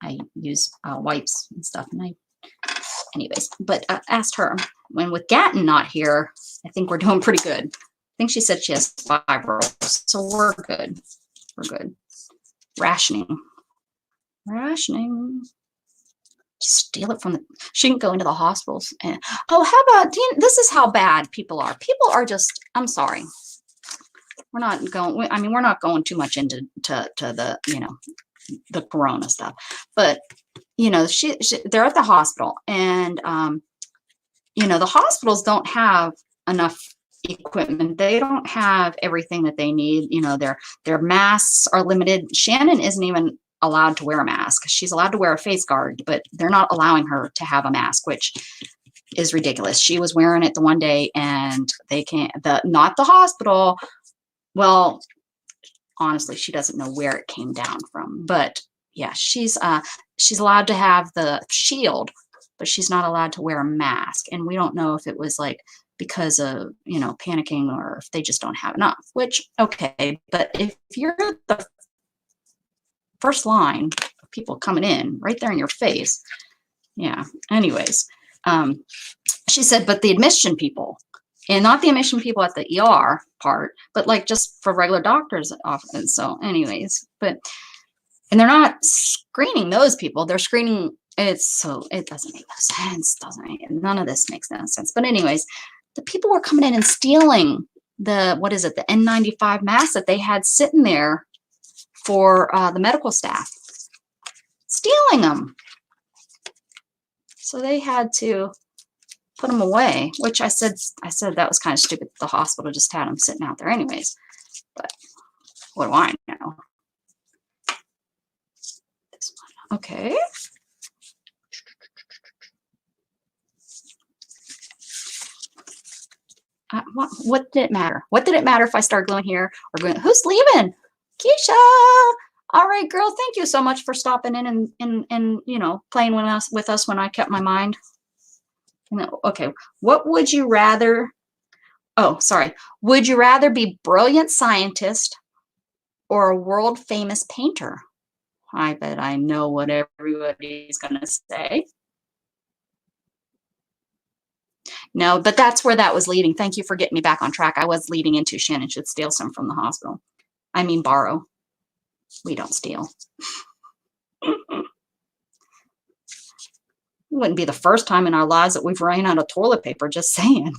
I use wipes and stuff. And anyways, but I asked her, when with Gatton not here, I think we're doing pretty good. I think she said she has 5 rolls, so we're good. We're good. Rationing. Just steal it from the. She can go into the hospitals and. Oh, how about this is how bad people are. People are just. I'm sorry. We're not going. I mean, we're not going too much into the the corona stuff. But, you know, they're at the hospital, and, you know, the hospitals don't have enough equipment. They don't have everything that they need. You know, their masks are limited. Shannon isn't even allowed to wear a mask. She's allowed to wear a face guard, but they're not allowing her to have a mask, which is ridiculous. She was wearing it the one day, and they can't, not the hospital. Well, honestly, she doesn't know where it came down from, but yeah, she's allowed to have the shield, but she's not allowed to wear a mask. And we don't know if it was like because of, you know, panicking, or if they just don't have enough, which, okay. But if you're the first line of people coming in right there in your face, yeah. Anyways, she said, but the admission people, and not the admission people at the ER part, but like just for regular doctors often. So anyways, and they're not screening those people. They're screening, it doesn't make no sense. None of this makes no sense. But anyways, the people were coming in and stealing the N95 masks that they had sitting there for the medical staff, stealing them. So they had to put them away, which I said that was kind of stupid. The hospital just had them sitting out there anyways. But what do I know? This one. Okay. What did it matter? What did it matter if I start gluing here or going? Who's leaving? Keisha. All right, girl. Thank you so much for stopping in and you know, playing with us when I kept my mind. Okay. What would you rather? Oh, sorry. Would you rather be brilliant scientist or a world famous painter? I bet I know what everybody's gonna say. No, but that's where that was leading. Thank you for getting me back on track. I was leading into Shannon should steal some from the hospital. I mean, borrow. We don't steal. It wouldn't be the first time in our lives that we've ran out of toilet paper, just saying.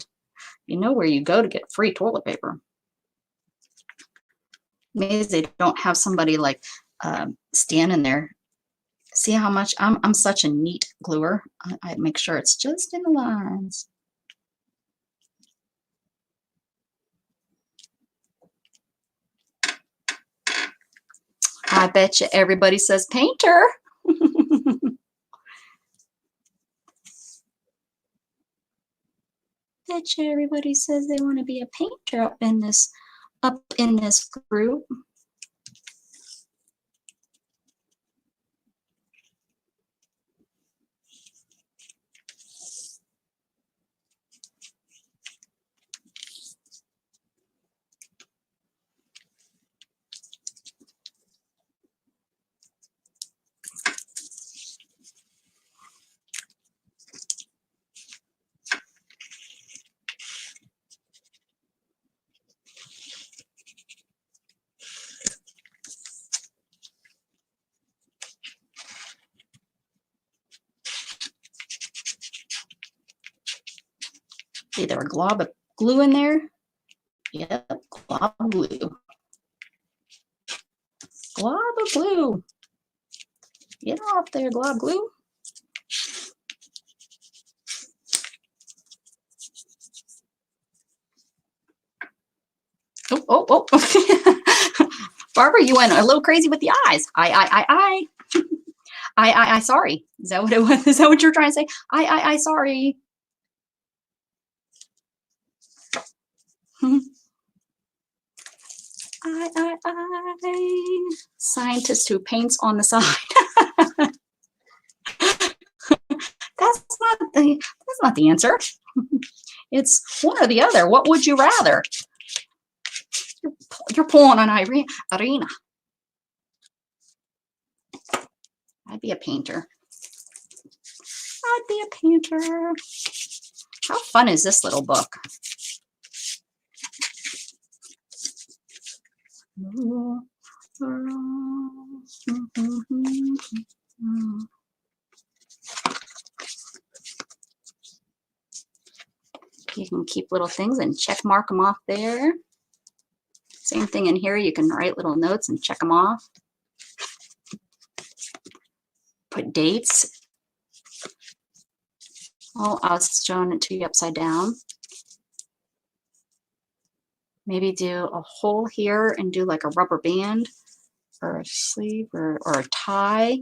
You know where you go to get free toilet paper. Maybe they don't have somebody like standing there. See how much I'm such a neat gluer. I make sure it's just in the lines. I bet you everybody says painter. Bet you everybody says they want to be a painter up in this group. Either a glob of glue in there. Yep, glob of glue. Glob of glue. Get off there, glob glue. Oh. Barbara, you went a little crazy with the eyes. I, sorry. Is that what it was? Is that what you're trying to say? I, sorry. I. Scientist who paints on the side. That's not the answer. It's one or the other. What would you rather? You're pulling on Irina. I'd be a painter. I'd be a painter. How fun is this little book? You can keep little things and check mark them off there. Same thing in here. You can write little notes and check them off. like dates. Oh, I was showing it to you upside down. Maybe do a hole here and do like a rubber band or a sleeve or a tie.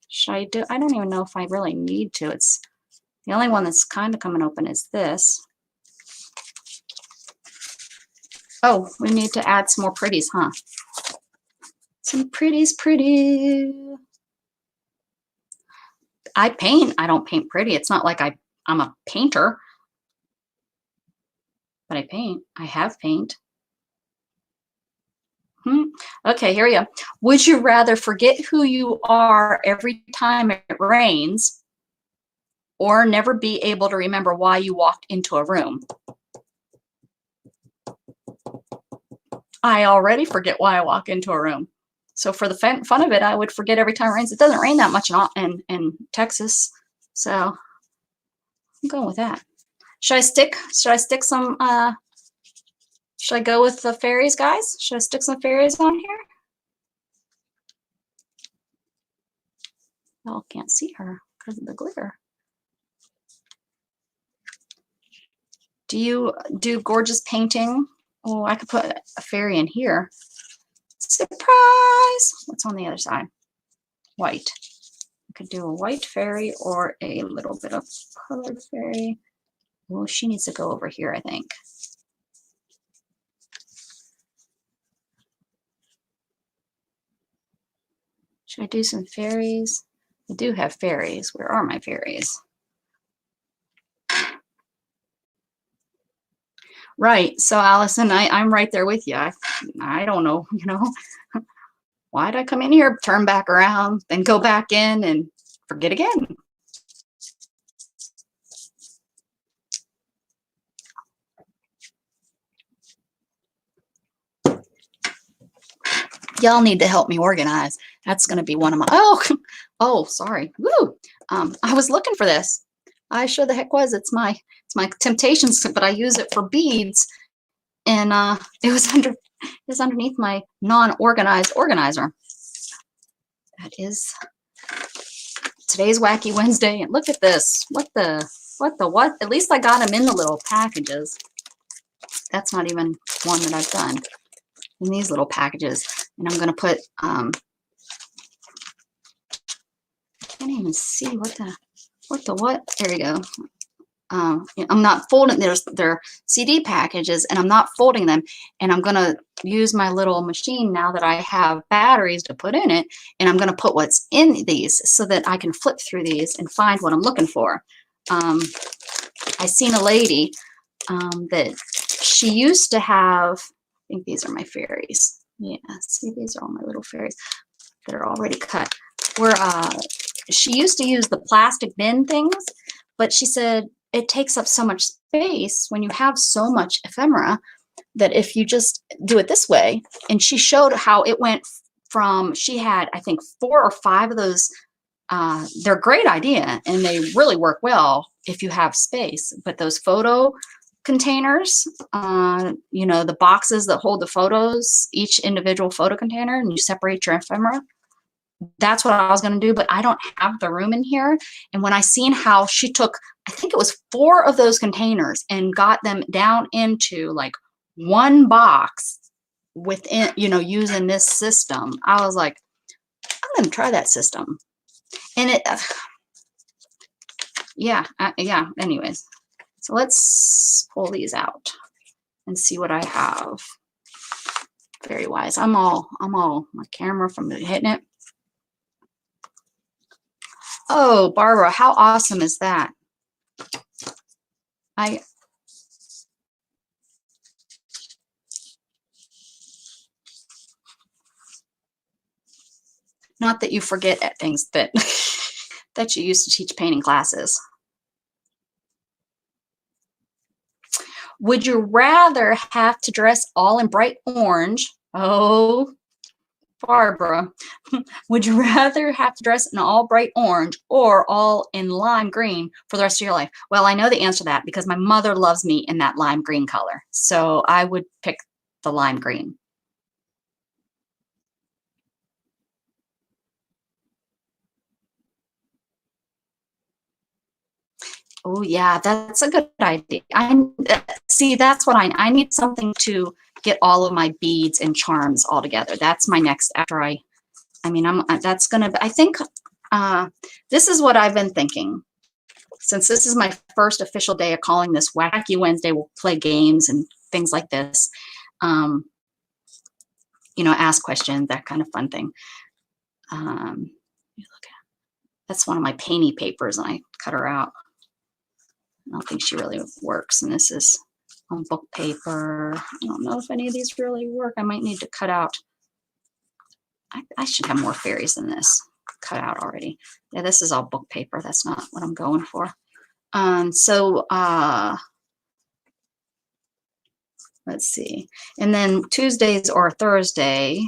Should I do? I don't even know if I really need to. It's the only one that's kind of coming open is this. Oh, we need to add some more pretties, huh? Some pretties, pretty. I paint. I don't paint pretty. It's not like I'm a painter, but I paint. I have paint. Okay, here we go. Would you rather forget who you are every time it rains or never be able to remember why you walked into a room? I already forget why I walk into a room. So for the fun of it, I would forget every time it rains. It doesn't rain that much in Texas. So I'm going with that. Should I stick some, should I go with the fairies, guys? Should I stick some fairies on here? Y'all can't see her because of the glitter. Do you do gorgeous painting? Oh, I could put a fairy in here. Surprise! What's on the other side? White. I could do a white fairy or a little bit of colored fairy. Oh, she needs to go over here, I think. Should I do some fairies? I do have fairies. Where are my fairies? Right. So Allison, I'm right there with you. I don't know, you know, why'd I come in here, turn back around, then go back in and forget again? Y'all need to help me organize. That's going to be one of my, oh, sorry. Woo. I was looking for this. I sure the heck was. It's my Temptations, but I use it for beads. And it was underneath my non-organized organizer. That is today's Wacky Wednesday. And look at this. What? At least I got them in the little packages. That's not even one that I've done in these little packages. And I'm going to put, I can't even see what. There you go. I'm not folding, they're CD packages and I'm not folding them, and I'm going to use my little machine now that I have batteries to put in it, and I'm going to put what's in these so that I can flip through these and find what I'm looking for. I seen a lady that she used to have, I think these are my fairies. Yeah, see, these are all my little fairies that are already cut. Where she used to use the plastic bin things, but she said it takes up so much space when you have so much ephemera that if you just do it this way, and she showed how it went from, she had, I think, 4 or 5 of those. They're a great idea and they really work well if you have space, but those photo containers, you know, the boxes that hold the photos, each individual photo container, and you separate your ephemera. That's what I was going to do, but I don't have the room in here. And when I seen how she took, I think it was 4 of those containers and got them down into like one box within, you know, using this system, I was like, I'm going to try that system. And it, yeah, anyways. So let's pull these out and see what I have. Very wise. I'm all my camera from hitting it. Oh, Barbara, how awesome is that? Not that you forget things that that you used to teach painting classes. Would you rather have to dress all in bright orange? Oh, Barbara, would you rather have to dress in all bright orange or all in lime green for the rest of your life? Well, I know the answer to that because my mother loves me in that lime green color. So I would pick the lime green. Oh yeah, that's a good idea. I see. That's what I need something to get all of my beads and charms all together. That's my next after I mean, that's gonna. I think this is what I've been thinking. Since this is my first official day of calling this Wacky Wednesday, we'll play games and things like this. Um, you know, ask questions, that kind of fun thing. Look at that's one of my painty papers, and I cut her out. I don't think she really works. And this is on book paper. I don't know if any of these really work. I might need to cut out. I should have more fairies than this cut out already. Yeah, this is all book paper. That's not what I'm going for. So let's see. And then Tuesdays or Thursday,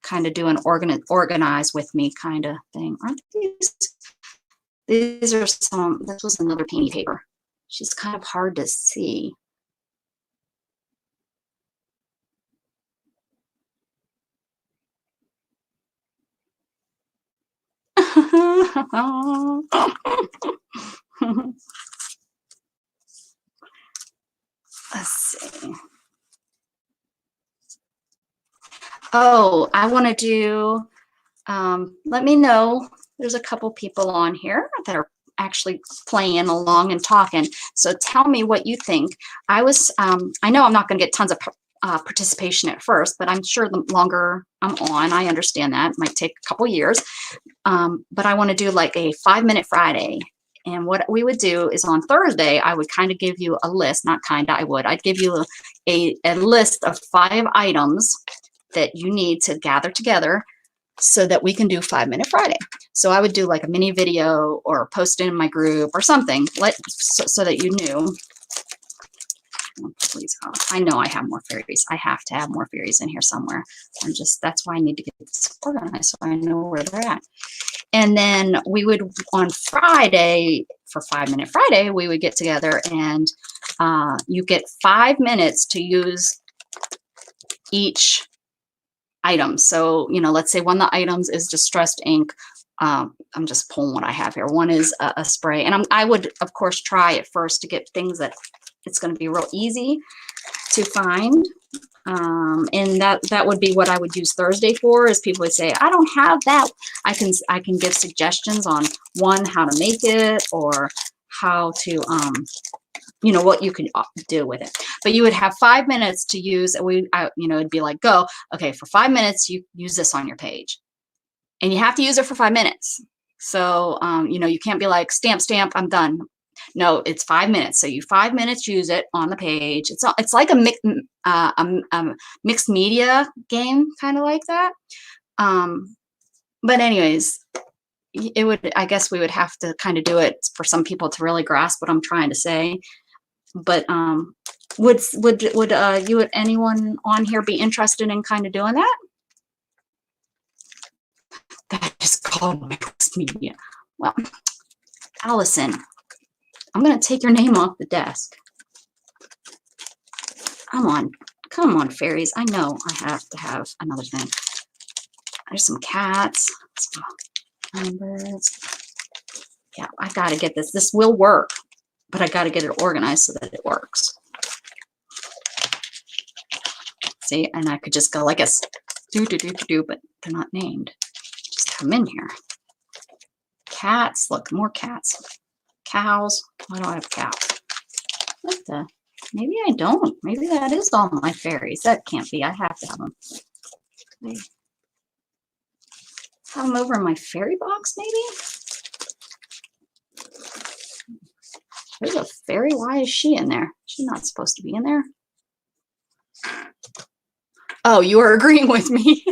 kind of do an organize with me kind of thing. Aren't these are some, this was another painting paper. She's kind of hard to see. Let's see. Oh, I want to do, let me know. There's a couple people on here that are actually playing along and talking. So tell me what you think. I know I'm not going to get tons of participation at first, but I'm sure the longer I'm on, I understand that. It might take a couple years. But I want to do like a 5-minute Friday. And what we would do is on Thursday, I would kind of give you a list, not kind of, I'd give you a list of 5 items that you need to gather together so that we can do 5-minute Friday. So I would do like a mini video or post it in my group or something, so that you knew. Oh, please, I know I have more fairies. I have to have more fairies in here somewhere. That's why I need to get this organized so I know where they're at. And then we would, on Friday, for 5-minute Friday, we would get together and you get 5 minutes to use each item. So, you know, let's say one of the items is distressed ink. I'm just pulling what I have here. One is a spray. And I would, of course, try at first to get things that it's going to be real easy to find. And that would be what I would use Thursday for, is people would say, I don't have that. I can give suggestions on how to make it, or how to, you know, what you can do with it. But you would have 5 minutes to use, you know, it'd be like, go, okay, for 5 minutes, you use this on your page. And you have to use it for 5 minutes. So, you know, you can't be like, stamp, I'm done. No, it's 5 minutes. So you 5 minutes, use it on the page. It's like a mixed media game, kind of like that. But anyways, I guess we would have to kind of do it for some people to really grasp what I'm trying to say. But would anyone on here be interested in kind of doing that? That is called mixed media. Well, Allison, I'm going to take your name off the desk. Come on, fairies. I know I have to have another thing. There's some cats, some birds. Yeah, I got to get this. This will work, but I got to get it organized so that it works. See, and I could just go like a do, but they're not named. Just come in here. Cats, look, more cats. Cows. Why do I have cows? What the? Maybe I don't. Maybe that is all my fairies. That can't be. I have to have them. Have them over in my fairy box, maybe? There's a fairy. Why is she in there? She's not supposed to be in there. Oh, you are agreeing with me.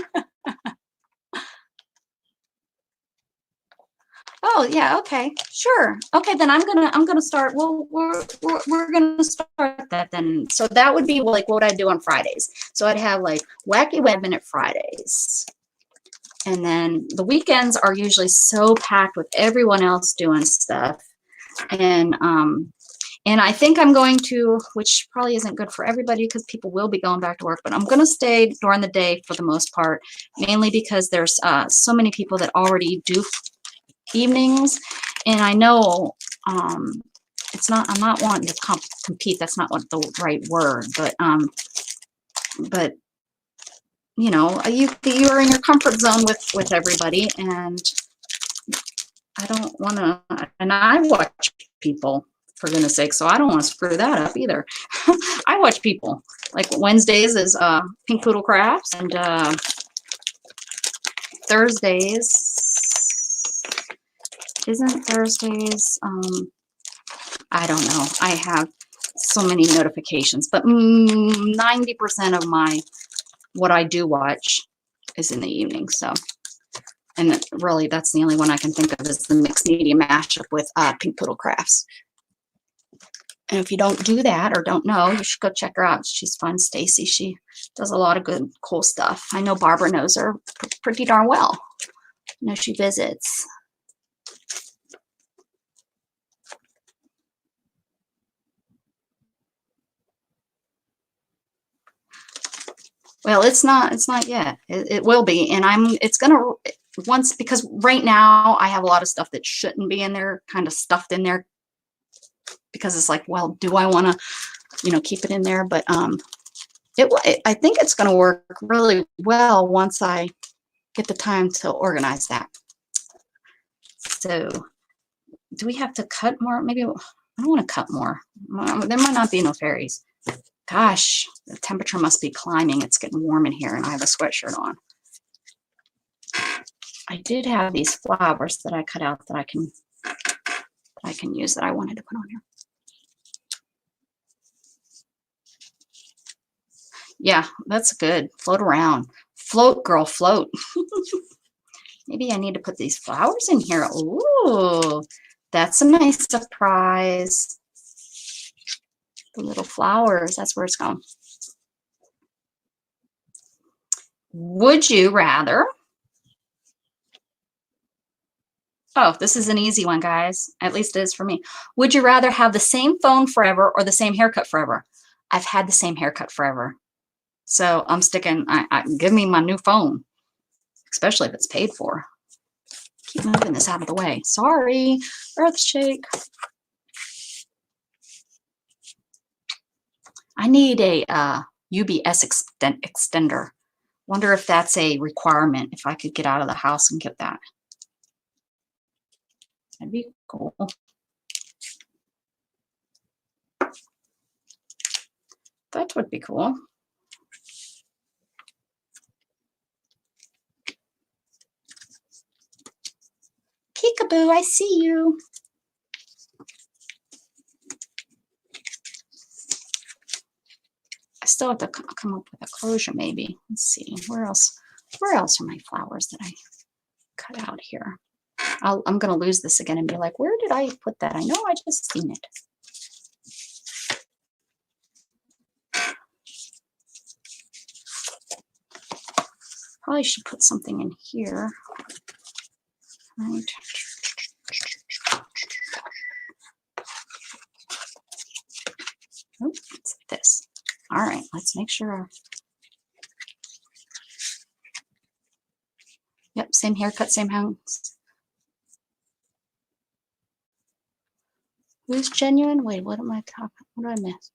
Oh yeah, okay, sure. Okay, then I'm gonna start. Well, we're gonna start that then. So that would be like what I do on Fridays. So I'd have like Wacky Web Minute Fridays, and then the weekends are usually so packed with everyone else doing stuff, and I think I'm going to, which probably isn't good for everybody because people will be going back to work, but I'm going to stay during the day for the most part, mainly because there's so many people that already do evenings. And I know it's not, I'm not wanting to compete. That's not what the right word, but you know, you're in your comfort zone with everybody, and I don't want to, and I watch people, for goodness sake, so I don't want to screw that up either. I watch people. Like Wednesdays is Pink Poodle Crafts, and Thursdays, isn't Thursdays, I don't know. I have so many notifications, but 90% of what I do watch is in the evening, so. And really, that's the only one I can think of is the mixed media mashup with Pink Poodle Crafts. And if you don't do that or don't know, you should go check her out. She's fun, Stacy. She does a lot of good, cool stuff. I know Barbara knows her pretty darn well. You know, she visits. Well, it's not yet. It will be, and it's gonna, once, because right now I have a lot of stuff that shouldn't be in there, kind of stuffed in there, because it's like, well, do I want to, you know, keep it in there? But I think it's going to work really well once I get the time to organize that. So do we have to cut more? Maybe I don't want to cut more. There might not be no fairies. Gosh, the temperature must be climbing. It's getting warm in here, and I have a sweatshirt on. I did have these flowers that I cut out that I can use, that I wanted to put on here. Yeah, that's good. Float around. Float, girl, float. Maybe I need to put these flowers in here. Ooh, that's a nice surprise. The little flowers, that's where it's going. Would you rather? Oh, this is an easy one, guys. At least it is for me. Would you rather have the same phone forever or the same haircut forever? I've had the same haircut forever. So I'm sticking, give me my new phone, especially if it's paid for. Keep moving this out of the way. Sorry, earthshake. I need a UBS extender. Wonder if that's a requirement, if I could get out of the house and get that. That'd be cool. That would be cool. Peekaboo, I see you. I still have to come up with a closure, maybe. Let's see, where else are my flowers that I cut out here? I'm going to lose this again and be like, where did I put that? I know I just seen it. Probably should put something in here. Right. Oh, it's like this. All right, let's make sure. Yep, same haircut, same hands. Who's genuine? Wait, what am I talking? What did I miss?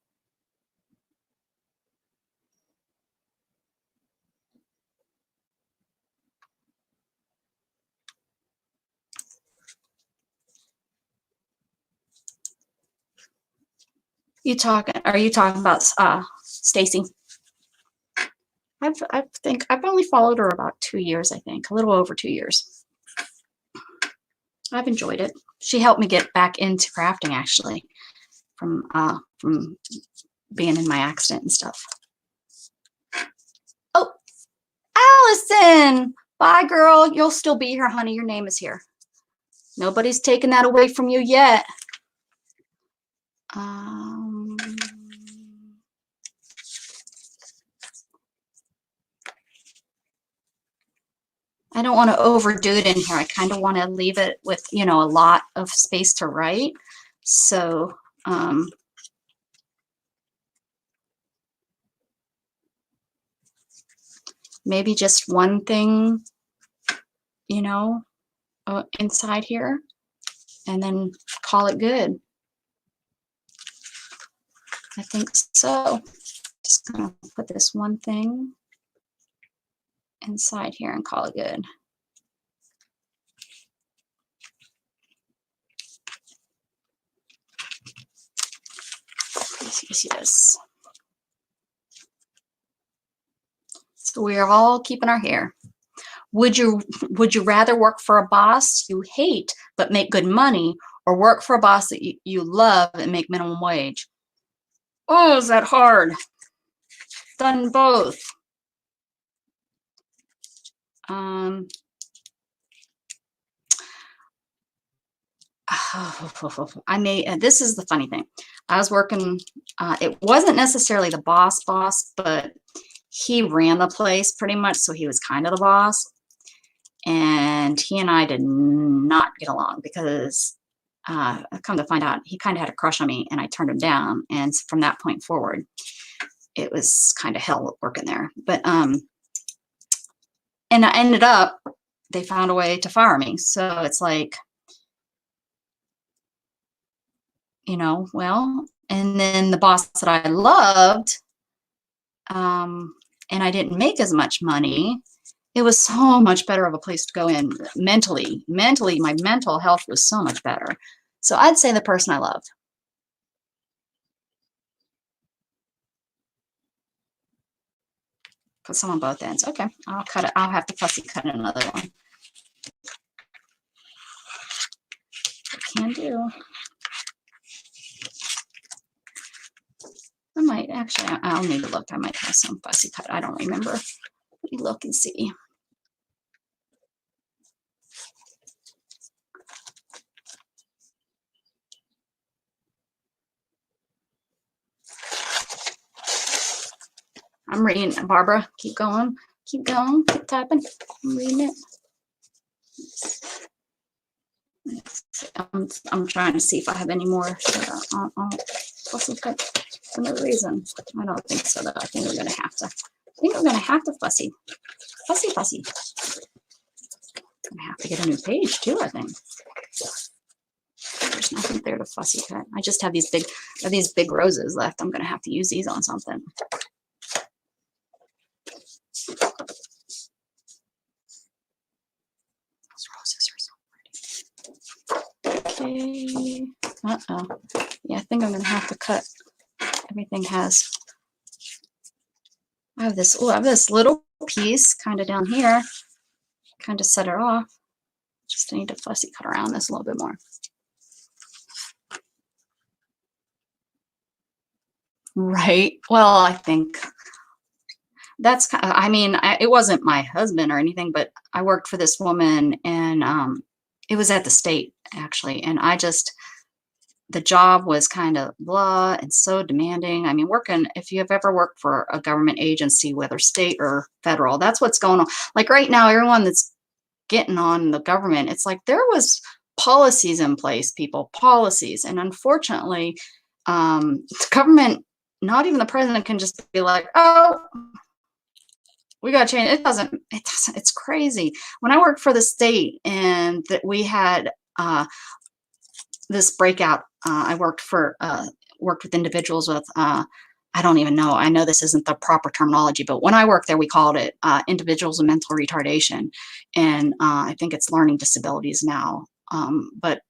Are you talking about Stacy? I think I've only followed her about 2 years, I think, a little over 2 years. I've enjoyed it. She helped me get back into crafting, actually, from being in my accident and stuff. Oh, Allison! Bye, girl. You'll still be here, honey. Your name is here. Nobody's taken that away from you yet. I don't want to overdo it in here. I kind of want to leave it with, you know, a lot of space to write. So, maybe just one thing, you know, inside here. and then call it good. I think so. Just gonna put this one thing inside here and call it good. Yes. So we are all keeping our hair. Would you rather work for a boss you hate but make good money, or work for a boss that you love and make minimum wage? Oh, is that hard? Done both. This is the funny thing. I was working, it wasn't necessarily the boss, but he ran the place pretty much, so he was kind of the boss. And he and I did not get along because I come to find out he kind of had a crush on me, and I turned him down. And from that point forward, it was kind of hell working there. But and I ended up, they found a way to fire me. So it's like, you know, well, and then the boss that I loved, and I didn't make as much money. It was so much better of a place to go in mentally. Mentally, my mental health was so much better. So I'd say the person I loved. Put some on both ends. Okay, I'll cut it. I'll have to fussy cut another one. I can do. I might actually, I'll need to look. I might have some fussy cut. I don't remember. Let me look and see. I'm reading. Barbara, keep going. Keep going. Keep typing. I'm reading it. I'm trying to see if I have any more fussy cut for no reason. I don't think so, though. I think we're going to have to. I think we're going to have to fussy. Fussy. I'm going to have to get a new page, too, I think. There's nothing there to fussy cut. I just have these big roses left. I'm going to have to use these on something. Those roses are so pretty. Okay. Uh-oh. Yeah, I think I'm going to have to cut. Everything has. I have this little piece kind of down here. Kind of set it off. Just need to fussy cut around this a little bit more. Right. Well, I think that's kind of, I mean, it wasn't my husband or anything, but I worked for this woman, and it was at the state actually. And the job was kind of blah and so demanding. I mean, if you have ever worked for a government agency, whether state or federal, that's what's going on. Like right now, everyone that's getting on the government, it's like there was policies in place, policies. And unfortunately, the government, not even the president can just be like, oh, we got to change. It doesn't, it's crazy. When I worked for the state and that we had this breakout, I worked with individuals with, I don't even know. I know this isn't the proper terminology, but when I worked there, we called it individuals with mental retardation. And I think it's learning disabilities now. But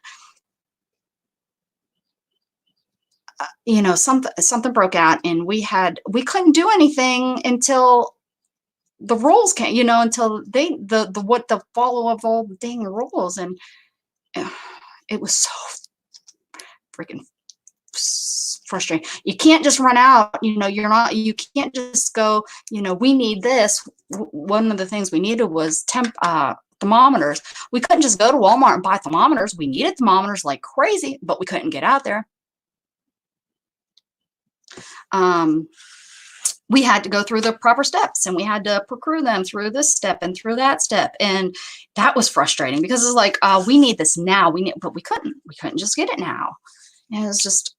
you know, something broke out, and we couldn't do anything until the rules came, you know, until the follow of all the dang rules. And it was so freaking frustrating. You can't just run out, you know, you can't just go, you know, we need this. One of the things we needed was thermometers. We couldn't just go to Walmart and buy thermometers. We needed thermometers like crazy, but we couldn't get out there. We had to go through the proper steps, and we had to procure them through this step and through that step. And that was frustrating because it's like, we need this now. But we couldn't just get it now. And it was just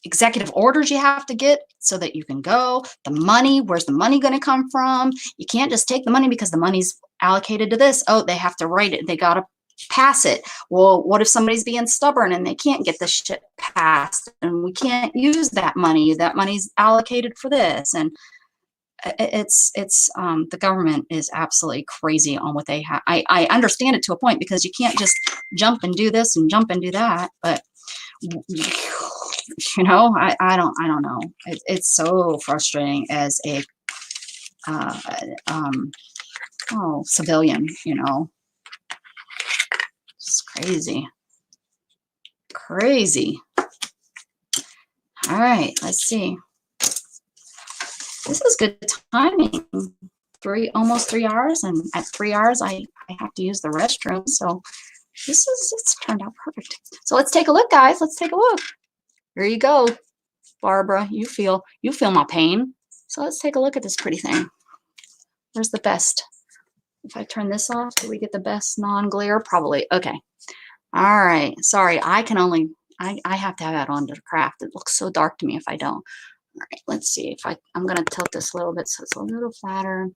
executive orders you have to get so that you can go. The money, where's the money going to come from? You can't just take the money because the money's allocated to this. Oh, they have to write it. They got to pass it. Well, what if somebody's being stubborn and they can't get the shit passed and we can't use that money? That money's allocated for this. And it's the government is absolutely crazy on what they have. I understand it to a point because you can't just jump and do this and jump and do that. But you know, I don't know. It's so frustrating as a civilian, you know. It's crazy. Crazy. All right, let's see. This is good timing. Almost 3 hours, and at 3 hours I have to use the restroom. So it's turned out perfect. So let's take a look, guys. Let's take a look. Here you go, Barbara. You feel my pain. So let's take a look at this pretty thing. Where's the best? If I turn this off, do we get the best non-glare? Probably. Okay. All right. Sorry, I have to have that on to craft. It looks so dark to me if I don't. All right, let's see if I'm going to tilt this a little bit so it's a little flatter.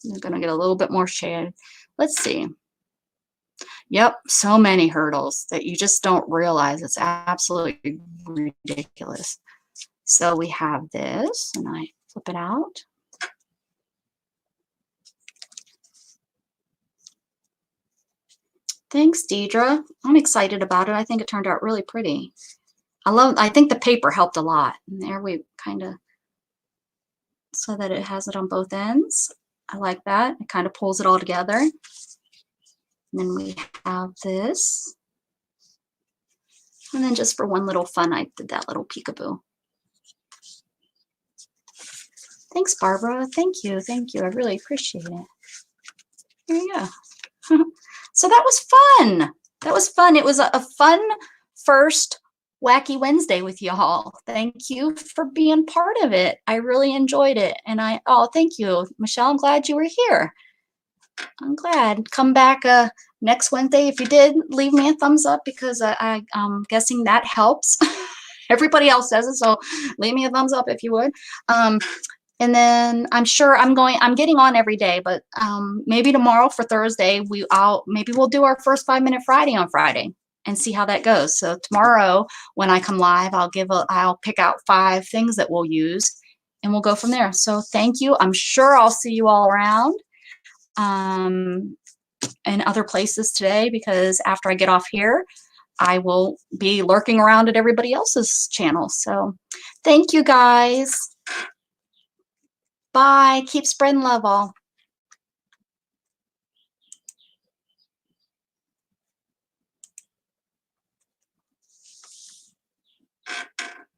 I'm going to get a little bit more shade. Let's see. Yep, so many hurdles that you just don't realize. It's absolutely ridiculous. So we have this, and I flip it out. Thanks, Deidre. I'm excited about it. I think it turned out really pretty. I think the paper helped a lot. And there we kind of, so that it has it on both ends. I like that. It kind of pulls it all together. And then we have this. And then just for one little fun, I did that little peekaboo. Thanks, Barbara. Thank you. Thank you. I really appreciate it. There you go. So that was fun. That was fun. It was a fun first Wacky Wednesday with y'all. Thank you for being part of it. I really enjoyed it. And thank you, Michelle. I'm glad you were here. I'm glad. Come back next Wednesday. If you did, leave me a thumbs up because I'm guessing that helps. Everybody else says it, so leave me a thumbs up if you would. And then I'm sure I'm getting on every day, but maybe tomorrow for Thursday, maybe we'll do our first 5-minute Friday on Friday and see how that goes. So tomorrow when I come live, I'll pick out 5 things that we'll use and we'll go from there. So thank you. I'm sure I'll see you all around in other places today, because after I get off here, I will be lurking around at everybody else's channel. So thank you, guys. Bye. Keep spreading love, all.